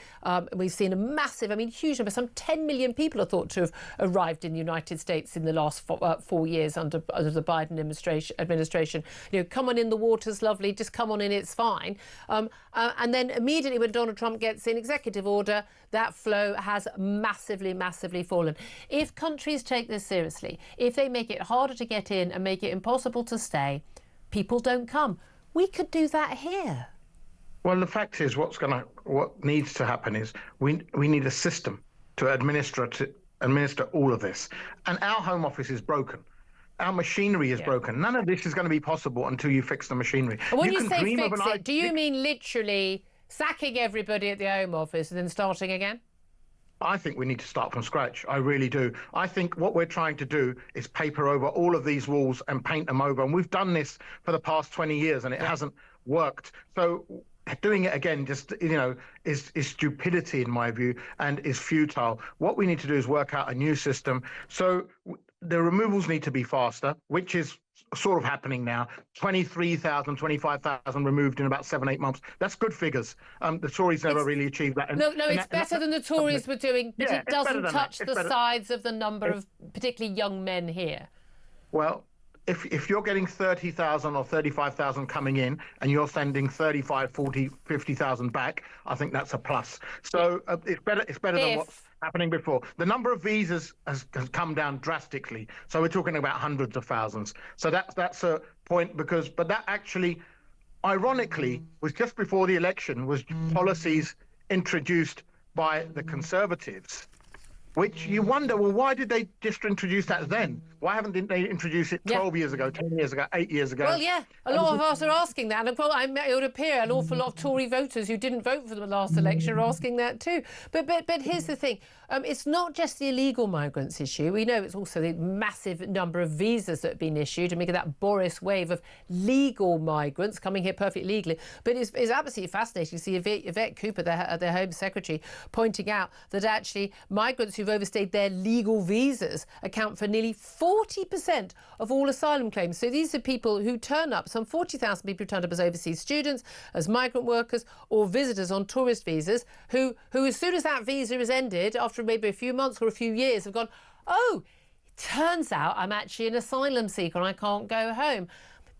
We've seen a massive, huge number, some 10 million people are thought to have arrived in the United States in the last 4 years under the Biden administration. Come on in, the water's lovely, just come on in, it's fine. And then immediately when Donald Trump gets in executive order, that flow has massively fallen. If countries take this seriously, if they make it harder to get in and make it impossible to stay, people don't come. We could do that here. Well, the fact is, what needs to happen is we need a system to administer all of this. And our Home Office is broken. Our machinery is broken. None of this is going to be possible until you fix the machinery. And when you say fix it, do you mean literally sacking everybody at the Home Office and then starting again? I think we need to start from scratch. I really do. I think what we're trying to do is paper over all of these walls and paint them over. And we've done this for the past 20 years and it hasn't worked. So doing it again just, is stupidity in my view, and is futile. What we need to do is work out a new system. So the removals need to be faster, which is sort of happening now. 23,000, 25,000 removed in about 7-8 months. That's good figures. The Tories never really achieved that. No, it's better than the Tories were doing, but it doesn't touch the sides of the number of particularly young men here. Well, if you're getting 30,000 or 35,000 coming in and you're sending 35, 40, 50,000 back, I think that's a plus. So it's better than what's happening before. The number of visas has come down drastically. So we're talking about hundreds of thousands. So that's a point but that actually, ironically, was just before the election, was policies introduced by the Conservatives, which you wonder, well, why did they just introduce that then? Why didn't they introduce it 12 years ago, 10 years ago, 8 years ago? Well, yeah, a lot of us are asking that. And it would appear an awful lot of Tory voters who didn't vote for the last election are asking that too. But here's the thing. It's not just the illegal migrants issue. We know it's also the massive number of visas that have been issued and we get that Boris wave of legal migrants coming here perfectly legally. But it's absolutely fascinating to see Yvette Cooper, their Home Secretary, pointing out that actually migrants who've overstayed their legal visas account for nearly 40% of all asylum claims. So these are people who turn up, some 40,000 people who turned up as overseas students, as migrant workers or visitors on tourist visas, who as soon as that visa is ended, after maybe a few months or a few years, have gone, oh, it turns out I'm actually an asylum seeker and I can't go home.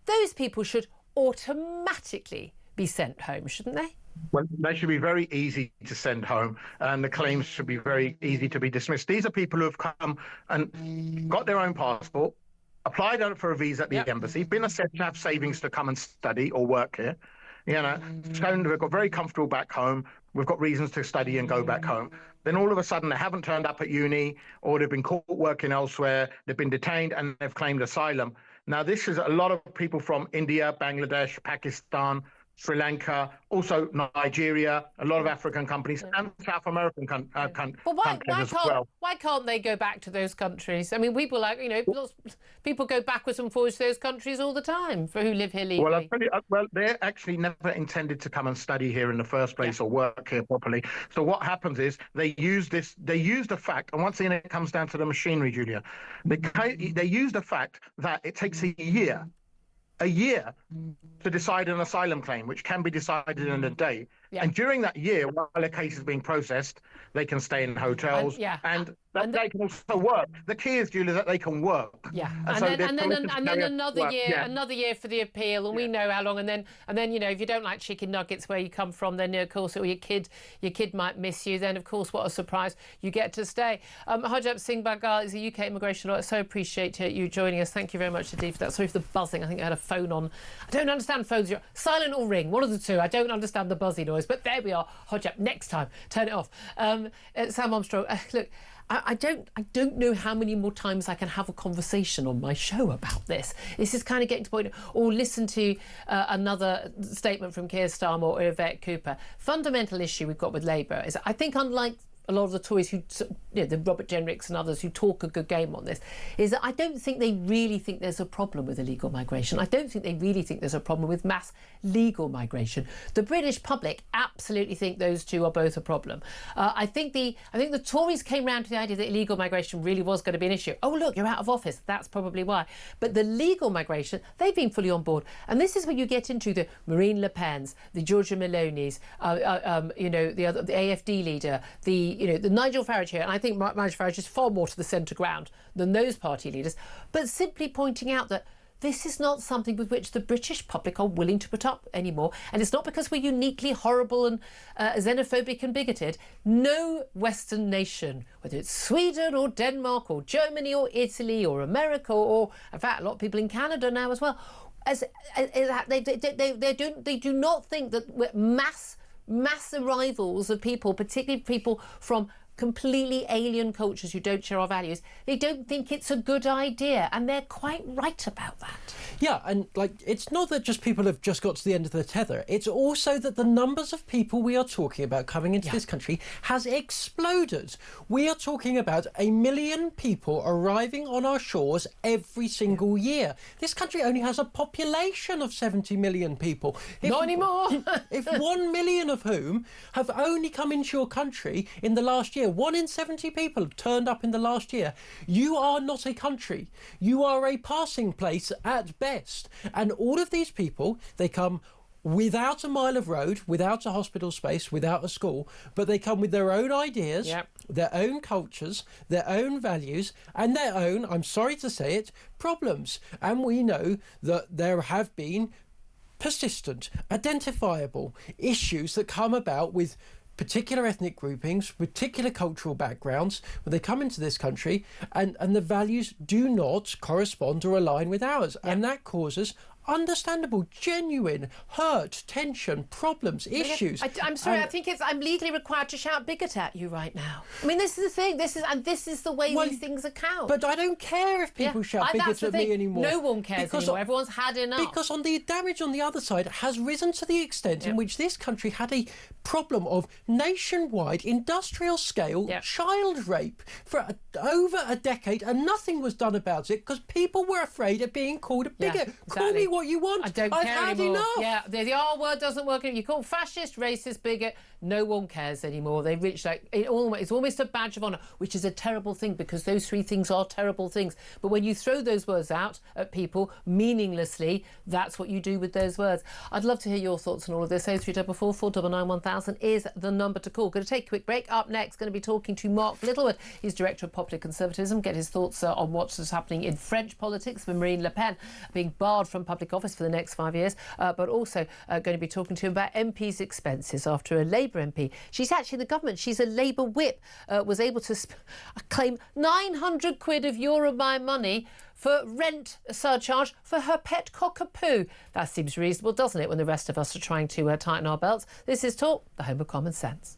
Those people should automatically be sent home, shouldn't they? Well, they should be very easy to send home and the claims should be very easy to be dismissed. These are people who have come and got their own passport, applied for a visa at the embassy, been assessed to have savings to come and study or work here, shown they've got very comfortable back home, we've got reasons to study and go back home. Then all of a sudden they haven't turned up at uni or they've been caught working elsewhere, they've been detained and they've claimed asylum. Now, this is a lot of people from India, Bangladesh, Pakistan, Sri Lanka, also Nigeria, a lot of African companies and South American countries as well. Why can't they go back to those countries? I mean, people people go backwards and forwards to those countries all the time who live here legally. Well, I'll tell you, they're actually never intended to come and study here in the first place or work here properly. So what happens is they use the fact, and once again it comes down to the machinery, Julia, they use the fact that it takes a year to decide an asylum claim, which can be decided in a day. And during that year, while a case is being processed, they can stay in hotels and they can also work. The key is, Julia, that they can work. Yeah, and then another year for the appeal, and we know how long. And then if you don't like chicken nuggets where you come from, then of course, or your kid might miss you. Then of course, what a surprise, you get to stay. Harjap Singh Bagal is a UK immigration lawyer. So appreciate you joining us. Thank you very much indeed for that. Sorry for the buzzing. I think I had a phone on. I don't understand phones. Silent or ring, one of the two. I don't understand the buzzy noise. But there we are. Harjap, next time, turn it off. Sam Armstrong, look. I don't know how many more times I can have a conversation on my show about this. This is kind of getting to the point, or listen to another statement from Keir Starmer or Yvette Cooper. Fundamental issue we've got with Labour is, I think, unlike a lot of the Tories who, the Robert Jenricks and others who talk a good game on this, is that I don't think they really think there's a problem with illegal migration. I don't think they really think there's a problem with mass legal migration. The British public absolutely think those two are both a problem. I think the Tories came round to the idea that illegal migration really was going to be an issue. Oh, look, you're out of office. That's probably why. But the legal migration, they've been fully on board. And this is where you get into the Marine Le Pens, the Giorgia Meloni's, the AFD leader, the Nigel Farage here, and I think Nigel Farage is far more to the centre ground than those party leaders, but simply pointing out that this is not something with which the British public are willing to put up anymore. And it's not because we're uniquely horrible and xenophobic and bigoted. No Western nation, whether it's Sweden or Denmark or Germany or Italy or America or, in fact, a lot of people in Canada now as well, they do not think that mass arrivals of people, particularly people from completely alien cultures who don't share our values, they don't think it's a good idea, and they're quite right about that. Yeah, and it's not that just people have just got to the end of the tether, it's also that the numbers of people we are talking about coming into this country has exploded. We are talking about 1 million people arriving on our shores every single year. This country only has a population of 70 million people. Not anymore! If 1 million of whom have only come into your country in the last year, year. 1 in 70 people have turned up in the last year. You are not a country. You are a passing place at best. And all of these people, they come without a mile of road, without a hospital space, without a school, but they come with their own ideas, their own cultures, their own values, and their own, I'm sorry to say it, problems. And we know that there have been persistent, identifiable issues that come about with particular ethnic groupings, particular cultural backgrounds, when they come into this country, and the values do not correspond or align with ours. And that causes understandable, genuine hurt, tension, problems, issues. I'm sorry, I think I'm legally required to shout bigot at you right now. I mean, this is the thing. This is the way these things are couched. But I don't care if people shout bigot at me anymore. No one cares anymore. Everyone's had enough. Because the damage on the other side has risen to the extent in which this country had a problem of nationwide, industrial scale child rape for over a decade, and nothing was done about it because people were afraid of being called a bigot. Call me what you want. I don't I've care had anymore. enough. Yeah, the R word doesn't work. You call fascist, racist, bigot. No one cares anymore. They reach it's almost a badge of honour, which is a terrible thing because those three things are terrible things. But when you throw those words out at people meaninglessly, that's what you do with those words. I'd love to hear your thoughts on all of this. 0344 499 1000 is the number to call. Going to take a quick break. Up next, going to be talking to Mark Littlewood. He's Director of Popular Conservatism. Get his thoughts on what's happening in French politics with Marine Le Pen being barred from public office for the next 5 years, but also going to be talking to him about MPs' expenses after a Labour MP. She's actually the government. She's a Labour whip. Was able to claim 900 quid of your or my money for rent surcharge for her pet cockapoo. That seems reasonable, doesn't it, when the rest of us are trying to tighten our belts? This is Talk, the home of common sense.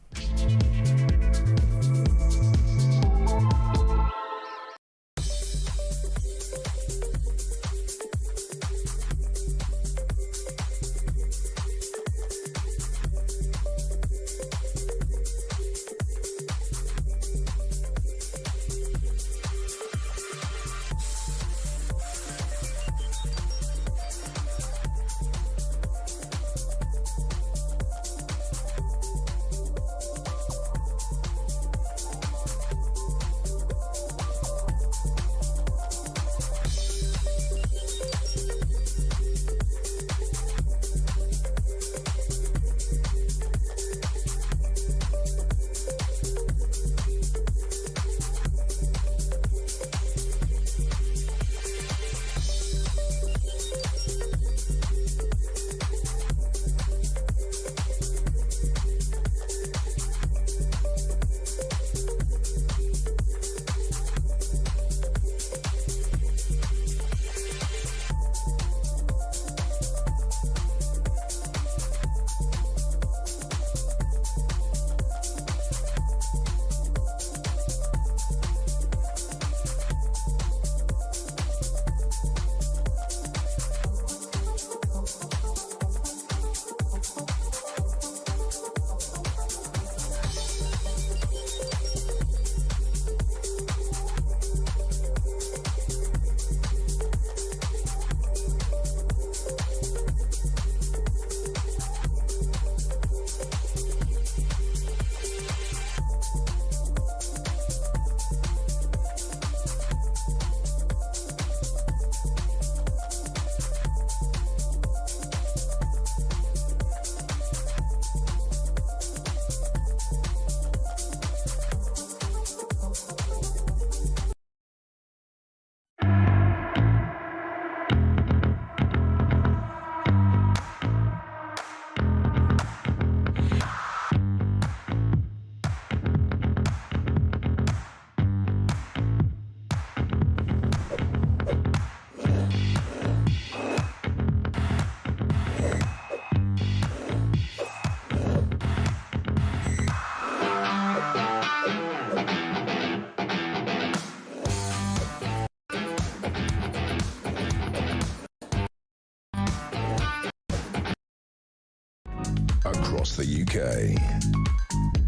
Across the UK,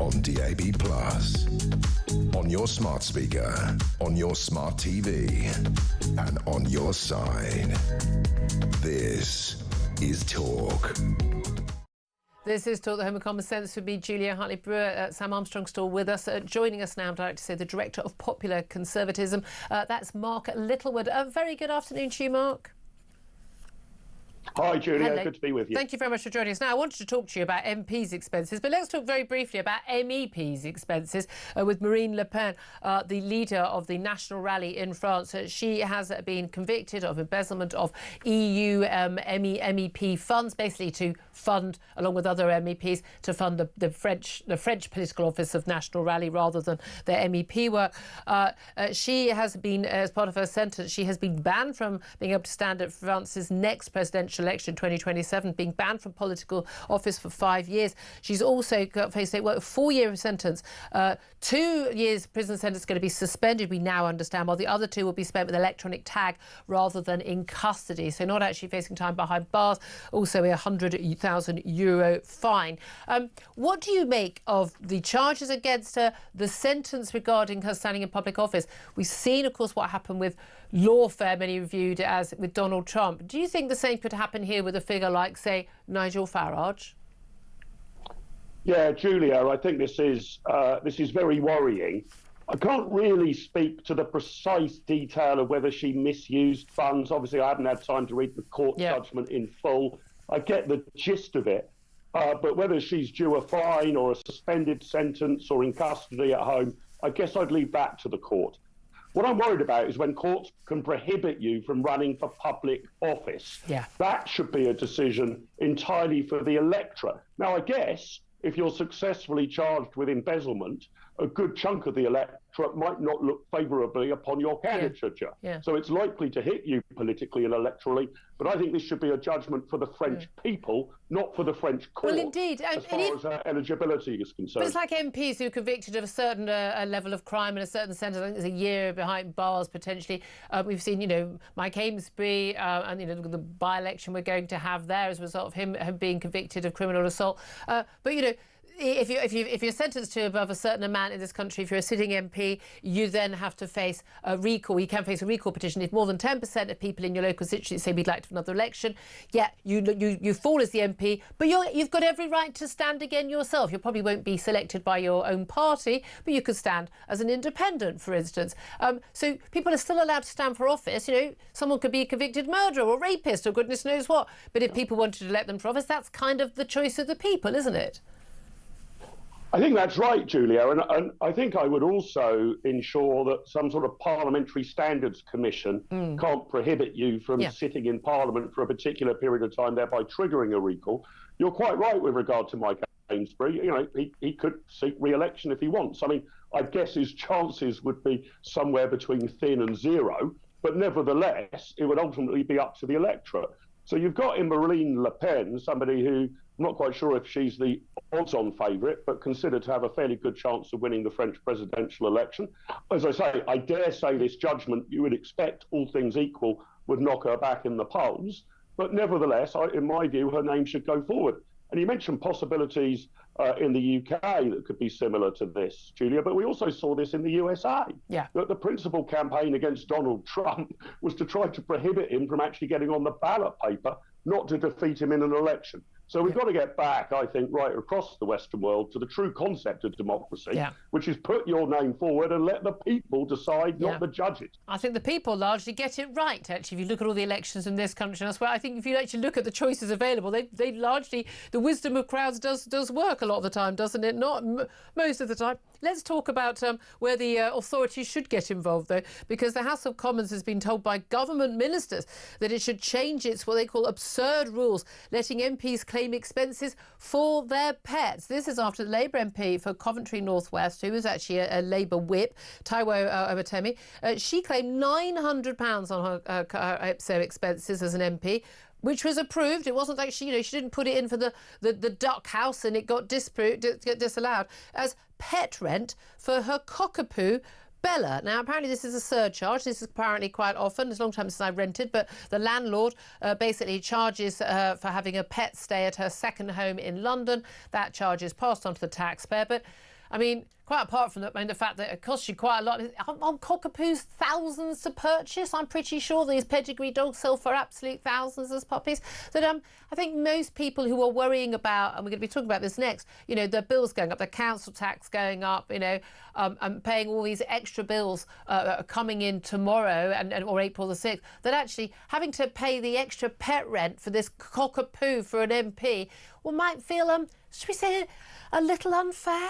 on DAB+, on your smart speaker, on your smart TV, and on your side. This is Talk. This is Talk the Home of Common Sense with me, Julia Hartley-Brewer. Sam Armstrong still with us. Joining us now, I'd like to say, the Director of Popular Conservatism. That's Mark Littlewood. A very good afternoon to you, Mark. Hi, Julia. Hello. Good to be with you. Thank you very much for joining us. Now, I wanted to talk to you about MPs' expenses, but let's talk very briefly about MEPs' expenses with Marine Le Pen, the leader of the National Rally in France. She has been convicted of embezzlement of EU MEP funds, basically to fund, along with other MEPs, to fund the French political office of National Rally rather than their MEP work. She has been, as part of her sentence, she has been banned from being able to stand at France's next presidential election 2027, being banned from political office for 5 years. She's also faced a 4-year sentence. 2 years prison sentence going to be suspended, we now understand, while the other 2 will be spent with electronic tag rather than in custody. So not actually facing time behind bars. Also a €100,000 fine. What do you make of the charges against her, the sentence regarding her standing in public office? We've seen, of course, what happened with lawfare, many viewed as with Donald Trump. Do you think the same could happen here with a figure like, say, Nigel Farage? Yeah, Julia, I think this is very worrying. I can't really speak to the precise detail of whether she misused funds. Obviously, I haven't had time to read the court judgment in full. I get the gist of it, but whether she's due a fine or a suspended sentence or in custody at home, I guess I'd leave that to the court. What I'm worried about is when courts can prohibit you from running for public office. Yeah. That should be a decision entirely for the electorate. Now, I guess if you're successfully charged with embezzlement, a good chunk of the electorate might not look favourably upon your candidature. Yeah. So it's likely to hit you politically and electorally. But I think this should be a judgment for the French people, not for the French court. Well, indeed. As far as eligibility is concerned. But it's like MPs who are convicted of a certain level of crime in a certain sentence. I think there's a year behind bars, potentially. We've seen, Mike Amesbury and, the by-election we're going to have there as a result of him being convicted of criminal assault. But, if you're sentenced to above a certain amount in this country, if you're a sitting MP, you then have to face a recall. You can face a recall petition if more than 10% of people in your local constituency say we'd like to have another election. Yeah, you fall as the MP, but you've got every right to stand again yourself. You probably won't be selected by your own party, but you could stand as an independent, for instance. So people are still allowed to stand for office. Someone could be a convicted murderer or rapist or goodness knows what. But if people wanted to elect them for office, that's kind of the choice of the people, isn't it? I think that's right, Julia, and I think I would also ensure that some sort of parliamentary standards commission can't prohibit you from sitting in Parliament for a particular period of time, thereby triggering a recall. You're quite right with regard to Mike Amesbury. He could seek re-election if he wants. I mean, I guess his chances would be somewhere between thin and zero, but nevertheless, it would ultimately be up to the electorate. So you've got in Marine Le Pen somebody who, I'm not quite sure if she's the odds-on favourite, but considered to have a fairly good chance of winning the French presidential election. As I say, I dare say this judgment, you would expect, all things equal, would knock her back in the polls. But nevertheless, in my view, her name should go forward. And you mentioned possibilities in the UK that could be similar to this, Julia, but we also saw this in the USA. Yeah. That the principal campaign against Donald Trump was to try to prohibit him from actually getting on the ballot paper, not to defeat him in an election. So we've got to get back, I think, right across the Western world to the true concept of democracy, which is put your name forward and let the people decide, not the judges. I think the people largely get it right, actually. If you look at all the elections in this country and elsewhere, I think if you actually look at the choices available, they largely, the wisdom of crowds does work a lot of the time, doesn't it? Not most of the time. Let's talk about where the authorities should get involved, though, because the House of Commons has been told by government ministers that it should change its what they call absurd rules, letting MPs claim expenses for their pets. This is after the Labour MP for Coventry North West, who was actually a Labour whip, Taiwo Owatemi, she claimed £900 on her IPSO expenses as an MP, which was approved. It wasn't like she didn't put it in for the duck house and it got disallowed as pet rent for her cockapoo Bella. Now, apparently this is a surcharge. This is apparently quite often. It's a long time since I rented, but the landlord basically charges for having a pet stay at her second home in London. That charge is passed on to the taxpayer. But I mean, quite apart from that, the fact that it costs you quite a lot. On Cockapoos, thousands to purchase. I'm pretty sure these pedigree dogs sell for absolute thousands as puppies. That I think most people who are worrying about, and we're going to be talking about this next, you know, the bills going up, the council tax going up, you know, and paying all these extra bills coming in tomorrow or April the 6th, that actually having to pay the extra pet rent for this cockapoo for an MP, well, might feel, should we say, a little unfair?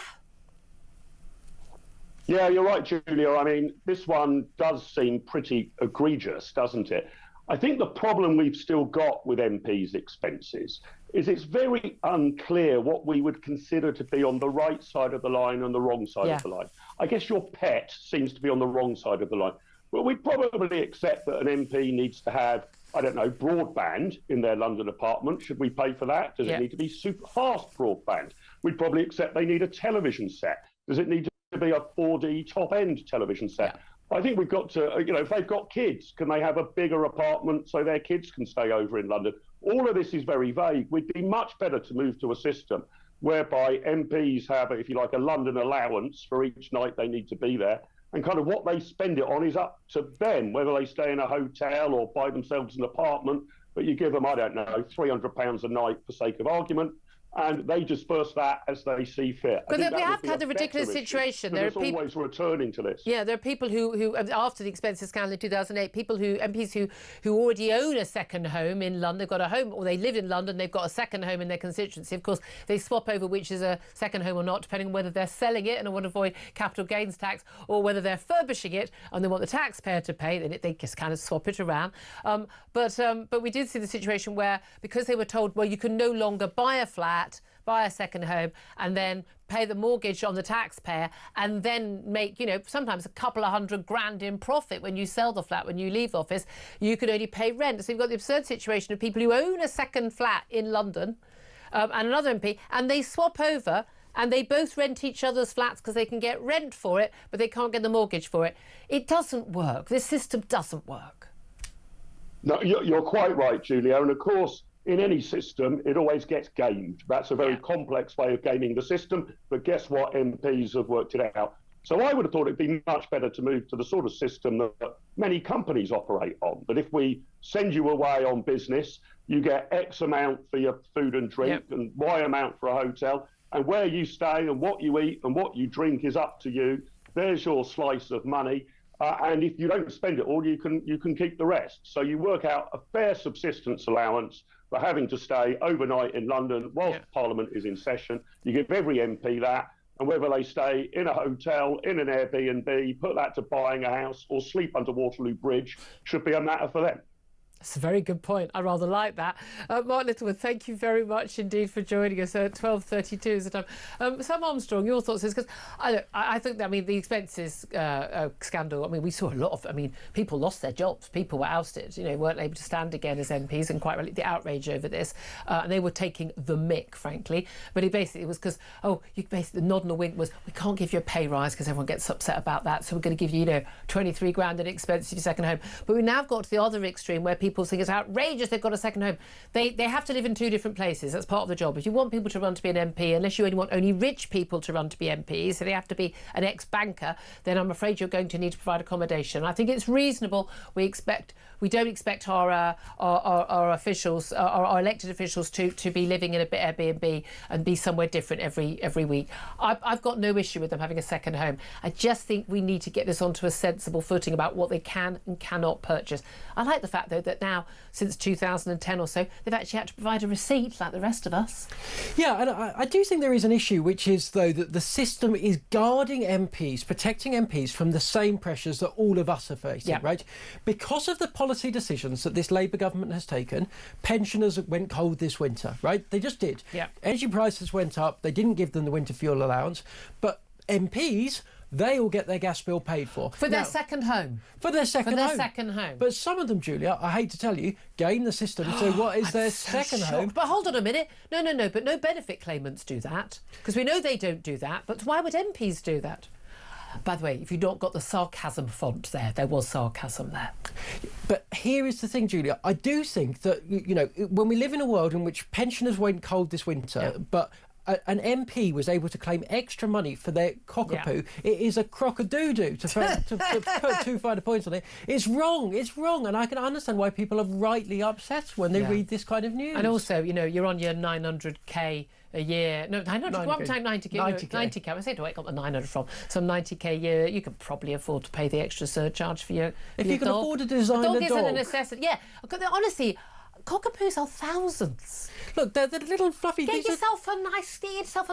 Yeah, you're right, Julia. I mean, this one does seem pretty egregious, doesn't it? I think the problem we've still got with MPs' expenses is it's very unclear what we would consider to be on the right side of the line and the wrong side of the line. I guess your pet seems to be on the wrong side of the line. Well, we'd probably accept that an MP needs to have, I don't know, broadband in their London apartment. Should we pay for that? Does it need to be super fast broadband? We'd probably accept they need a television set. Does it need to be a 4D top-end television set? I think we've got to, you know, if they've got kids, can they have a bigger apartment so their kids can stay over in London? All of this is very vague. We'd be much better to move to a system whereby MPs have, if you like, a London allowance for each night they need to be there. And kind of what they spend it on is up to them, whether they stay in a hotel or buy themselves an apartment. But you give them, I don't know, £300 a night for sake of argument, and they disperse that as they see fit. But we have had a ridiculous situation. There are people always returning to this. Yeah, there are people who after the expenses scandal in 2008, MPs who already own a second home in London, they've got a home, or they live in London, they've got a second home in their constituency. Of course, they swap over which is a second home or not, depending on whether they're selling it and want to avoid capital gains tax, or whether they're furbishing it and they want the taxpayer to pay. They just kind of swap it around. But we did see the situation where, because they were told, well, you can no longer buy a flat, buy a second home, and then pay the mortgage on the taxpayer, and then make, you know, sometimes a couple of £100,000 in profit when you sell the flat, when you leave office, you could only pay rent. So you've got the absurd situation of people who own a second flat in London and another MP, and they swap over and they both rent each other's flats because they can get rent for it, but they can't get the mortgage for it. It doesn't work. This system doesn't work. No, you're quite right, Julia. And of course, in any system, it always gets gamed. That's a very complex way of gaming the system. But guess what? MPs have worked it out. So I would have thought it'd be much better to move to the sort of system that many companies operate on. That if we send you away on business, you get X amount for your food and drink and Y amount for a hotel. And where you stay and what you eat and what you drink is up to you. There's your slice of money. And if you don't spend it all, you can keep the rest. So you work out a fair subsistence allowance for having to stay overnight in London whilst Parliament is in session. You give every MP that, and whether they stay in a hotel, in an Airbnb, put that to buying a house or sleep under Waterloo Bridge should be a matter for them. That's a very good point. I rather like that. Mark Littlewood, thank you very much indeed for joining us at 12:32 is the time. Sam Armstrong, your thoughts? Because I think that, I mean, the expenses scandal, I mean, we saw a lot of, I mean, people lost their jobs, people were ousted, you know, weren't able to stand again as MPs, and quite rightly the outrage over this, and they were taking the mick, frankly. But it basically was because, you basically, the nod and the wink was, we can't give you a pay rise because everyone gets upset about that, so we're going to give you, you know, 23 grand in expensive second home. But we now got to the other extreme where people think it's outrageous they've got a second home. They have to live in two different places. That's part of the job. If you want people to run to be an MP, unless you only want only rich people to run to be MPs, so they have to be an ex-banker, then I'm afraid you're going to need to provide accommodation. I think it's reasonable. We don't expect our officials, our elected officials, to be living in a bit Airbnb and be somewhere different every week. I've got no issue with them having a second home. I just think we need to get this onto a sensible footing about what they can and cannot purchase. I like the fact, though, that now, since 2010 or so, they've actually had to provide a receipt like the rest of us. Yeah, and I do think there is an issue, which is, though, that the system is guarding MPs, protecting MPs from the same pressures that all of us are facing, right? Because of the policy decisions that this Labour government has taken, pensioners went cold this winter, right? They just did. Yeah. Energy prices went up. They didn't give them the winter fuel allowance. But MPs, they all get their gas bill paid for. For their second home. For their second home. Second home. But some of them, Julia, I hate to tell you, game the system. So what is their second home? But hold on a minute. No. But no benefit claimants do that. Because we know they don't do that. But why would MPs do that? By the way, if you've not got the sarcasm font there was sarcasm there. But here is the thing, Julia. I do think that, you know, when we live in a world in which pensioners went cold this winter, but an MP was able to claim extra money for their cockapoo, it is a crock-a-doo-doo, to put two finer points on it. It's wrong, and I can understand why people are rightly upset when they read this kind of news. And also, you're on your 900k a year. No, 900, what time 90k? 90k. I say, where I got the 900 from? Some 90k a year. You can probably afford to pay the extra surcharge for your If you can dog. afford to design a dog. Isn't a necessity. Yeah, honestly, cockapoos are thousands. Look, they're the little fluffy. Get yourself a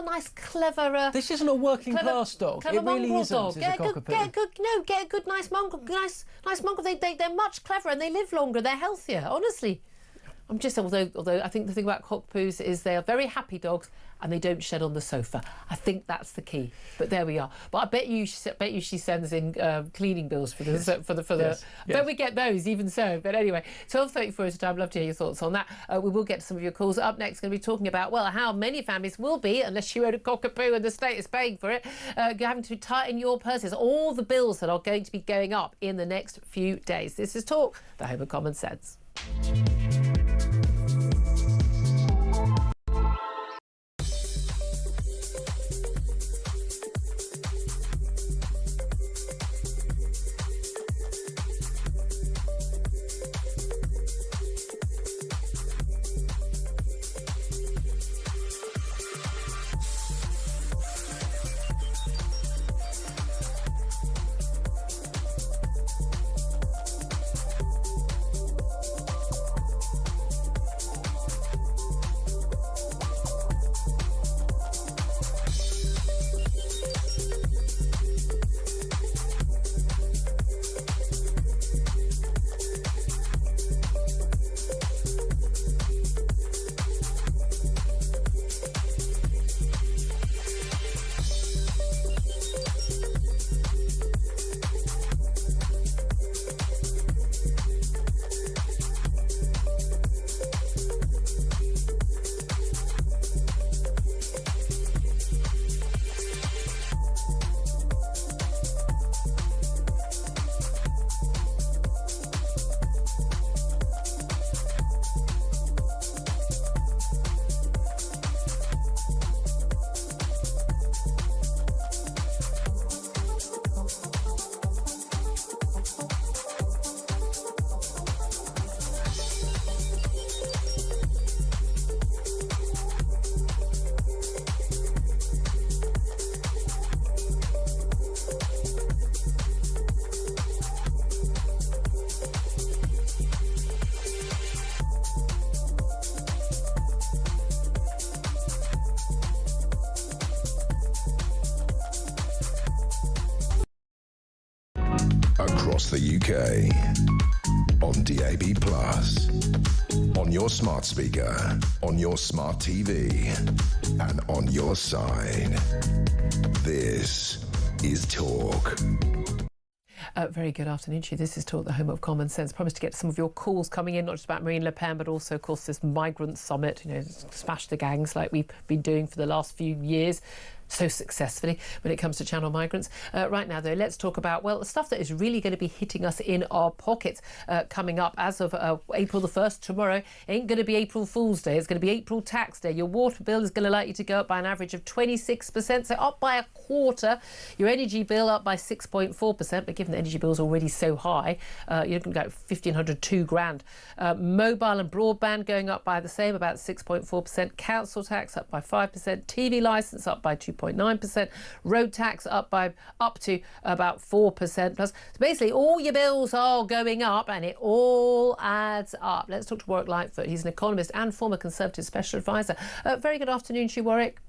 nice, clever. This isn't a working class dog. Clever It really mongrel isn't. dog. Get a good, nice mongrel. Nice mongrel. They're much cleverer and they live longer. They're healthier. Honestly. I'm just, although I think the thing about cockatoos is they are very happy dogs and they don't shed on the sofa. I think that's the key. But there we are. But I bet you she sends in cleaning bills for the. I bet we get those even so. But anyway, 12:34 is the time. I'd love to hear your thoughts on that. We will get some of your calls. Up next, going to be talking about how many families will be, unless you own a cockapoo and the state is paying for it, having to tighten your purses. All the bills that are going to be going up in the next few days. This is Talk, the home of common sense. Across the UK, on DAB+, on your smart speaker, on your smart TV, and on your side. This is Talk. Very good afternoon to you. This is Talk, the home of common sense. Promised to get some of your calls coming in, not just about Marine Le Pen, but also, of course, this migrant summit, smash the gangs like we've been doing for the last few years so successfully when it comes to channel migrants. Right now, though, let's talk about, the stuff that is really going to be hitting us in our pockets coming up as of April the 1st tomorrow. Ain't going to be April Fool's Day. It's going to be April Tax Day. Your water bill is going to likely to go up by an average of 26%, so up by a quarter. Your energy bill up by 6.4%, but given the energy bill is already so high, you're looking at $1,500, $2,000. Mobile and broadband going up by the same, about 6.4%. Council tax up by 5%. TV licence up by 2.9%. Road tax up to about 4% plus. So basically, all your bills are going up, and it all adds up. Let's talk to Warwick Lightfoot. He's an economist and former Conservative special advisor. Very good afternoon to you, Warwick.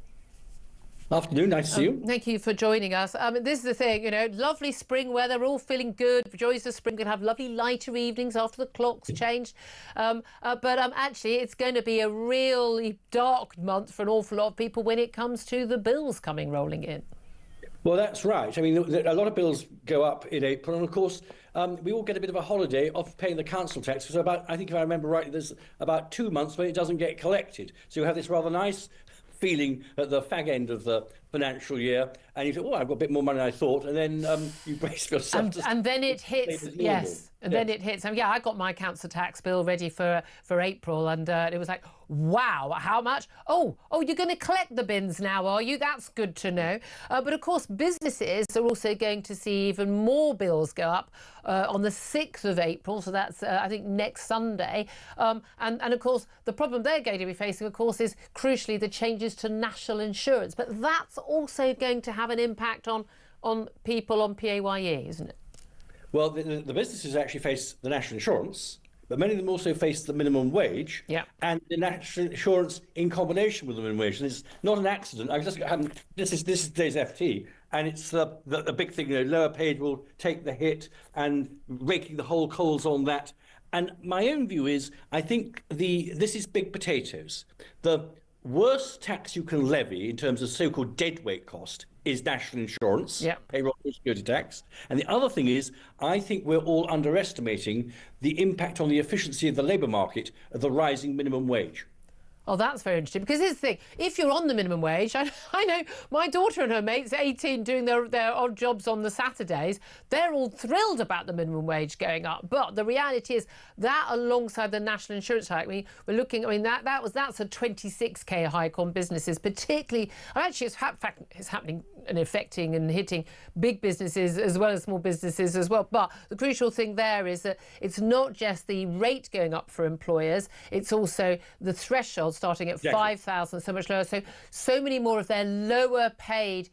Afternoon, nice to see you. Thank you for joining us. This is the thing, lovely spring weather, we're all feeling good. Joys of spring, we're going to have lovely lighter evenings after the clocks change. But actually, it's going to be a really dark month for an awful lot of people when it comes to the bills rolling in. Well, that's right. I mean, a lot of bills go up in April, and of course, we all get a bit of a holiday off paying the council tax. So I think if I remember rightly, there's about 2 months when it doesn't get collected. So you have this rather nice feeling at the fag end of the financial year, and you think, oh, I've got a bit more money than I thought, and then you brace yourself. And then it hits, yes. And then it hits. I got my council tax bill ready for April, and it was like, wow, how much? Oh, you're going to collect the bins now, are you? That's good to know. But of course, businesses are also going to see even more bills go up on the 6th of April. So that's, I think, next Sunday. And of course, the problem they're going to be facing, of course, is crucially the changes to national insurance. But that's also going to have an impact on people on PAYE, isn't it? Well, the businesses actually face the national insurance, but many of them also face the minimum wage and the national insurance in combination with the minimum wage. And it's not an accident. This is today's FT, and it's the big thing. Lower paid will take the hit, and raking the whole coals on that. And my own view is, I think this is big potatoes. The worst tax you can levy in terms of so-called deadweight cost is national insurance, payroll and security tax. And the other thing is, I think we're all underestimating the impact on the efficiency of the labour market of the rising minimum wage. Oh, that's very interesting, because here's the thing. If you're on the minimum wage, I know my daughter and her mates, 18, doing their odd jobs on the Saturdays, they're all thrilled about the minimum wage going up. But the reality is that alongside the national insurance hike, we're looking, that's a 26k hike on businesses, particularly, and actually it's happening and affecting and hitting big businesses as well as small businesses as well. But the crucial thing there is that it's not just the rate going up for employers, it's also the threshold starting at 5,000, so much lower. So many more of their lower paid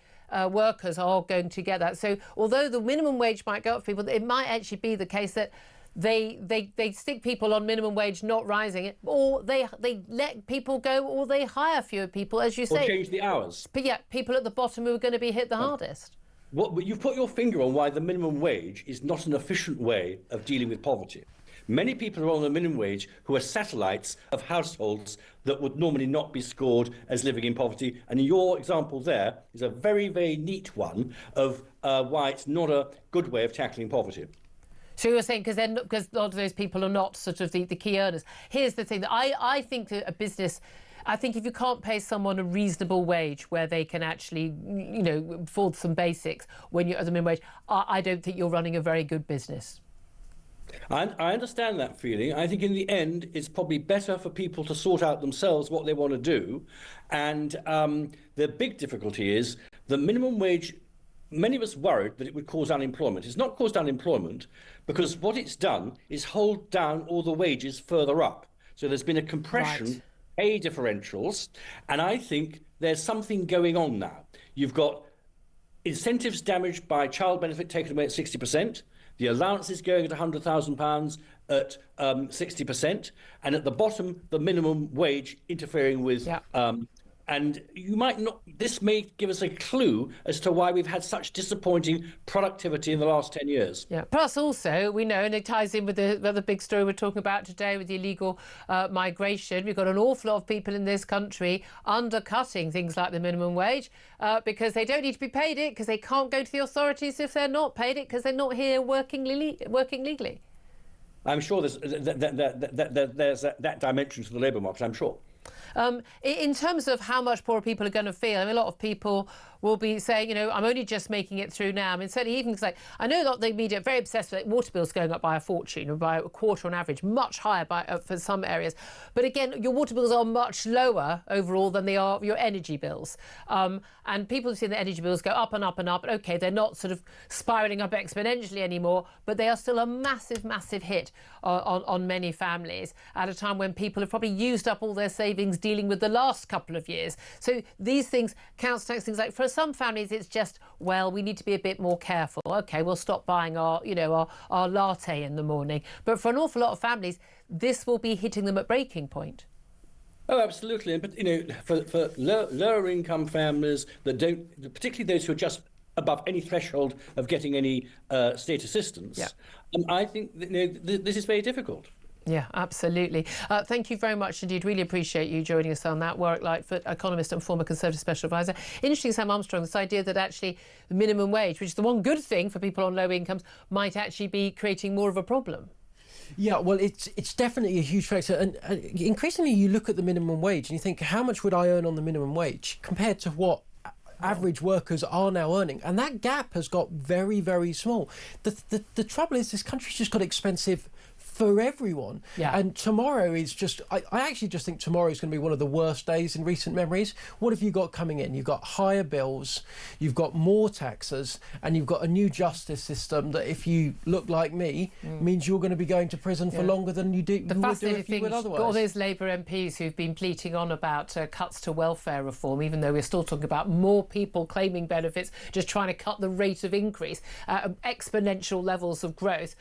workers are going to get that. So although the minimum wage might go up for people, it might actually be the case that they stick people on minimum wage not rising it, or they let people go, or they hire fewer people, as you say. Or change the hours. But yeah, people at the bottom who are going to be hit the hardest. But you've put your finger on why the minimum wage is not an efficient way of dealing with poverty. Many people are on the minimum wage who are satellites of households that would normally not be scored as living in poverty. And your example there is a very, very neat one of why it's not a good way of tackling poverty. So you're saying because a lot of those people are not sort of the key earners. Here's the thing that I think that a business, I think if you can't pay someone a reasonable wage where they can actually, afford some basics when you're at the minimum wage, I don't think you're running a very good business. I understand that feeling. I think in the end, it's probably better for people to sort out themselves what they want to do. And the big difficulty is the minimum wage. Many of us worried that it would cause unemployment. It's not caused unemployment because what it's done is hold down all the wages further up. So there's been a compression, pay differentials, and I think there's something going on now. You've got incentives damaged by child benefit taken away at 60%. The allowance is going at £100,000 at 60%, and at the bottom, the minimum wage interfering with. And you might not. This may give us a clue as to why we've had such disappointing productivity in the last 10 years. Yeah. Plus, also, we know, and it ties in with the big story we're talking about today with the illegal migration. We've got an awful lot of people in this country undercutting things like the minimum wage because they don't need to be paid it, because they can't go to the authorities if they're not paid it, because they're not here working legally. I'm sure there's that dimension to the labour market, I'm sure. In terms of how much poorer people are going to feel, a lot of people will be saying, I'm only just making it through now. Certainly even because I know a lot of the media are very obsessed with water bills going up by a fortune, or by a quarter on average, much higher for some areas. But again, your water bills are much lower overall than they are your energy bills. And people have seen the energy bills go up and up and up. OK, they're not sort of spiralling up exponentially anymore, but they are still a massive, massive hit on many families at a time when people have probably used up all their savings dealing with the last couple of years. So these things, council tax, things like, for some families, it's just, well, we need to be a bit more careful. OK, we'll stop buying our latte in the morning. But for an awful lot of families, this will be hitting them at breaking point. Oh, absolutely. But, for lower income families that don't, particularly those who are just above any threshold of getting any state assistance, I think that, this is very difficult. Yeah, absolutely. Thank you very much indeed. Really appreciate you joining us on that. Warwick Lightfoot, economist and former Conservative Special Advisor. Interesting, Sam Armstrong, this idea that actually the minimum wage, which is the one good thing for people on low incomes, might actually be creating more of a problem. Yeah, well, it's definitely a huge factor. And increasingly you look at the minimum wage and you think, how much would I earn on the minimum wage compared to what average workers are now earning, and that gap has got very, very small. The trouble is, this country's just got expensive for everyone. Yeah. And tomorrow is just, I actually just think tomorrow is going to be one of the worst days in recent memories. What have you got coming in? You've got higher bills, you've got more taxes, and you've got a new justice system that, if you look like me, means you're going to be going to prison for longer than you do. The fascinating thing is, all those Labour MPs who've been bleating on about cuts to welfare reform, even though we're still talking about more people claiming benefits, just trying to cut the rate of increase, exponential levels of growth,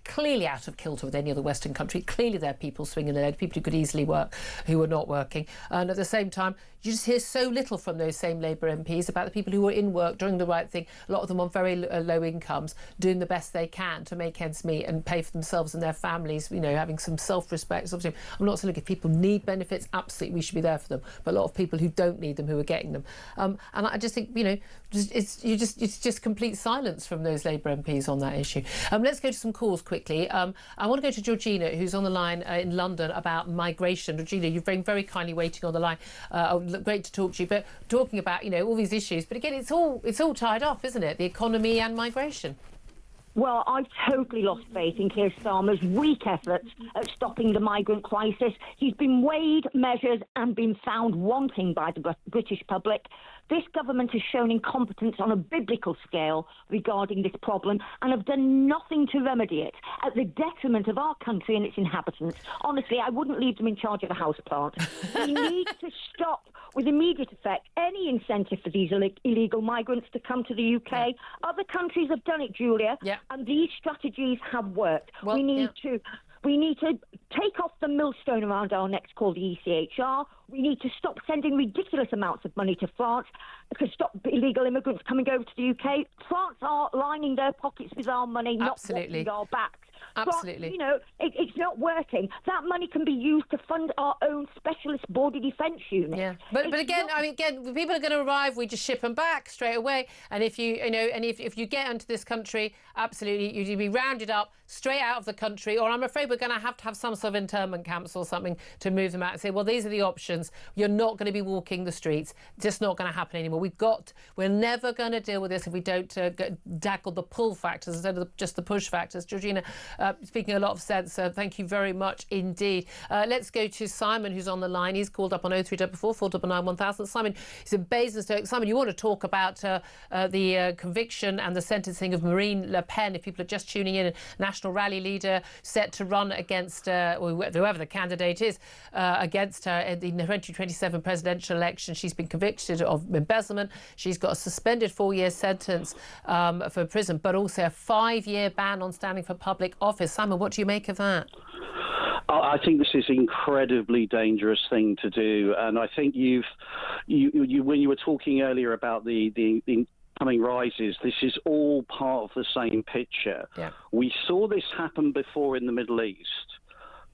clearly out of kilter with any other Western country. Clearly there are people swinging their head, people who could easily work, who are not working. And at the same time, you just hear so little from those same Labour MPs about the people who are in work, doing the right thing, a lot of them on very low incomes, doing the best they can to make ends meet and pay for themselves and their families, you know, having some self-respect. So obviously, I'm not saying, look, if people need benefits, absolutely we should be there for them, but a lot of people who don't need them, who are getting them. And I just think, you know, it's just complete silence from those Labour MPs on that issue. Let's go to some calls quickly. I want to go to Georgina, who's on the line in London about migration. Georgina, you've been very kindly waiting on the line. Great to talk to you, but talking about, you know, all these issues. But again, it's all tied up, isn't it? The economy and migration. Well, I've totally lost faith in Keir Starmer's weak efforts at stopping the migrant crisis. He's been weighed, measured and been found wanting by the British public. This government has shown incompetence on a biblical scale regarding this problem and have done nothing to remedy it, at the detriment of our country and its inhabitants. Honestly, I wouldn't leave them in charge of a houseplant. We need to stop, with immediate effect, any incentive for these illegal migrants to come to the UK. Other countries have done it, Julia, and these strategies have worked. Well, we need to take off the millstone around our necks called the ECHR. We need to stop sending ridiculous amounts of money to France to stop illegal immigrants coming over to the UK. France are lining their pockets with our money, not watching our backs. Absolutely. France, you know, it's not working. That money can be used to fund our own specialist border defence unit. Yeah, but again, I mean, again, people are going to arrive. We just ship them back straight away. And if if you get into this country, absolutely, you'd be rounded up straight out of the country. Or I'm afraid we're going to have some sort of internment camps or something to move them out and say, well, these are the options. You're not going to be walking the streets. Just not going to happen anymore. We're never going to deal with this if we don't tackle the pull factors instead of just the push factors. Georgina, speaking a lot of sense. Thank you very much indeed. Let's go to Simon, who's on the line. He's called up on 0344 499 1000. Simon, he's in Basingstoke. Simon, you want to talk about the conviction and the sentencing of Marine Le Pen. If people are just tuning in, a National Rally leader set to run against whoever the candidate is against her in the 2027 presidential election. She's been convicted of embezzlement. She's got a suspended 4-year sentence for prison, but also a 5-year ban on standing for public office. Simon, what do you make of that? I think this is an incredibly dangerous thing to do, and I think you when you were talking earlier about the incoming rises, this is all part of the same picture. Yeah. We saw this happen before in the Middle East.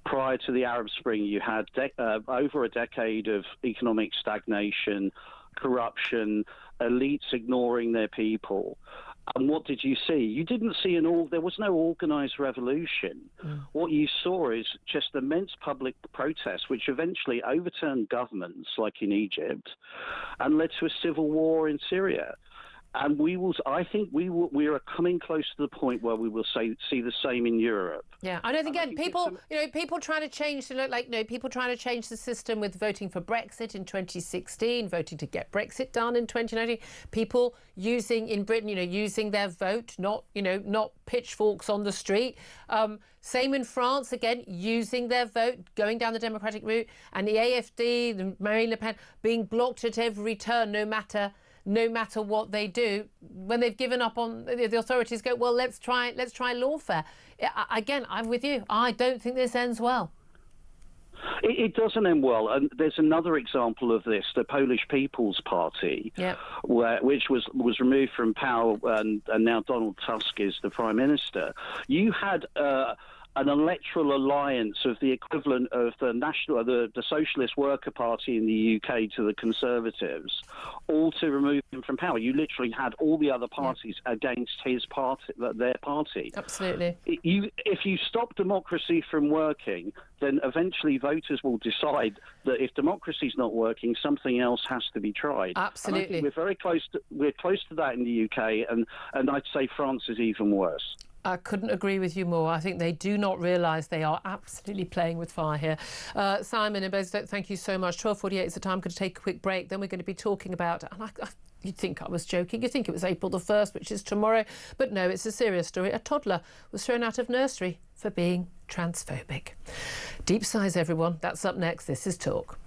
Prior to the Arab Spring, you had over a decade of economic stagnation, corruption, elites ignoring their people. And what did you see? You didn't see there was no organised revolution. What you saw is just immense public protests, which eventually overturned governments, like in Egypt, and led to a civil war in Syria. And I think we are coming close to the point where we will see the same in Europe. Yeah, I don't think again people trying to change people trying to change the system with voting for Brexit in 2016, voting to get Brexit done in 2019. People using in Britain, using their vote, not pitchforks on the street. Same in France, again, using their vote, going down the democratic route, and the AfD, the Marine Le Pen, being blocked at every turn, no matter what they do. When they've given up on the authorities, go, well, let's try lawfare. Again, I'm with you. I don't think this ends well. It doesn't end well, and there's another example of this: the Polish People's Party, which was removed from power, and now Donald Tusk is the Prime Minister. You had a an electoral alliance of the equivalent of the Socialist Worker Party in the UK to the Conservatives, all to remove him from power. You literally had all the other parties against his party, their party. Absolutely. If you stop democracy from working, then eventually voters will decide that if democracy's not working, something else has to be tried. Absolutely. And I think we're very close. We're close to that in the UK, and I'd say France is even worse. I couldn't agree with you more. I think they do not realise they are absolutely playing with fire here. Simon and Basildon, thank you so much. 12:48 is the time. I'm going to take a quick break. Then we're going to be talking about, and you'd think I was joking. You'd think it was April the 1st, which is tomorrow. But no, it's a serious story. A toddler was thrown out of nursery for being transphobic. Deep sighs, everyone. That's up next. This is Talk.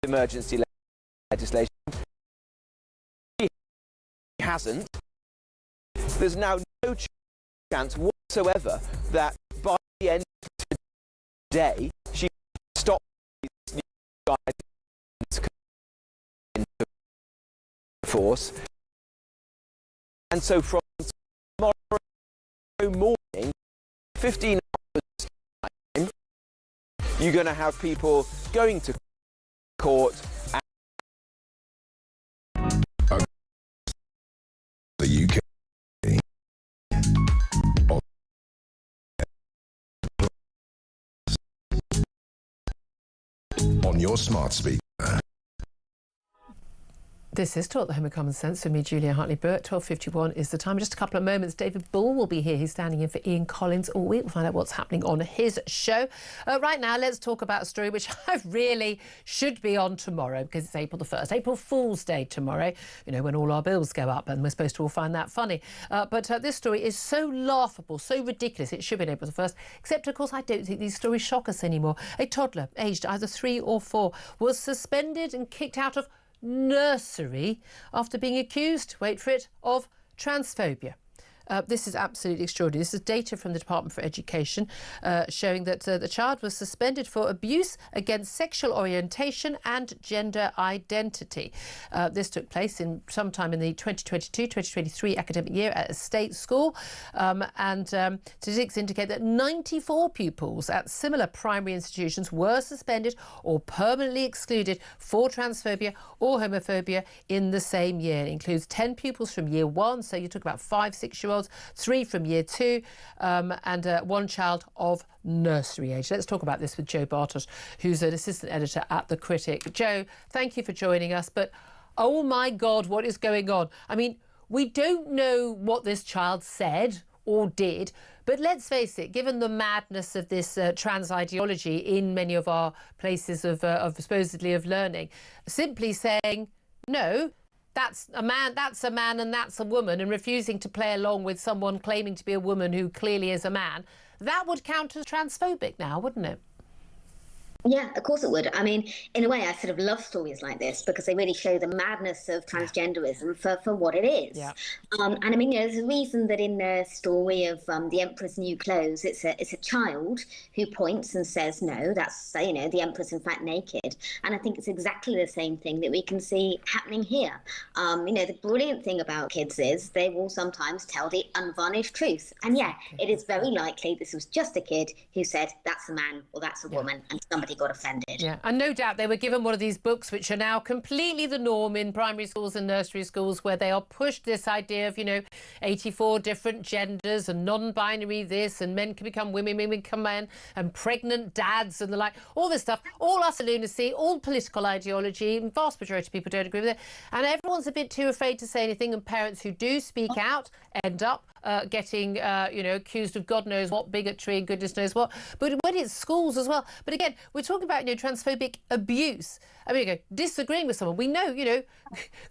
Emergency legislation. He hasn't. There's now no chance whatsoever that by the end of today she will stop these new guidelines into force. And so from tomorrow morning, 15 hours time, you're going to have people going to court. The UK. On your smart speaker. This is Talk, the Home of Common Sense, with me, Julia Hartley-Brewer. 12:51 is the time. In just a couple of moments, David Bull will be here. He's standing in for Ian Collins all week. We'll find out what's happening on his show. Right now, let's talk about a story which I really should be on tomorrow because it's April the 1st. April Fool's Day tomorrow, you know, when all our bills go up, and we're supposed to all find that funny. But this story is so laughable, so ridiculous. It should be April the 1st, except, of course, I don't think these stories shock us anymore. A toddler, aged either 3 or 4, was suspended and kicked out of nursery after being accused, wait for it, of transphobia. This is absolutely extraordinary. This is data from the Department for Education showing that the child was suspended for abuse against sexual orientation and gender identity. This took place sometime in the 2022-2023 academic year at a state school, and statistics indicate that 94 pupils at similar primary institutions were suspended or permanently excluded for transphobia or homophobia in the same year. It includes 10 pupils from year 1, so you talk about 5-6-year-olds, 3 from year 2, and 1 child of nursery age. Let's talk about this with Joe Bartosz, who's an assistant editor at The Critic. Joe, thank you for joining us, but oh my God, what is going on? I mean, we don't know what this child said or did, but let's face it, given the madness of this trans ideology in many of our places of supposedly of learning, simply saying no that's a man and that's a woman, and refusing to play along with someone claiming to be a woman who clearly is a man, that would count as transphobic now, wouldn't it? Yeah, of course it would. I mean, in a way, I sort of love stories like this because they really show the madness of transgenderism for what it is. Yeah. And I mean, there's a reason that in the story of The Emperor's New Clothes, it's a child who points and says, no, that's, the Emperor's in fact naked. And I think it's exactly the same thing that we can see happening here. The brilliant thing about kids is they will sometimes tell the unvarnished truth. And yeah, it is very likely this was just a kid who said, that's a man or that's a woman, and somebody got offended. Yeah, and no doubt they were given one of these books which are now completely the norm in primary schools and nursery schools, where they are pushed this idea of 84 different genders and non-binary this, and men can become women become men, and pregnant dads and the like, all this stuff, all utter lunacy, all political ideology, and vast majority of people don't agree with it, and everyone's a bit too afraid to say anything, and parents who do speak out end up getting accused of God knows what bigotry and goodness knows what. But when it's schools as well. But again, we're talking about transphobic abuse. I mean, disagreeing with someone. We know,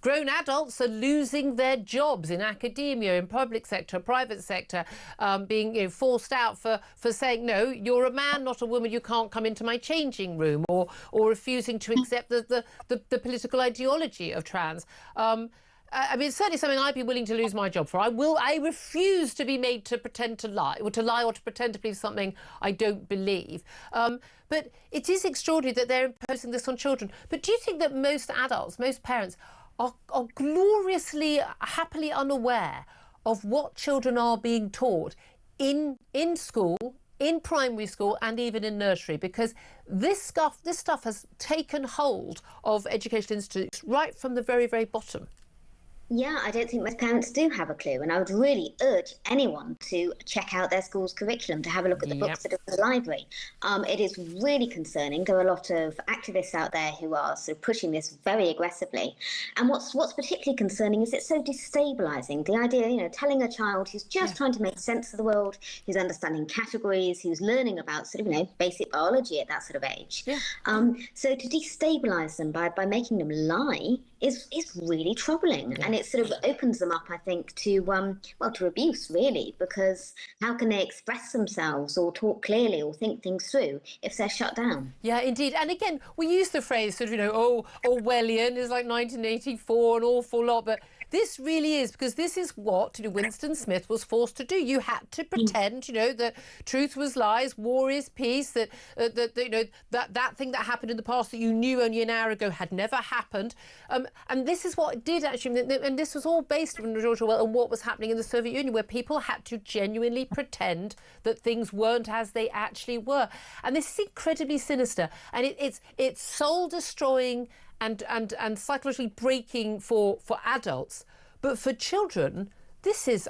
grown adults are losing their jobs in academia, in public sector, private sector, being forced out for saying, no, you're a man, not a woman, you can't come into my changing room, or refusing to accept the political ideology of trans. I mean, it's certainly something I'd be willing to lose my job for. I refuse to be made to pretend to lie, or to pretend to believe something I don't believe. But it is extraordinary that they're imposing this on children. But do you think that most adults, most parents, are gloriously, happily unaware of what children are being taught in school, in primary school, and even in nursery? Because this stuff has taken hold of educational institutes right from the very, very bottom. Yeah, I don't think most parents do have a clue, and I would really urge anyone to check out their school's curriculum, to have a look at the books that are in the library. It is really concerning. There are a lot of activists out there who are sort of pushing this very aggressively. And what's particularly concerning is it's so destabilising. The idea, telling a child who's just trying to make sense of the world, who's understanding categories, who's learning about sort of, basic biology at that sort of age. Yeah. So to destabilise them by making them lie is really troubling. Yeah. And it sort of opens them up, I think, to abuse, really, because how can they express themselves or talk clearly or think things through if they're shut down? Yeah, indeed. And again, we use the phrase sort of, Orwellian is like 1984, an awful lot, but this really is, because this is what Winston Smith was forced to do. You had to pretend, that truth was lies, war is peace, that thing that happened in the past that you knew only an hour ago had never happened. And this is what it did actually, and this was all based on George Orwell and what was happening in the Soviet Union, where people had to genuinely pretend that things weren't as they actually were. And this is incredibly sinister, and it's soul destroying and psychologically breaking for adults. But for children, this is,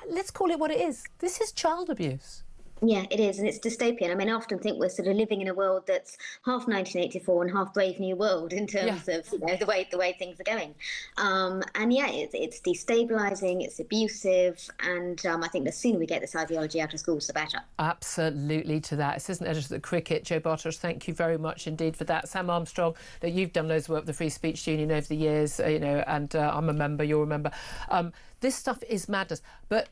let's call it what it is. This is child abuse. Yeah, it is, and it's dystopian. I often think we're sort of living in a world that's half 1984 and half Brave New World in terms of the way things are going. It's destabilising, it's abusive, and I think the sooner we get this ideology out of schools, the better. Absolutely to that. Assistant Editor at the Cricket, Joe Bartosh, thank you very much indeed for that. Sam Armstrong, you've done loads of work with the Free Speech Union over the years, and I'm a member, you're a member. This stuff is madness, but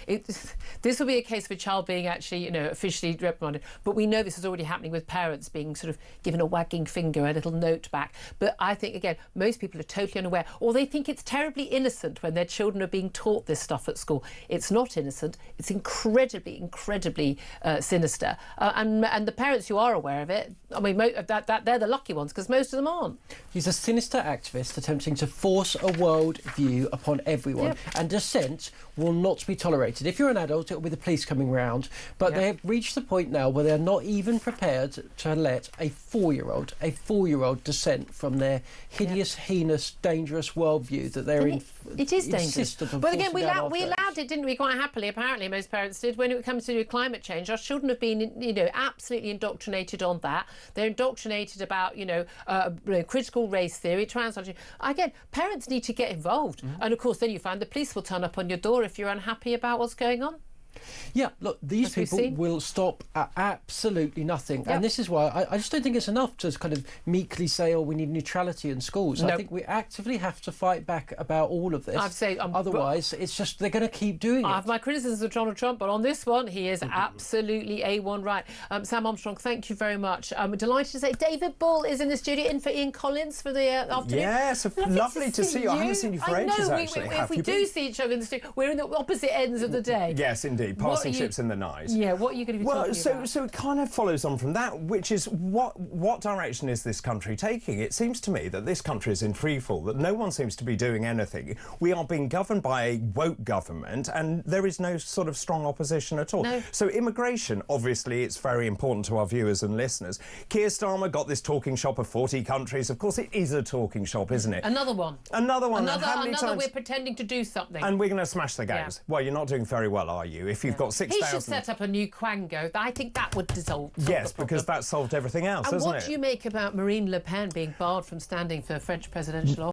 this will be a case of a child being actually, officially reprimanded. But we know this is already happening with parents being sort of given a wagging finger, a little note back. But I think, again, most people are totally unaware, or they think it's terribly innocent when their children are being taught this stuff at school. It's not innocent. It's incredibly, incredibly sinister. And the parents who are aware of it, they're the lucky ones, because most of them aren't. He's a sinister activist attempting to force a world view upon everyone. Yep. And dissent will not be tolerated. If you're an adult, it will be the police coming round. But they have reached the point now where they're not even prepared to let a four-year-old dissent from their hideous, heinous, dangerous worldview that they're in. It is dangerous. But again, we allowed it, didn't we, quite happily, apparently, most parents did. When it comes to climate change, our children have been, absolutely indoctrinated on that. They're indoctrinated about, critical race theory, transgender. Again, parents need to get involved. Mm-hmm. And, of course, then you find the police will turn up on your door if you're unhappy about what's going on. Yeah, look, these people will stop at absolutely nothing. And this is why I just don't think it's enough to kind of meekly say, oh, we need neutrality in schools. I think we actively have to fight back about all of this. Otherwise, it's just they're going to keep doing it. I have my criticisms of Donald Trump, but on this one, he is absolutely A1 right. Sam Armstrong, thank you very much. We're delighted to say David Bull is in the studio, in for Ian Collins for the afternoon. Yes, lovely to see you. I haven't seen you for ages, actually. If we do see each other in the studio, we're in the opposite ends of the day. Yes, indeed. Passing ships in the night. Yeah, what are you going to be talking about? So it kind of follows on from that, which is what direction is this country taking? It seems to me that this country is in freefall, that no one seems to be doing anything. We are being governed by a woke government, and there is no sort of strong opposition at all. No. So immigration, obviously, it's very important to our viewers and listeners. Keir Starmer got this talking shop of 40 countries. Of course, it is a talking shop, isn't it? Another one. Another one. Another we're pretending to do something. And we're going to smash the games. Yeah. Well, you're not doing very well, are you? If you've got 6,000... He should set up a new Quango. I think that would dissolve. Yes, because that solved everything else, and doesn't it? What do you make about Marine Le Pen being barred from standing for French presidential office?